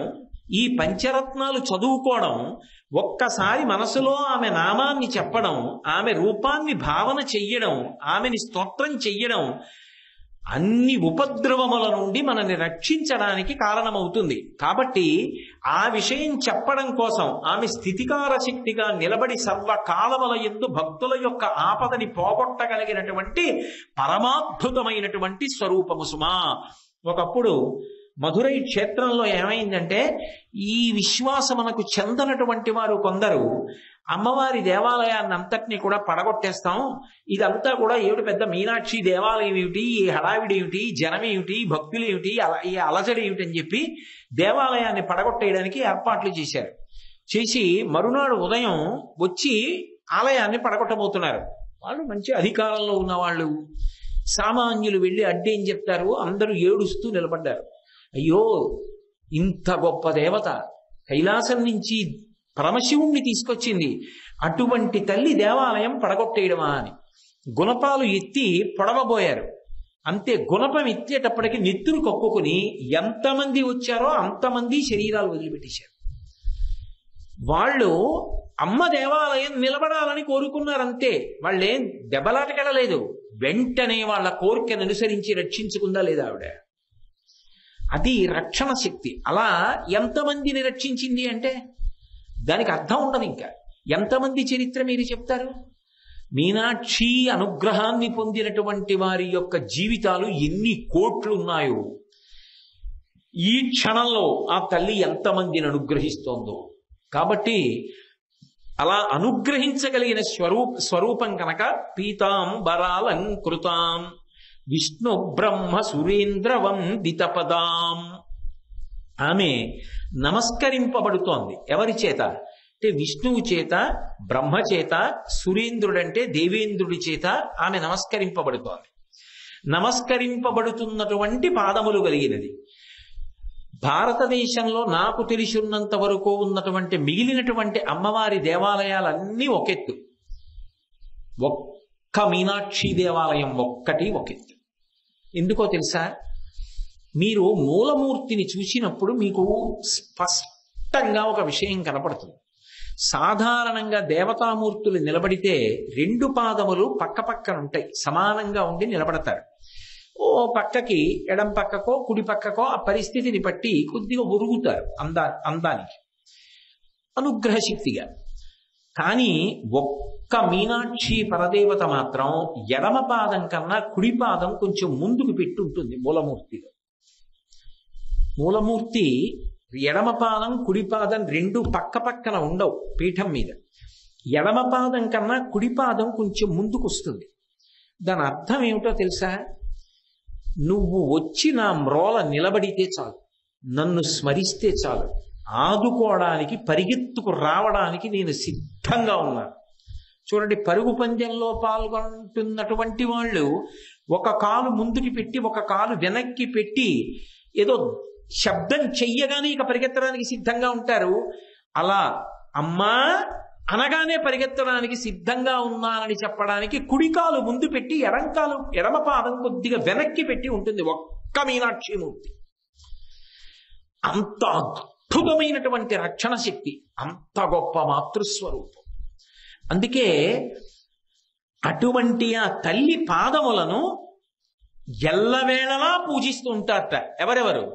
ఈ పంచరత్నాలు చదువుకోవడం, ఒక్కసారి మనసులో ఆమె నామాన్ని చెప్పడం, ఆమె రూపాన్ని భావన చెయ్యడం, ఆమెని స్తోత్రం చెయ్యడం అన్ని ఉపద్రవముల నుండి మనల్ని రక్షించడానికి కారణమవుతుంది. కాబట్టి ఆ విషయం చెప్పడం కోసం ఆమె స్థితికార శక్తిగా నిలబడి సర్వకాలముల యందు భక్తుల యొక్క ఆపదని పోగొట్టగలిగినటువంటి పరమాద్భుతమైనటువంటి స్వరూపము సుమా. ఒకప్పుడు మధురై క్షేత్రంలో ఏమైందంటే, ఈ విశ్వాసమునకు చెందనటువంటి వారు కొందరు అమ్మవారి దేవాలయాన్ని అంతటినీ కూడా పడగొట్టేస్తాం, ఇదంతా కూడా ఏమిటి పెద్ద మీనాక్షి దేవాలయం ఏమిటి, ఈ హడావిడి ఏమిటి, జనం ఏమిటి, భక్తులు ఏమిటి, ఈ అలజడి ఏమిటి అని చెప్పి దేవాలయాన్ని పడగొట్టేయడానికి ఏర్పాట్లు చేశారు. చేసి మరునాడు ఉదయం వచ్చి ఆలయాన్ని పడగొట్టబోతున్నారు. వాళ్ళు మంచి అధికారంలో ఉన్నవాళ్ళు, సామాన్యులు వెళ్ళి అడ్డేం చెప్తారు, అందరూ ఏడుస్తూ నిలబడ్డారు. అయ్యో, ఇంత గొప్ప దేవత కైలాసం నుంచి పరమశివుణ్ణి తీసుకొచ్చింది, అటువంటి తల్లి దేవాలయం పడగొట్టేయడమా అని గుణపాలు ఎత్తి పొడవబోయారు. అంతే, గుణపం ఎత్తేటప్పటికి నెత్తురు కక్కుకుని ఎంతమంది వచ్చారో అంతమంది శరీరాలు వదిలిపెట్టేశారు. వాళ్ళు అమ్మ దేవాలయం నిలబడాలని కోరుకున్నారంతే, వాళ్ళేం దెబ్బలాటకెళ్ళలేదు. వెంటనే వాళ్ళ కోరికను అనుసరించి రక్షించుకుందా లేదా ఆవిడ. అది రక్షణ శక్తి. అలా ఎంతమందిని రక్షించింది అంటే దానికి అర్థం ఉండదు. ఇంకా ఎంతమంది చరిత్ర మీరు చెప్తారు? మీనాక్షి అనుగ్రహాన్ని పొందినటువంటి వారి యొక్క జీవితాలు ఎన్ని కోట్లు ఉన్నాయో, ఈ క్షణంలో ఆ తల్లి ఎంతమందిని అనుగ్రహిస్తోందో. కాబట్టి అలా అనుగ్రహించగలిగిన స్వరూపం కనుక పీతాంబరాలంకృతాం విష్ణు బ్రహ్మ సురేంద్ర వందిత పదాం. ఆమె నమస్కరింపబడుతోంది. ఎవరి చేత అంటే విష్ణువు చేత, బ్రహ్మ చేత, సురేంద్రుడంటే దేవేంద్రుడి చేత ఆమె నమస్కరింపబడుతోంది. నమస్కరింపబడుతున్నటువంటి పాదములు కలిగినది. భారతదేశంలో నాకు తెలిసినంత వరకు ఉన్నటువంటి మిగిలినటువంటి అమ్మవారి దేవాలయాలన్నీ ఒకెత్తు, ఒక్క మీనాక్షి దేవాలయం ఒక్కటి ఒకెత్తు. ఎందుకో తెలుసా? మీరు మూలమూర్తిని చూసినప్పుడు మీకు స్పష్టంగా ఒక విషయం కనపడుతుంది. సాధారణంగా దేవతామూర్తులు నిలబడితే రెండు పాదములు పక్క పక్కన ఉంటాయి, సమానంగా ఉండి నిలబడతారు. ఓ పక్కకి, ఎడం పక్కకో కుడి పక్కకో ఆ పరిస్థితిని బట్టి కొద్దిగా ఒరుగుతారు అందానికి, అనుగ్రహ శక్తిగా. కానీ ఒక్క మీనాక్షి పరదేవత మాత్రం ఎడమ పాదం కన్నా కుడి పాదం కొంచెం ముందుకు పెట్టి ఉంటుంది మూలమూర్తిలో. మూలమూర్తి ఎడమ పాదం కుడి పాదం రెండు పక్క పక్కన ఉండవు పీఠం మీద. ఎడమ పాదం కన్నా కుడి పాదం కొంచెం ముందుకు వస్తుంది. దాని అర్థం ఏమిటో తెలుసా? నువ్వు వచ్చి నా మ్రోల నిలబడితే చాలు, నన్ను స్మరిస్తే చాలు, ఆదుకోవడానికి పరిగెత్తుకు రావడానికి నేను సిద్ధంగా ఉన్నాను. చూడండి, పరుగు పందెంలో పాల్గొంటున్నటువంటి వాళ్ళు ఒక కాలు ముందుకి పెట్టి ఒక కాలు వెనక్కి పెట్టి ఏదో శబ్దం చెయ్యగానే ఇక పరిగెత్తడానికి సిద్ధంగా ఉంటారు. అలా అమ్మా అనగానే పరిగెత్తడానికి సిద్ధంగా ఉన్నానని చెప్పడానికి కుడికాలు ముందు పెట్టి ఎడమ పాదం కొద్దిగా వెనక్కి పెట్టి ఉంటుంది ఒక్క మీనాక్షి మూర్తి. అంత అద్భుతమైనటువంటి రక్షణ శక్తి, అంత గొప్ప మాతృస్వరూపం. అందుకే అటువంటి ఆ తల్లి పాదములను ఎల్లవేళలా పూజిస్తూ ఉంటారట. ఎవరెవరు?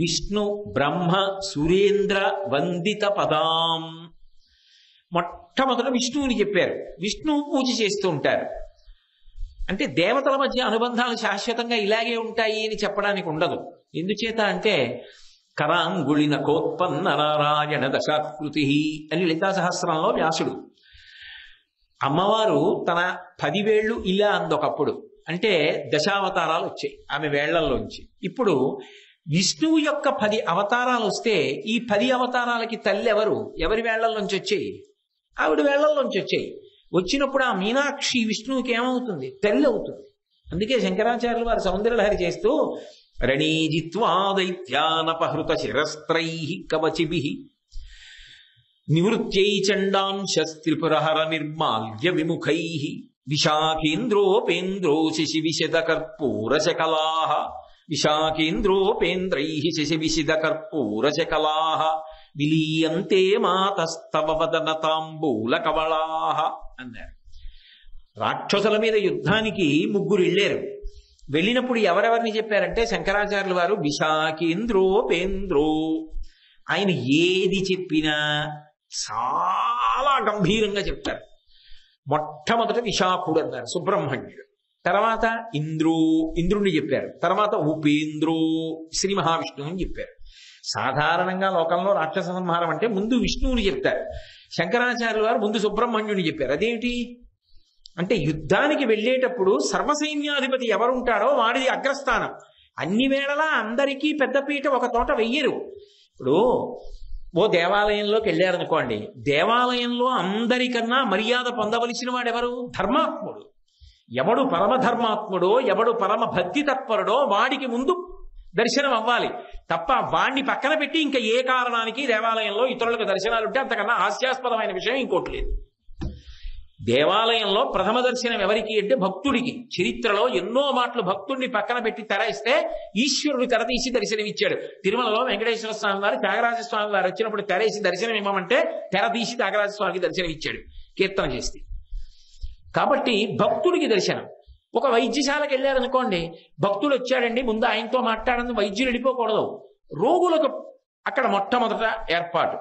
విష్ణు బ్రహ్మ సురేంద్ర వందిత పదాం. మొట్టమొదట విష్ణువుని చెప్పారు, విష్ణువు పూజ చేస్తూ ఉంటారు. అంటే దేవతల మధ్య అనుబంధాలు శాశ్వతంగా ఇలాగే ఉంటాయి అని చెప్పడానికి ఉండదు. ఎందుచేత అంటే కరాంగుళిన కోత్పన్న నారాయణ దశాకృతి అని లలితా సహస్రంలో వ్యాసుడు. అమ్మవారు తన 10 వేళ్లు ఇలా అందొకప్పుడు, అంటే దశావతారాలు వచ్చాయి ఆమె వేళ్లలోంచి. ఇప్పుడు విష్ణువు యొక్క 10 అవతారాలు వస్తే ఈ 10 అవతారాలకి తల్లి ఎవరు? ఎవరి వేళ్లలోంచి వచ్చాయి? ఆవిడ వేళ్లలోంచి వచ్చాయి. వచ్చినప్పుడు ఆ మీనాక్షి విష్ణువుకి ఏమవుతుంది? తల్లి అవుతుంది. అందుకే శంకరాచార్యులు వారు సౌందర్యలహరి చేస్తూ రణీజిత్వా దైత్యానపహృత శిరస్త్రై కవచిభి నివృత్యై చండాంశస్త్రిపురహర నిర్మాల్య విముఖై విశాఖేంద్రోపేంద్రో శశి విశద కర్పూరశకలా విశాఖేంద్రోపేంద్రై శశి విశద కర్పూరశకలా విలీయంతే మాతస్తవ వదన తాంబూల కవళా అన్నారు. రాక్షసుల మీద యుద్ధానికి 3 వెళ్ళారు. వెళ్ళినప్పుడు ఎవరెవరిని చెప్పారంటే శంకరాచార్యుల వారు విశాఖేంద్రోపేంద్రో. ఆయన ఏది చెప్పినా చాలా గంభీరంగా చెప్తారు. మొట్టమొదట విశాఖుడు అన్నారు, సుబ్రహ్మణ్యుడు. తర్వాత ఇంద్రుణ్ణి చెప్పారు. తర్వాత ఉపేంద్రో, శ్రీ మహావిష్ణువు అని చెప్పారు. సాధారణంగా లోకంలో రాక్షస సంహారం అంటే ముందు విష్ణువుని చెప్తారు. శంకరాచార్యుల వారు ముందు సుబ్రహ్మణ్యుని చెప్పారు. అదేంటి అంటే యుద్ధానికి వెళ్ళేటప్పుడు సర్వసైన్యాధిపతి ఎవరుంటాడో వాడిది అగ్రస్థానం. అన్ని వేళలా అందరికీ పెద్దపీట ఒక తోట వెయ్యరు. ఇప్పుడు ఓ దేవాలయంలోకి వెళ్ళారనుకోండి, దేవాలయంలో అందరికన్నా మర్యాద పొందవలసిన వాడెవరు? ధర్మాత్ముడు. ఎవడు పరమధర్మాత్ముడో, ఎవడు పరమ భక్తి తత్పరుడో వాడికి ముందు దర్శనం అవ్వాలి తప్ప వాణ్ణి పక్కన పెట్టి ఇంకా ఏ కారణానికి దేవాలయంలో ఇతరులకు దర్శనాలు ఉంటే అంతకన్నా హాస్యాస్పదమైన విషయం ఇంకోటి లేదు. దేవాలయంలో ప్రథమ దర్శనం ఎవరికి అంటే భక్తుడికి. చరిత్రలో ఎన్నో మాటలు భక్తుడిని పక్కన పెట్టి తెర ఇస్తే ఈశ్వరుడు తెర తీసి దర్శనమిచ్చాడు. తిరుమలలో వెంకటేశ్వర స్వామి వారు త్యాగరాజ స్వామి వారు వచ్చినప్పుడు తెరేసి దర్శనం ఇవ్వమంటే తెర తీసి త్యాగరాజ స్వామికి దర్శనం ఇచ్చాడు కీర్తన చేస్తే. కాబట్టి భక్తుడికి దర్శనం. ఒక వైద్యశాలకు వెళ్ళారనుకోండి, భక్తుడు వచ్చాడండి ముందు ఆయనతో మాట్లాడని వైద్యులు వెళ్ళిపోకూడదు. రోగులకు అక్కడ మొట్టమొదట ఏర్పాటు.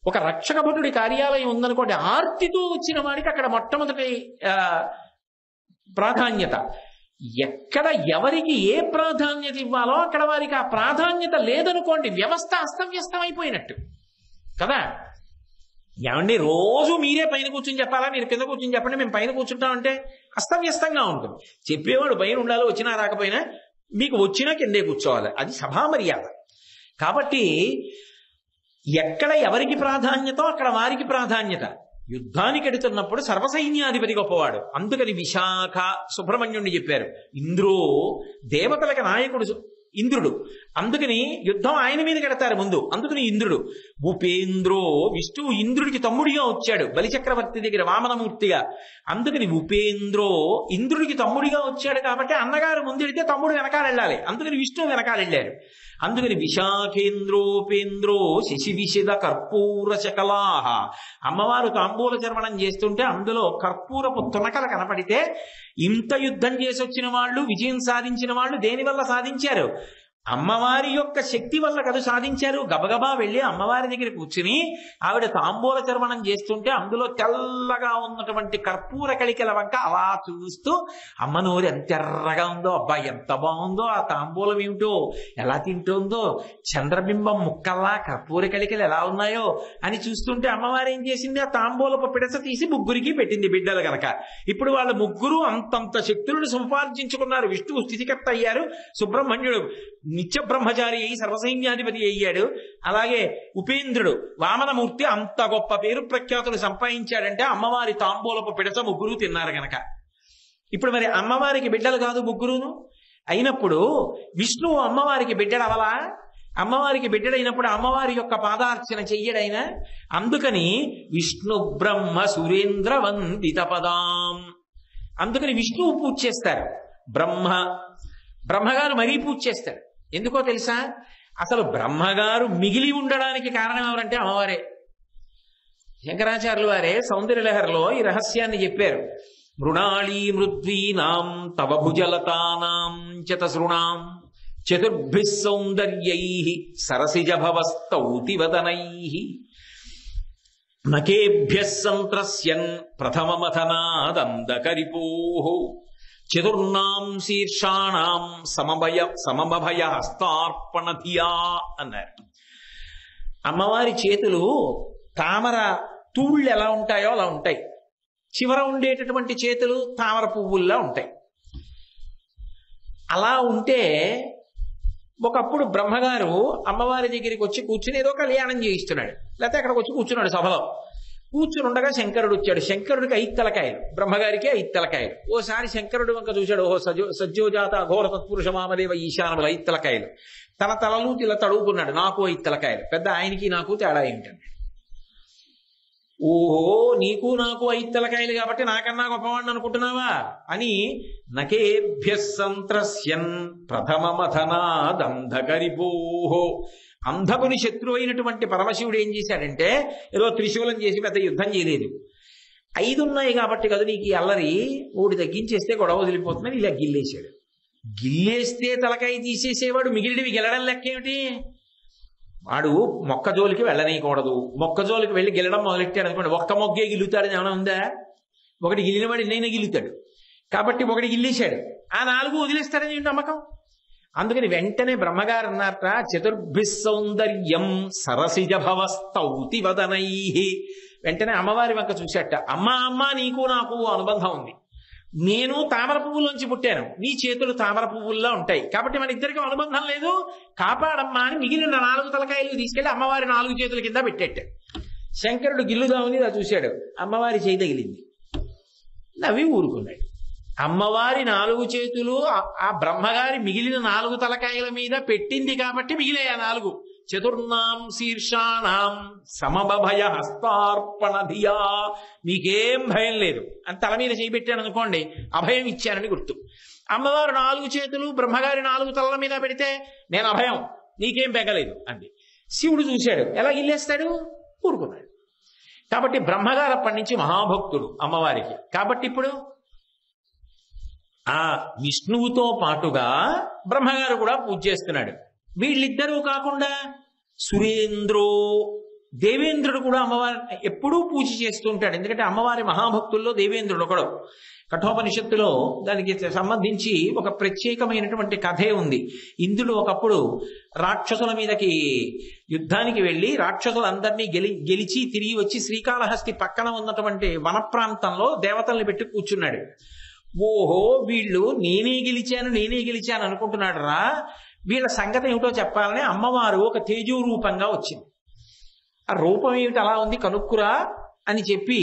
ఒక రక్షక భటుడి కార్యాలయం ఉందనుకోండి, ఆర్తితో వచ్చిన వాడికి అక్కడ మొట్టమొదటి ప్రాధాన్యత. ఎక్కడ ఎవరికి ఏ ప్రాధాన్యత ఇవ్వాలో అక్కడ వారికి ఆ ప్రాధాన్యత లేదనుకోండి, వ్యవస్థ అస్తవ్యస్తం అయిపోయినట్టు కదా. ఏమండి రోజు మీరే పైన కూర్చొని చెప్పాలా, మీరు కింద కూర్చొని చెప్పండి, మేము పైన కూర్చుంటామంటే అస్తవ్యస్తంగా ఉంటుంది. చెప్పేవాడు పైన ఉండాలి, వచ్చినా రాకపోయినా మీకు వచ్చినా కిందే కూర్చోవాలి. అది సభా మర్యాద. కాబట్టి ఎక్కడ ఎవరికి ప్రాధాన్యతో అక్కడ వారికి ప్రాధాన్యత. యుద్ధానికి ఎడుతున్నప్పుడు సర్వసైన్యాధిపతి గొప్పవాడు. అందుకని విశాఖ సుబ్రహ్మణ్యుణ్ణి చెప్పారు. ఇంద్రో, దేవతలకు నాయకుడు ఇంద్రుడు. అందుకని యుద్ధం ఆయన మీద కడతారు ముందు. అందుకని ఇంద్రుడు. ఉపేంద్రో, విష్ణువు ఇంద్రుడికి తమ్ముడిగా వచ్చాడు బలిచక్రవర్తి దగ్గర వామనమూర్తిగా. అందుకని ఉపేంద్రో, ఇంద్రుడికి తమ్ముడిగా వచ్చాడు కాబట్టి అన్నగారు ముందెడితే తమ్ముడు వెనకాల వెళ్ళాలి. అందుకని విష్ణువు వెనకాల వెళ్ళారు. అందుకని విశాఖేంద్రోపేంద్రో శశి విశద కర్పూర శకలాహ. అమ్మవారు తాంబూల చర్వణం చేస్తుంటే అందులో కర్పూరపు తునకలు కనపడితే ఇంత యుద్ధం చేసి వచ్చిన వాళ్ళు, విజయం సాధించిన వాళ్ళు దేనివల్ల సాధించారు? అమ్మవారి యొక్క శక్తి వల్ల కదా సాధించారు. గబగబా వెళ్ళి అమ్మవారి దగ్గర కూర్చుని ఆవిడ తాంబూల చర్వణం చేస్తుంటే అందులో తెల్లగా ఉన్నటువంటి కర్పూర కళికల వంక అలా చూస్తూ అమ్మ నోరు ఎంత ఎర్రగా ఉందో, అబ్బా ఎంత బాగుందో, ఆ తాంబూలం ఏమిటో ఎలా తింటుందో, చంద్రబింబం ముక్కల్లా కర్పూర కళికలు ఎలా ఉన్నాయో అని చూస్తుంటే అమ్మవారు ఏం చేసింది? ఆ తాంబూలపు పిడస తీసి ముగ్గురికి పెట్టింది బిడ్డలు గనక. ఇప్పుడు వాళ్ళ ముగ్గురు అంతంత శక్తులను సంపాదించుకున్నారు. విష్ణువు స్థితికర్త అయ్యారు, సుబ్రహ్మణ్యుడు నిత్య బ్రహ్మచారి అయి సర్వసైన్యాధిపతి అయ్యాడు. అలాగే ఉపేంద్రుడు వామనమూర్తి అంత గొప్ప పేరు ప్రఖ్యాతులు సంపాదించాడంటే అమ్మవారి తాంబూలపు పిడస ముగ్గురు తిన్నారు గనక. ఇప్పుడు మరి అమ్మవారికి బిడ్డలు కాదు ముగ్గురును అయినప్పుడు విష్ణువు అమ్మవారికి బిడ్డడవలా? అమ్మవారికి బిడ్డడైనప్పుడు అమ్మవారి యొక్క పాదార్చన చెయ్యడైనా. అందుకని విష్ణు బ్రహ్మ సురేంద్ర వందిత పదాం. అందుకని విష్ణువు పూజ చేస్తారు. బ్రహ్మగారు మరీ పూజ చేస్తారు. ఎందుకో తెలుసా? అసలు బ్రహ్మగారు మిగిలి ఉండడానికి కారణం ఎవరంటే అమ్మవారే. శంకరాచార్యుల వారే సౌందర్యలహరిలో ఈ రహస్యాన్ని చెప్పారు. మృణాళీ మృద్వీనాం తవ భుజలతానాం చతసృణాం చతుర్భిః సౌందర్యైః సరసిజభవస్తౌతి వదనైః నకేభ్యః సంత్రస్యన్ ప్రథమమథనాదందకరిపోః చతుర్నాం శీర్షాణం సమభయ హస్తార్పణ ధియా అన్నారు. అమ్మవారి చేతులు తామర తూళ్ళు ఎలా ఉంటాయో అలా ఉంటాయి. చివర ఉండేటటువంటి చేతులు తామర పువ్వుల్లా ఉంటాయి. అలా ఉంటే ఒకప్పుడు బ్రహ్మగారు అమ్మవారి దగ్గరికి వచ్చి కూర్చుని ఏదో కళ్యాణం చేయిస్తున్నాడు, లేకపోతే అక్కడికి వచ్చి కూర్చున్నాడు సభలో. కూర్చుని ఉండగా శంకరుడు వచ్చాడు. శంకరుడికి 5 తలకాయలు, బ్రహ్మగారికి 5 తలకాయలు. ఓసారి శంకరుడు వంక చూశాడు, ఓహో సజ్జోజాత అఘోర తత్పురుష మామదేవ ఈశానములు 5 తలకాయలు. తన తలలు ఇలా తడువుకున్నాడు, నాకు 5 తలకాయలు, పెద్ద ఆయనకి నాకు తేడా ఏంటండి. ఓహో నీకు నాకు 5 తలకాయలు కాబట్టి నాకన్నా గొప్పవాడిని అనుకుంటున్నావా అని నకేభ్య సంత్రస్యన్ ప్రథమమథనాదంధకరిపోహో. అంధకుని శత్రువు అయినటువంటి పరమశివుడు ఏం చేశాడంటే ఏదో త్రిశూలం చేసి పెద్ద యుద్ధం చేయలేదు. 5 ఉన్నాయి కాబట్టి కదా నీకు ఈ అల్లరి, 3 తగ్గించేస్తే గొడవ వదిలిపోతుందని ఇలా గిల్లేశాడు. గిల్లేస్తే తలకాయ తీసేసేవాడు మిగిలినవి గెలడం లెక్కేమిటి? వాడు మొక్కజోలికి వెళ్ళనీయకూడదు. మొక్కజోలికి వెళ్ళి గెలడం మొదలెట్టాడు అనుకోండి, ఒక్క మొగ్గే గిల్లుతాడని ఏమైనా ఉందా? ఒకటి గిల్లినవాడు ఎన్నైనా గిల్లుతాడు. కాబట్టి ఒకటి గిల్లేశాడు, ఆ 4 వదిలేస్తాడని నమ్మకం. అందుకని వెంటనే బ్రహ్మగారు అన్నారట, చతుర్భిస్ సౌందర్యం సరసిజ భవస్తౌతి వదనై. వెంటనే అమ్మవారి వంక చూశాట. అమ్మ నీకు నాకు అనుబంధం ఉంది. నేను తామర పువ్వులోంచి పుట్టాను, నీ చేతులు తామర పువ్వుల్లో ఉంటాయి, కాబట్టి మన ఇద్దరికి అనుబంధం లేదు, కాపాడమ్మా అని మిగిలిన 4 తలకాయలు తీసుకెళ్లి అమ్మవారి 4 చేతుల కింద పెట్టేట. శంకరుడు గిల్లుదామని ఇలా చూశాడు, అమ్మవారి చేయి తగిలింది, నవ్వి ఊరుకున్నాడు. అమ్మవారి 4 చేతులు ఆ బ్రహ్మగారి మిగిలిన 4 తలకాయల మీద పెట్టింది కాబట్టి మిగిలే ఆ 4. చతుర్నాం శీర్షాణం సమభయ హస్తార్పణ ధియా. మీకేం భయం లేదు అని తల మీద చేయబెట్టాను అనుకోండి, అభయం ఇచ్చానని గుర్తు. అమ్మవారు 4 చేతులు బ్రహ్మగారి 4 తలల మీద పెడితే నేను అభయం, నీకేం బెగలేదు అంది. శివుడు చూశాడు, ఎలా గిల్లేస్తాడు, ఊరుకున్నాడు. కాబట్టి బ్రహ్మగారు అప్పటి నుంచి మహాభక్తుడు అమ్మవారికి. కాబట్టి ఇప్పుడు ఆ విష్ణువుతో పాటుగా బ్రహ్మగారు కూడా పూజ చేస్తున్నాడు. వీళ్ళిద్దరూ కాకుండా సురేంద్రో, దేవేంద్రుడు కూడా అమ్మవారి ఎప్పుడూ పూజ చేస్తూ ఉంటాడు. ఎందుకంటే అమ్మవారి మహాభక్తుల్లో దేవేంద్రుడు ఒకడు. కఠోపనిషత్తులో దానికి సంబంధించి ఒక ప్రత్యేకమైనటువంటి కథే ఉంది. ఇంద్రుడు ఒకప్పుడు రాక్షసుల మీదకి యుద్ధానికి వెళ్ళి రాక్షసులందరినీ గెలిచి తిరిగి వచ్చి శ్రీకాళహస్తి పక్కన ఉన్నటువంటి వన ప్రాంతంలో దేవతల్ని పెట్టి కూర్చున్నాడు. ఓహో వీళ్ళు నేనే గెలిచాను అనుకుంటున్నాడు రా, వీళ్ళ సంగతి ఏమిటో చెప్పాలని అమ్మవారు ఒక తేజో రూపంగా వచ్చింది. ఆ రూపం ఏమిటి అలా ఉంది కనుక్కురా అని చెప్పి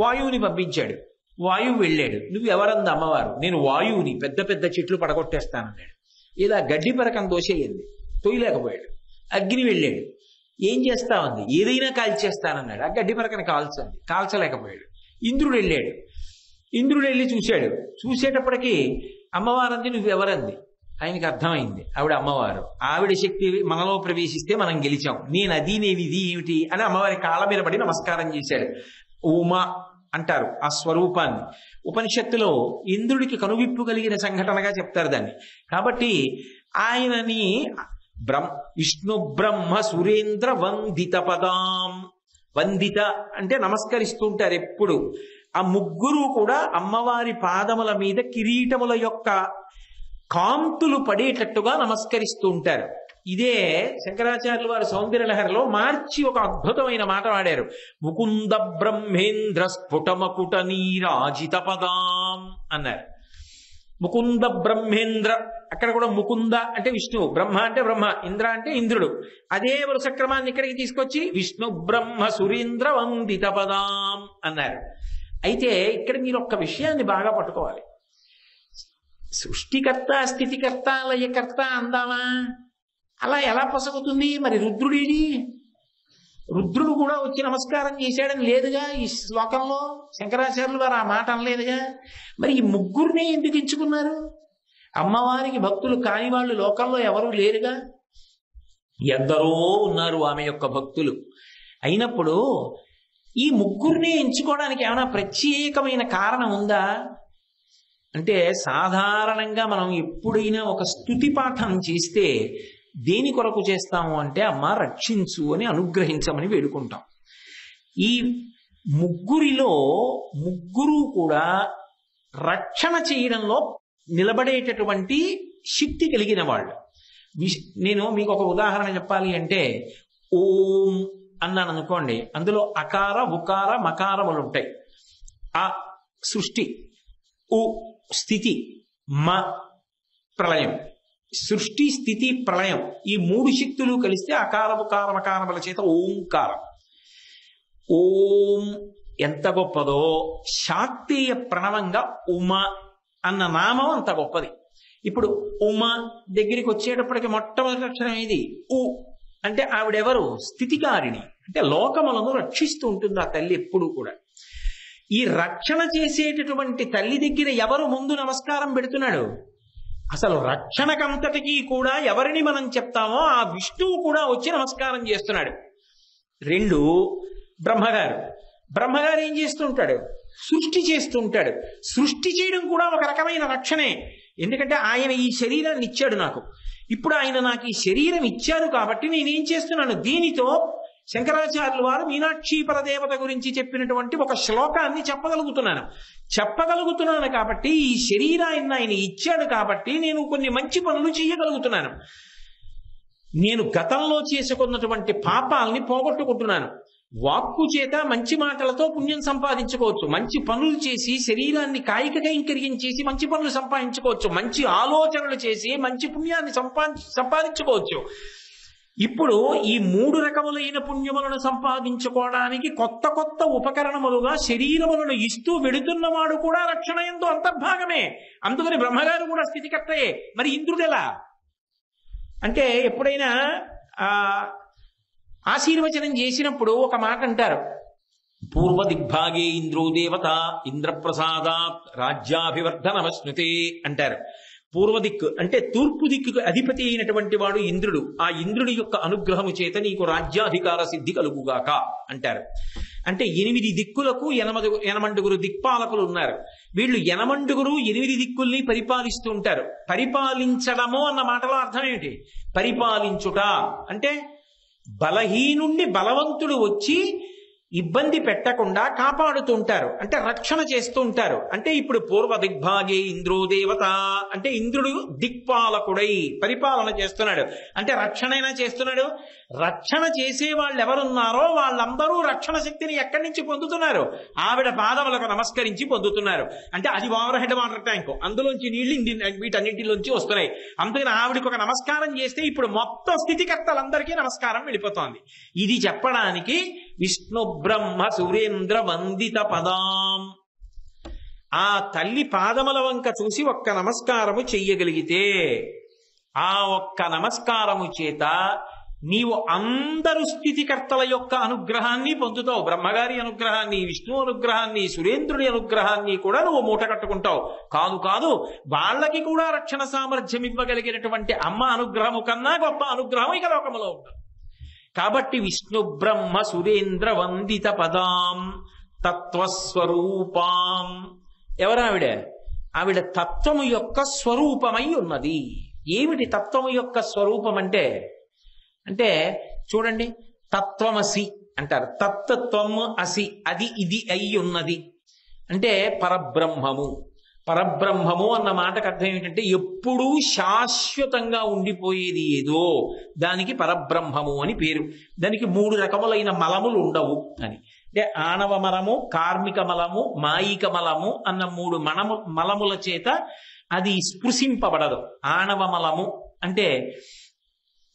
వాయువుని పంపించాడు. వాయువు వెళ్ళాడు. నువ్వు ఎవరంది అమ్మవారు? నేను వాయువుని, పెద్ద పెద్ద చెట్లు పడగొట్టేస్తానన్నాడు. ఇలా గడ్డి పరకం దోసేయండి, తొయ్యలేకపోయాడు. అగ్ని వెళ్ళాడు, ఏం చేస్తామంది? ఏదైనా కాల్చేస్తానన్నాడు. ఆ గడ్డి పరకని కాల్చలేకపోయాడు. ఇంద్రుడు వెళ్ళాడు. ఇంద్రుడు వెళ్ళి చూశాడు. చూసేటప్పటికీ అమ్మవారంది నువ్వెవరంది? ఆయనకి అర్థమైంది ఆవిడ అమ్మవారు. ఆవిడ శక్తి మనలో ప్రవేశిస్తే మనం గెలిచాం. నేను అది ఇది ఏమిటి అని అమ్మవారి కాళ్ళ మీద పడి నమస్కారం చేశాడు. ఉమా అంటారు ఆ స్వరూపాన్ని. ఉపనిషత్తులో ఇంద్రుడికి కనువిప్పు కలిగిన సంఘటనగా చెప్తారు దాన్ని. కాబట్టి ఆయనని విష్ణు బ్రహ్మ సురేంద్ర వందిత పదాం, వందిత అంటే నమస్కరిస్తుంటారు ఎప్పుడు. ఆ ముగ్గురు కూడా అమ్మవారి పాదముల మీద కిరీటముల యొక్క కాంతులు పడేటట్టుగా నమస్కరిస్తూ ఉంటారు. ఇదే శంకరాచార్యుల వారు సౌందర్యలహరిలో మార్చి ఒక అద్భుతమైన మాట వాడారు. ముకుంద బ్రహ్మేంద్ర స్ఫుటమకుట నీరాజిత పదాం అన్నారు. ముకుంద బ్రహ్మేంద్ర, అక్కడ కూడా ముకుంద అంటే విష్ణువు, బ్రహ్మ అంటే బ్రహ్మ, ఇంద్ర అంటే ఇంద్రుడు. అదే వరుస క్రమాన్ని ఇక్కడికి తీసుకొచ్చి విష్ణు బ్రహ్మ సురేంద్ర వందిత పదాం అన్నారు. అయితే ఇక్కడ మీరు ఒక్క విషయాన్ని బాగా పట్టుకోవాలి. సృష్టికర్త, స్థితికర్త, లయకర్త అందామా? అలా ఎలా పొసగుతుంది? మరి రుద్రుడేడి? రుద్రుడు కూడా వచ్చి నమస్కారం చేశాడని లేదుగా ఈ శ్లోకంలో. శంకరాచార్యులు వారు ఆ మాట అనలేదుగా. మరి ఈ ముగ్గురిని ఎందుకు ఎంచుకున్నారు? అమ్మవారికి భక్తులు కాని వాళ్ళు లోకంలో ఎవరూ లేరుగా. ఎందరో ఉన్నారు ఆమె యొక్క భక్తులు. అయినప్పుడు ఈ ముగ్గురిని ఎంచుకోవడానికి ఏమైనా ప్రత్యేకమైన కారణం ఉందా అంటే, సాధారణంగా మనం ఎప్పుడైనా ఒక స్తుతి పాఠం చేస్తే దేని కొరకు చేస్తాము అంటే, అమ్మ రక్షించు అని, అనుగ్రహించమని వేడుకుంటాం. ఈ ముగ్గురిలో ముగ్గురు కూడా రక్షణ చేయడంలో నిలబడేటటువంటి శక్తి కలిగిన వాళ్ళు. నేను మీకు ఒక ఉదాహరణ చెప్పాలి అంటే, ఓం అన్నాను అనుకోండి, అందులో అకార ఉకార మకారములు ఉంటాయి. ఆ సృష్టి, ఉ స్థితి, మ ప్రళయం. సృష్టి స్థితి ప్రళయం ఈ మూడు శక్తులు కలిస్తే అకారము కారమకారముల చేత ఓంకారం. ఓం ఎంత గొప్పదో, శాక్తేయ ప్రణవంగా ఉమ అన్న నామం అంత గొప్పది. ఇప్పుడు ఉమ దగ్గరికి వచ్చేటప్పటికి మొట్టమొదటి అక్షరం ఏది? ఉ అంటే ఆవిడెవరు? స్థితికారిణి, అంటే లోకములను రక్షిస్తూ ఉంటుంది ఆ తల్లి ఎప్పుడూ కూడా. ఈ రక్షణ చేసేటటువంటి తల్లి దగ్గర ఎవరు ముందు నమస్కారం పెడుతున్నాడు? అసలు రక్షణకంతటికీ కూడా ఎవరిని మనం చెప్తామో ఆ విష్ణువు కూడా వచ్చి నమస్కారం చేస్తున్నాడు. రెండు, బ్రహ్మగారు ఏం చేస్తుంటాడు? సృష్టి చేస్తుంటాడు. సృష్టి చేయడం కూడా ఒక రకమైన రక్షణే. ఎందుకంటే ఆయన ఈ శరీరాన్ని ఇచ్చాడు నాకు. ఇప్పుడు ఆయన నాకు ఈ శరీరం ఇచ్చారు కాబట్టి నేనేం చేస్తున్నాను? దీనితో శంకరాచార్యుల వారు మీనాక్షి పరదేవత గురించి చెప్పినటువంటి ఒక శ్లోకాన్ని చెప్పగలుగుతున్నాను కాబట్టి ఈ శరీరాన్ని ఆయన ఇచ్చాడు కాబట్టి నేను కొన్ని మంచి పనులు చేయగలుగుతున్నాను. నేను గతంలో చేసుకున్నటువంటి పాపాలని పోగొట్టుకుంటున్నాను. వాక్కు చేత మంచి మాటలతో పుణ్యం సంపాదించుకోవచ్చు. మంచి పనులు చేసి శరీరాన్ని కాయిక కైంకర్యం చేసి మంచి పనులు సంపాదించుకోవచ్చు. మంచి ఆలోచనలు చేసి మంచి పుణ్యాన్ని సంపాదించుకోవచ్చు. ఇప్పుడు ఈ మూడు రకములైన పుణ్యములను సంపాదించుకోవడానికి కొత్త కొత్త ఉపకరణములుగా శరీరములను ఇస్తూ వెడుతున్నవాడు కూడా రక్షణ యందు అంతర్భాగమే. అందుకని బ్రహ్మగారు కూడా స్థితికర్తయే. మరి ఇంద్రుడెలా అంటే, ఎప్పుడైనా ఆశీర్వచనం చేసినప్పుడు ఒక మాట అంటారు, పూర్వ దిగ్భాగే ఇంద్రో దేవత ఇంద్రప్రసాదాత్ రాజ్యాభివర్ధనమశ్నుతే అంటారు. పూర్వ దిక్కు అంటే తూర్పు దిక్కుకు అధిపతి అయినటువంటి వాడు ఇంద్రుడు. ఆ ఇంద్రుడి యొక్క అనుగ్రహము చేత నీకు రాజ్యాధికార సిద్ధి కలుగుగాక అంటారు. అంటే 8 దిక్కులకు 8 దిక్పాలకులు ఉన్నారు. వీళ్ళు 8 8 దిక్కుల్ని పరిపాలిస్తూ ఉంటారు. పరిపాలించడము అన్న మాటలో అర్థం ఏమిటి? పరిపాలించుట అంటే బలహీనుండి బలవంతుడు వచ్చి ఇబ్బంది పెట్టకుండా కాపాడుతుంటారు, అంటే రక్షణ చేస్తూ ఉంటారు. అంటే ఇప్పుడు పూర్వ దిగ్భాగే ఇంద్రో దేవత అంటే ఇంద్రుడు దిక్పాలకుడై పరిపాలన చేస్తున్నాడు. అంటే రక్షణైనా చేస్తున్నాడు. రక్షణ చేసే వాళ్ళు ఎవరున్నారో వాళ్ళందరూ రక్షణ శక్తిని ఎక్కడి నుంచి పొందుతున్నారు? ఆవిడ పాదములకు నమస్కరించి పొందుతున్నారు. అంటే అది ఓవర్ హెడ్ వాటర్ ట్యాంక్, అందులోంచి నీళ్లు వీటన్నింటిలోంచి వస్తున్నాయి. అందుకని ఆవిడకి ఒక నమస్కారం చేస్తే ఇప్పుడు మొత్తం స్థితికర్తలందరికీ నమస్కారం వెళ్ళిపోతోంది. ఇది చెప్పడానికి విష్ణు బ్రహ్మ సురేంద్ర వందిత పదాం, ఆ తల్లి పాదముల వంక చూసి ఒక్క నమస్కారము చెయ్యగలిగితే ఆ ఒక్క నమస్కారము చేత నీవు అందరు స్థితికర్తల యొక్క అనుగ్రహాన్ని పొందుతావు. బ్రహ్మగారి అనుగ్రహాన్ని, విష్ణు అనుగ్రహాన్ని, సురేంద్రుడి అనుగ్రహాన్ని కూడా నువ్వు మూట కట్టుకుంటావు. కాదు వాళ్ళకి కూడా రక్షణ సామర్థ్యం ఇవ్వగలిగినటువంటి అమ్మ అనుగ్రహము కన్నా గొప్ప అనుగ్రహం ఇక లోకములో ఉంటుంది. కాబట్టి విష్ణు బ్రహ్మ సురేంద్ర వందిత పదాం తత్వస్వరూపాం. ఎవరావిడ? ఆవిడ తత్వము యొక్క స్వరూపమై ఉన్నది. ఏమిటి తత్వము యొక్క స్వరూపం అంటే? అంటే చూడండి, తత్వమసి అంటారు. తత్వము అసి, అది ఇది అయి ఉన్నది అంటే పరబ్రహ్మము. పరబ్రహ్మము అన్న మాటకు అర్థం ఏమిటంటే ఎప్పుడూ శాశ్వతంగా ఉండిపోయేది ఏదో దానికి పరబ్రహ్మము అని పేరు. దానికి 3 రకములైన మలములు ఉండవు అని. అంటే ఆణవ మలము, కార్మిక మలము, మాయిక మలము అన్న 3 మలముల చేత అది స్పృశింపబడదు. ఆణవ మలము అంటే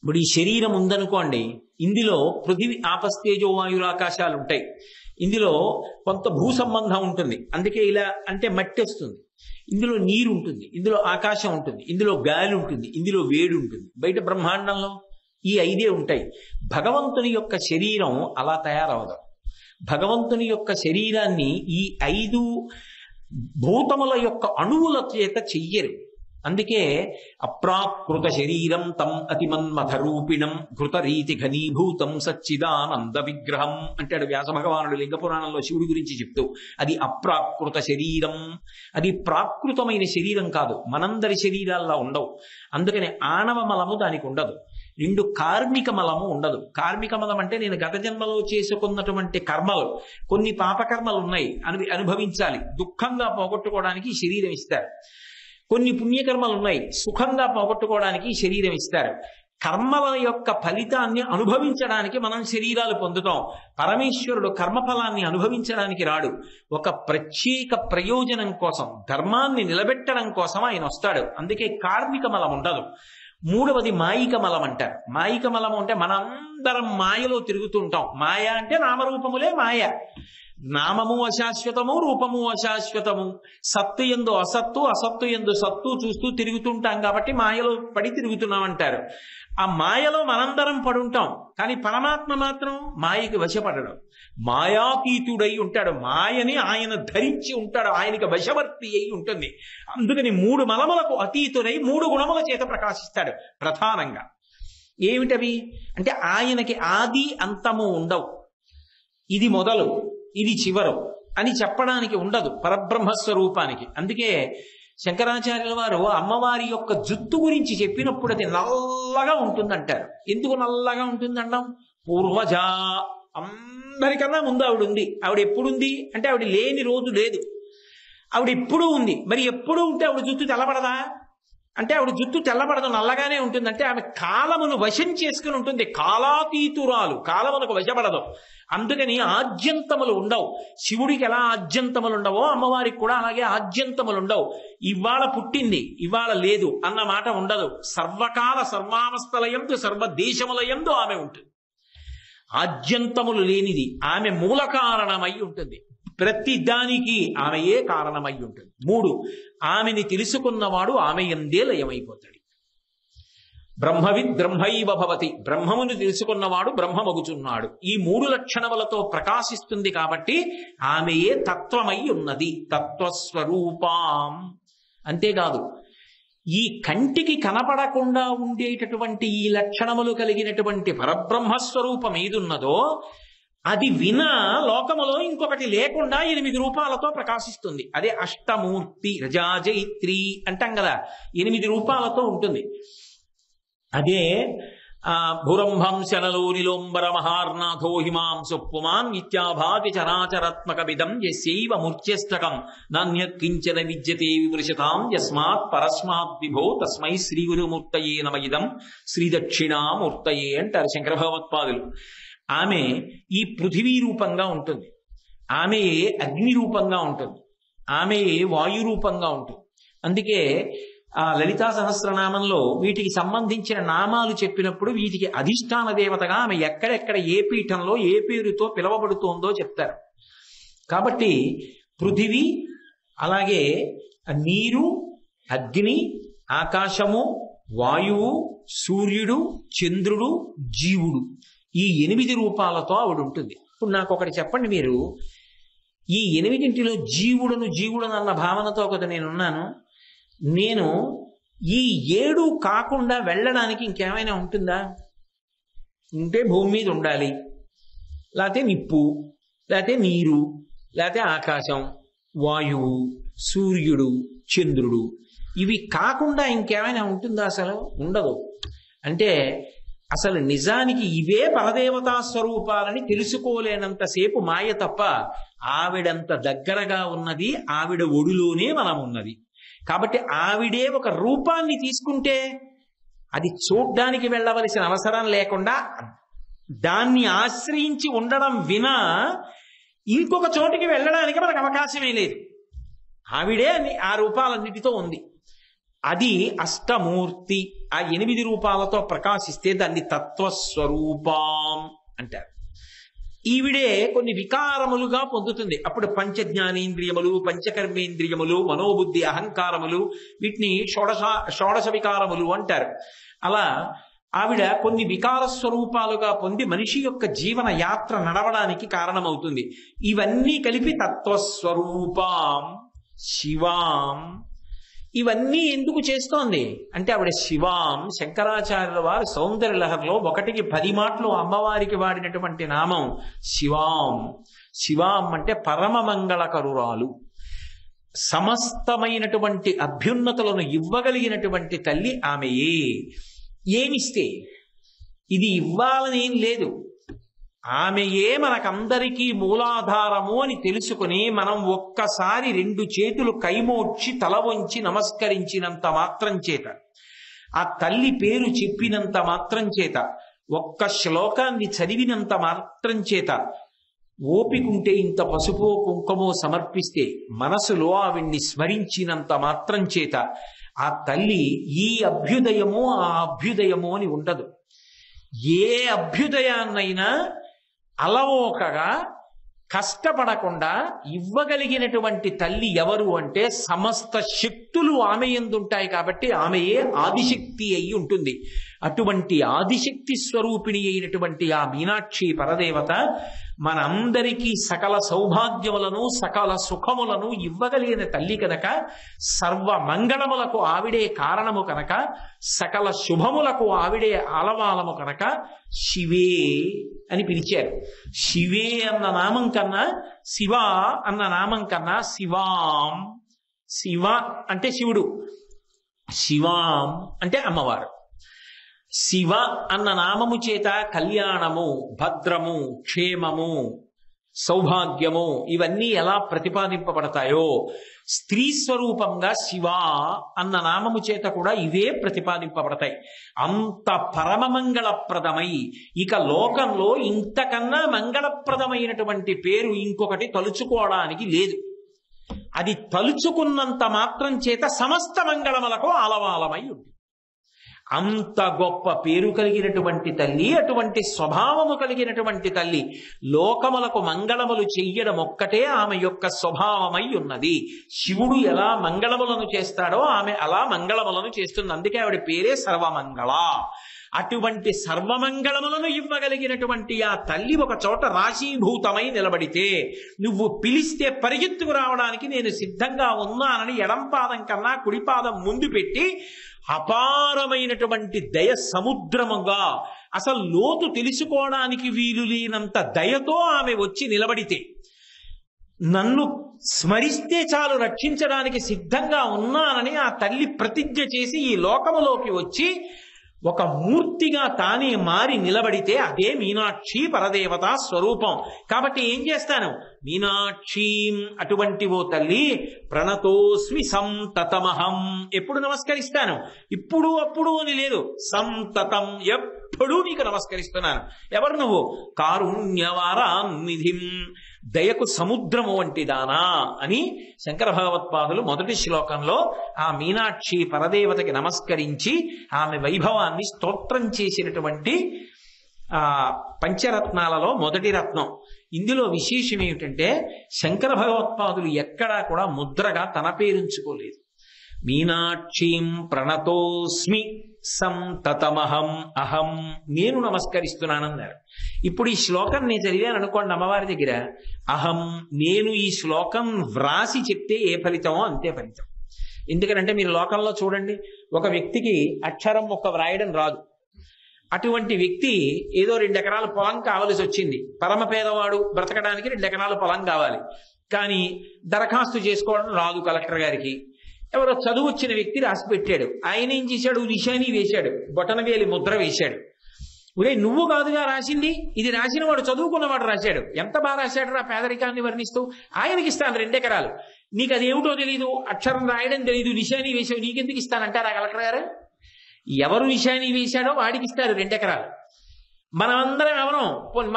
ఇప్పుడు ఈ శరీరం ఉందనుకోండి, ఇందులో పృథివీ ఆపస్తేజో వాయురాకాశాలు ఉంటాయి. ఇందులో కొంత భూ సంబంధం ఉంటుంది, అందుకే ఇలా అంటే మట్టి వస్తుంది. ఇందులో నీరు ఉంటుంది, ఇందులో ఆకాశం ఉంటుంది, ఇందులో గాలి ఉంటుంది, ఇందులో వేడి ఉంటుంది. బయట బ్రహ్మాండంలో ఈ 5 ఉంటాయి. భగవంతుని యొక్క శరీరం అలా తయారవదు. భగవంతుని యొక్క శరీరాన్ని ఈ 5 భూతముల యొక్క అణువుల చేత చెయ్యరు. అందుకే అప్రాకృత శరీరం తం అతిమన్మథ రూపిణం ఘృతరీతి ఘనీభూతం సచ్చిదానంద విగ్రహం అంటాడు వ్యాస భగవానుడు లింగ పురాణంలో శివుడి గురించి చెప్తూ. అది అప్రాకృత శరీరం, అది ప్రాకృతమైన శరీరం కాదు, మనందరి శరీరాల్లో ఉండవు. అందుకని ఆణవ మలము దానికి ఉండదు. 2 కార్మిక మలము ఉండదు. కార్మిక మలం అంటే నేను గత జన్మలో చేసుకున్నటువంటి కర్మలు, కొన్ని పాపకర్మలు ఉన్నాయి, అనుభవించాలి, దుఃఖంగా పోగొట్టుకోవడానికి శరీరం ఇస్తారు. కొన్ని పుణ్యకర్మలు ఉన్నాయి, సుఖంగా పోగొట్టుకోవడానికి శరీరం ఇస్తారు. కర్మల యొక్క ఫలితాన్ని అనుభవించడానికి మనం శరీరాలు పొందుతాం. పరమేశ్వరుడు కర్మఫలాన్ని అనుభవించడానికి రాడు. ఒక ప్రత్యేక ప్రయోజనం కోసం, ధర్మాన్ని నిలబెట్టడం కోసం ఆయన వస్తాడు. అందుకే కార్మిక మలం ఉండదు. మూడవది మాయిక మలం అంటారు. మాయిక మలం అంటే మనందరం మాయలో తిరుగుతుంటాం. మాయ అంటే నామరూపములే మాయ. నామము అశాశ్వతము, రూపము అశాశ్వతము. సత్తు యందు అసత్తు, అసత్తు యందు సత్తు చూస్తూ తిరుగుతుంటాం కాబట్టి మాయలో పడి తిరుగుతున్నాం అంటారు. ఆ మాయలో మనందరం పడుంటాం. కానీ పరమాత్మ మాత్రం మాయకి వశపడడం, మాయాతీతుడై ఉంటాడు. మాయని ఆయన ధరించి ఉంటాడు, ఆయనకి వశవర్తి అయి ఉంటుంది. అందుకని 3 మలములకు అతీతుడై 3 గుణముల చేత ప్రకాశిస్తాడు ప్రధానంగా. ఏమిటవి అంటే ఆయనకి ఆది అంతము ఉండవు. ఇది మొదలు, ఇది చివరు అని చెప్పడానికి ఉండదు పరబ్రహ్మస్వరూపానికి. అందుకే శంకరాచార్యుల వారు అమ్మవారి యొక్క జుత్తు గురించి చెప్పినప్పుడు అది నల్లగా ఉంటుందంటారు. ఎందుకు నల్లగా ఉంటుందంటాం? పూర్వజ, అందరికన్నా ముందు ఆవిడ ఉంది. ఆవిడ ఎప్పుడుంది అంటే ఆవిడ లేని రోజు లేదు, ఆవిడ ఎప్పుడూ ఉంది. మరి ఎప్పుడూ ఉంటే ఆవిడ జుత్తు తెల్లబడదా అంటే ఆవిడ జుత్తు తెల్లబడదు, నల్లగానే ఉంటుంది. అంటే ఆమె కాలమును వశం చేసుకుని ఉంటుంది. కాలాతీతురాలు, కాలమునకు వశపడదు. అందుకని ఆద్యంతములు ఉండవు. శివుడికి ఎలా ఆద్యంతములు ఉండవో అమ్మవారికి కూడా అలాగే ఆద్యంతములు ఉండవు. ఇవాళ పుట్టింది, ఇవాళ లేదు అన్న మాట ఉండదు. సర్వకాల సర్వావస్థలయందు సర్వదేశములయందు ఆమె ఉంటుంది. ఆద్యంతములు లేనిది, ఆమె మూల కారణమై ఉంటుంది. ప్రతి దానికి ఆమెయే కారణమై ఉంటుంది. 3, ఆమెని తెలుసుకున్నవాడు ఆమె యందే లయమైపోతాడు. బ్రహ్మవిద్ బ్రహ్మైవ భవతి, బ్రహ్మమును తెలుసుకున్నవాడు బ్రహ్మమగుచున్నాడు. ఈ 3 లక్షణములతో ప్రకాశిస్తుంది కాబట్టి ఆమెయే తత్వమై ఉన్నది, తత్వస్వరూపాం. అంతేకాదు, ఈ కంటికి కనపడకుండా ఉండేటటువంటి ఈ లక్షణములు కలిగినటువంటి పరబ్రహ్మస్వరూపం ఏదున్నదో అది వినా లోకములో ఇంకొకటి లేకుండా 8 రూపాలతో ప్రకాశిస్తుంది. అదే అష్టమూర్తి, రజాజైత్రి అంటాం కదా, 8 రూపాలతో ఉంటుంది. అదే భురంభంశనలో నిలోంబర మహార్నాథో హిమాంసు పుమాన్ నిత్యాభాతి చరాచరాత్మక విదం యస్యైవ మూర్త్యష్టకం నాన్యత్కించన విద్యతే విమృశతాం యస్మాత్ పరస్మాత్ విభో తస్మై శ్రీ గురుమూర్తయే నమ ఇదం శ్రీ దక్షిణామూర్తయే అంటారు శంకర భగవత్పాదులు. ఆమె ఈ పృథివీ రూపంగా ఉంటుంది, ఆమె అగ్ని రూపంగా ఉంటుంది, ఆమె వాయు రూపంగా ఉంటుంది. అందుకే ఆ లలితా సహస్రనామంలో వీటికి సంబంధించిన నామాలు చెప్పినప్పుడు వీటికి అధిష్టాన దేవతగా ఆమె ఎక్కడెక్కడ ఏ పీఠంలో ఏ పేరుతో పిలవబడుతోందో చెప్తారు. కాబట్టి పృథివీ, అలాగే నీరు, అగ్ని, ఆకాశము, వాయువు, సూర్యుడు, చంద్రుడు, జీవుడు, ఈ 8 రూపాలతో ఆవిడ ఉంటుంది. ఇప్పుడు నాకు ఒకటి చెప్పండి, మీరు ఈ 8 జీవుడను అన్న భావనతో కదా నేనున్నాను. నేను ఈ 7 కాకుండా వెళ్ళడానికి ఇంకేమైనా ఉంటుందా? ఉంటే భూమి మీద ఉండాలి, లేకపోతే నిప్పు, లేకపోతే నీరు, లేకపోతే ఆకాశం, వాయువు, సూర్యుడు, చంద్రుడు, ఇవి కాకుండా ఇంకేమైనా ఉంటుందా? అసలు ఉండదు. అంటే అసలు నిజానికి ఇవే పరదేవతా స్వరూపాలని తెలుసుకోలేనంతసేపు మాయ తప్ప, ఆవిడంత దగ్గరగా ఉన్నది ఆవిడ ఒడిలోనే మనం ఉన్నది. కాబట్టి ఆవిడే ఒక రూపాన్ని తీసుకుంటే అది చూడ్డానికి వెళ్ళవలసిన అవసరం లేకుండా దాన్ని ఆశ్రయించి ఉండడం వినా ఇంకొక చోటికి వెళ్ళడానికి మనకు అవకాశమే లేదు. ఆవిడే ఆ రూపాలన్నిటితో ఉంది. అది అష్టమూర్తి. ఆ 8 రూపాలతో ప్రకాశిస్తే దాన్ని తత్వస్వరూపం అంటారు. ఈవిడే కొన్ని వికారములుగా పొందుతుంది. అప్పుడు పంచజ్ఞానేంద్రియములు, పంచకర్మేంద్రియములు, మనోబుద్ధి, అహంకారములు, వీటిని షోడశ వికారములు అంటారు. అలా ఆవిడ కొన్ని వికార స్వరూపాలుగా పొంది మనిషి యొక్క జీవన యాత్ర నడవడానికి కారణమవుతుంది. ఇవన్నీ కలిపి తత్వస్వరూపం శివాం. ఇవన్నీ ఎందుకు చేస్తోంది అంటే ఆవిడ శివాం. శంకరాచార్యుల వారు సౌందర్య లహరిలో 1కి 10 మాటలు అమ్మవారికి వాడినటువంటి నామం శివాం. శివాం అంటే పరమ మంగళకరురాలు, సమస్తమైనటువంటి అభ్యున్నతులను ఇవ్వగలిగినటువంటి తల్లి ఆమెయే. ఏమిస్తే ఇది ఇవ్వాలని ఏం లేదు, ఆమెయే మనకందరికీ మూలాధారము అని తెలుసుకుని మనం ఒక్కసారి 2 చేతులు కైమోడ్చి తల వంచి నమస్కరించినంత మాత్రం చేత, ఆ తల్లి పేరు చెప్పినంత మాత్రం చేత, ఒక్క శ్లోకాన్ని చదివినంత మాత్రం చేత, ఓపికంటే ఇంత పసుపో కుంకుమో సమర్పిస్తే మనసులో ఆవిడ్ని స్మరించినంత మాత్రం చేత ఆ తల్లి ఈ అభ్యుదయము ఆ అభ్యుదయము అని ఉండదు. ఏ అభ్యుదయాన్నైనా అలవోకగా కష్టపడకుండా ఇవ్వగలిగినటువంటి తల్లి ఎవరు అంటే సమస్త శక్తులు ఆమె యందుంటాయి కాబట్టి ఆమెయే ఆదిశక్తి అయి ఉంటుంది. అటువంటి ఆదిశక్తి స్వరూపిణి అయినటువంటి ఆ మీనాక్షి పరదేవత మనందరికీ సకల సౌభాగ్యములను సకల సుఖములను ఇవ్వగలిగిన తల్లి కనుక, సర్వ మంగళములకు ఆవిడే కారణము కనుక, సకల శుభములకు ఆవిడే ఆలవాలము కనుక శివే అని పిలిచారు. శివే అన్న నామం కన్నా శివ అన్న నామం కన్నా శివాం, శివ అంటే శివుడు, శివాం అంటే అమ్మవారు. శివ అన్న నామము చేత కళ్యాణము, భద్రము, క్షేమము, సౌభాగ్యము ఇవన్నీ ఎలా ప్రతిపాదింపబడతాయో స్త్రీ స్వరూపంగా శివ అన్న నామము చేత కూడా ఇవే ప్రతిపాదింపబడతాయి. అంత పరమమంగళప్రదమై ఇక లోకంలో ఇంతకన్నా మంగళప్రదమైనటువంటి పేరు ఇంకొకటి తలుచుకోవడానికి లేదు. అది తలుచుకున్నంత మాత్రం చేత సమస్త మంగళములకు ఆలవాలమై ఉంది. అంత గొప్ప పేరు కలిగినటువంటి తల్లి, అటువంటి స్వభావము కలిగినటువంటి తల్లి, లోకములకు మంగళములు చెయ్యడం ఒక్కటే ఆమె యొక్క స్వభావమై ఉన్నది. శివుడు ఎలా మంగళములను చేస్తాడో ఆమె అలా మంగళములను చేస్తుంది. అందుకే ఆవిడ పేరే సర్వమంగళ. అటువంటి సర్వమంగళములను ఇవ్వగలిగినటువంటి ఆ తల్లి ఒక చోట రాశీభూతమై నిలబడితే నువ్వు పిలిస్తే పరిగెత్తుకు రావడానికి నేను సిద్ధంగా ఉన్నానని ఎడంపాదం కన్నా కుడిపాదం ముందు పెట్టి అపారమైనటువంటి దయ సముద్రముగా, అసలు లోతు తెలుసుకోవడానికి వీలు లేనంత దయతో ఆమె వచ్చి నిలబడితే, నన్ను స్మరిస్తే చాలు రక్షించడానికి సిద్ధంగా ఉన్నానని ఆ తల్లి ప్రతిజ్ఞ చేసి ఈ లోకములోకి వచ్చి ఒక మూర్తిగా తానే మారి నిలబడితే అదే మీనాక్షి పరదేవత స్వరూపం. కాబట్టి ఏం చేస్తాను? మీనాక్షి అటువంటి ఓ తల్లి ప్రణతోస్మి సంతతమహం, ఎప్పుడు నమస్కరిస్తాను, ఇప్పుడు అప్పుడు అని లేదు, సంతతం ఎప్పుడూ నీకు నమస్కరిస్తున్నాను. ఎవరు నువ్వు? కారుణ్యవారాన్నిధిం, దయకు సముద్రము వంటి దానా అని శంకర భగవత్పాదులు మొదటి శ్లోకంలో ఆ మీనాక్షి పరదేవతకి నమస్కరించి ఆమె వైభవాన్ని స్తోత్రం చేసినటువంటి ఆ పంచరత్నాలలో మొదటి రత్నం. ఇందులో విశేషం ఏమిటంటే శంకర భగవత్పాదులు ఎక్కడా కూడా ముద్రగా తన పేరుంచుకోలేదు. మీనాక్షీం ప్రణతోస్మి సంతతమహం అహం, నేను నమస్కరిస్తున్నానన్నారు. ఇప్పుడు ఈ శ్లోకం నేను చదివాను అనుకోండి అమ్మవారి దగ్గర, అహం నేను ఈ శ్లోకం వ్రాసి చెప్తే ఏ ఫలితమో అంతే ఫలితం. ఎందుకంటే మీరు లోకంలో చూడండి, ఒక వ్యక్తికి అక్షరం ఒక్క వ్రాయడం రాదు. అటువంటి వ్యక్తి ఏదో 2 ఎకరాల పొలం కావలసి వచ్చింది, పరమ పేదవాడు, బ్రతకడానికి 2 ఎకరాల పొలం కావాలి, కానీ దరఖాస్తు చేసుకోవడం రాదు కలెక్టర్ గారికి. ఎవరో చదువు వచ్చిన వ్యక్తి రాసి పెట్టాడు. ఆయన ఏం చేశాడు? నిశాని వేశాడు, బొటనవేలి ముద్ర వేశాడు. ఒరే నువ్వు కాదుగా రాసింది, ఇది రాసిన వాడు చదువుకున్నవాడు రాశాడు. ఎంత బాగా రాశాడు రా పేదరికాన్ని వర్ణిస్తూ. ఆయనకి ఇస్తాను 2 ఎకరాలు, నీకు అదేమిటో తెలీదు, అక్షరం రాయడం తెలీదు, నిశాని వేసావు, నీకెందుకు ఇస్తానంటారా కలెక్టర్ గారు? ఎవరు నిశాని వేశాడో వాడికి ఇస్తారు 2 ఎకరాలు. మనమందరం ఎవరం?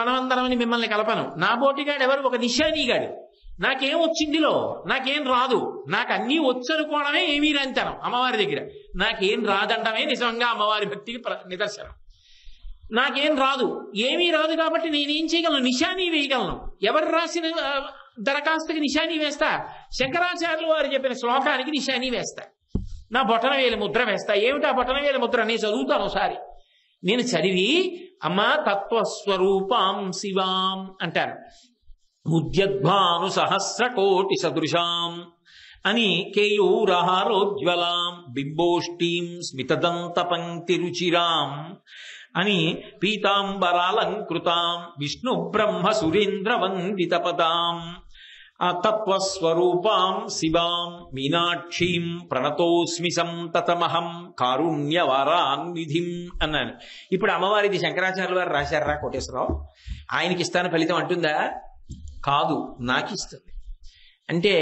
మనమందరం అని మిమ్మల్ని కలపను. నా బోటిగాడు ఎవరు? ఒక నిశానీగాడు. నాకేం వచ్చిందిలో, నాకేం రాదు, నాకు అన్నీ వచ్చనుకోవడమే ఏమీ రాంతనం అమ్మవారి దగ్గర. నాకేం రాదంటమే నిజంగా అమ్మవారి భక్తికి నిదర్శనం. నాకేం రాదు, ఏమీ రాదు కాబట్టి నేనేం చేయగలను? నిశానీ వేయగలను. ఎవరు రాసిన దరఖాస్తుకి నిశానీ వేస్తా? శంకరాచార్యులు వారు చెప్పిన శ్లోకానికి నిశానీ వేస్తా, నా బొటనవేలి ముద్ర వేస్తా. ఏమిటా బొటనవేలి ముద్ర? నేను చదువుతాను ఒకసారి. నేను చదివి అమ్మా తత్వస్వరూపాం శివాం అంటాను. ఉద్యద్భాను సహస్రకోటి సదృశాం అని కేయూరహారోజ్వలాం బింబోష్టీం స్మితదంత పంక్తి రుచిరాం అని పీతాంబరాలంకృతాం విష్ణు బ్రహ్మ సురేంద్ర వందిత పదాం తత్వస్వరూపాం శివాం మీనాక్షీం ప్రణతోస్మి సంతతమహం కారుణ్యవారాన్నిధిం అన్నాను. ఇప్పుడు అమ్మవారిది శంకరాచార్యుల వారు రాశారా కోటేశ్వరరావు? ఆయనకి ఇస్తాను ఫలితం అంటుందా? కాదు, నాకిస్తుంది. అంటే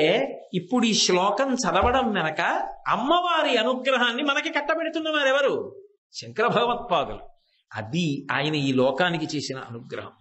ఇప్పుడు ఈ శ్లోకం చదవడం వెనక అమ్మవారి అనుగ్రహాన్ని మనకి కట్టబెడుతున్న వారెవరు? శంకర భగవత్పాదులు. అది ఆయన ఈ లోకానికి చేసిన అనుగ్రహం.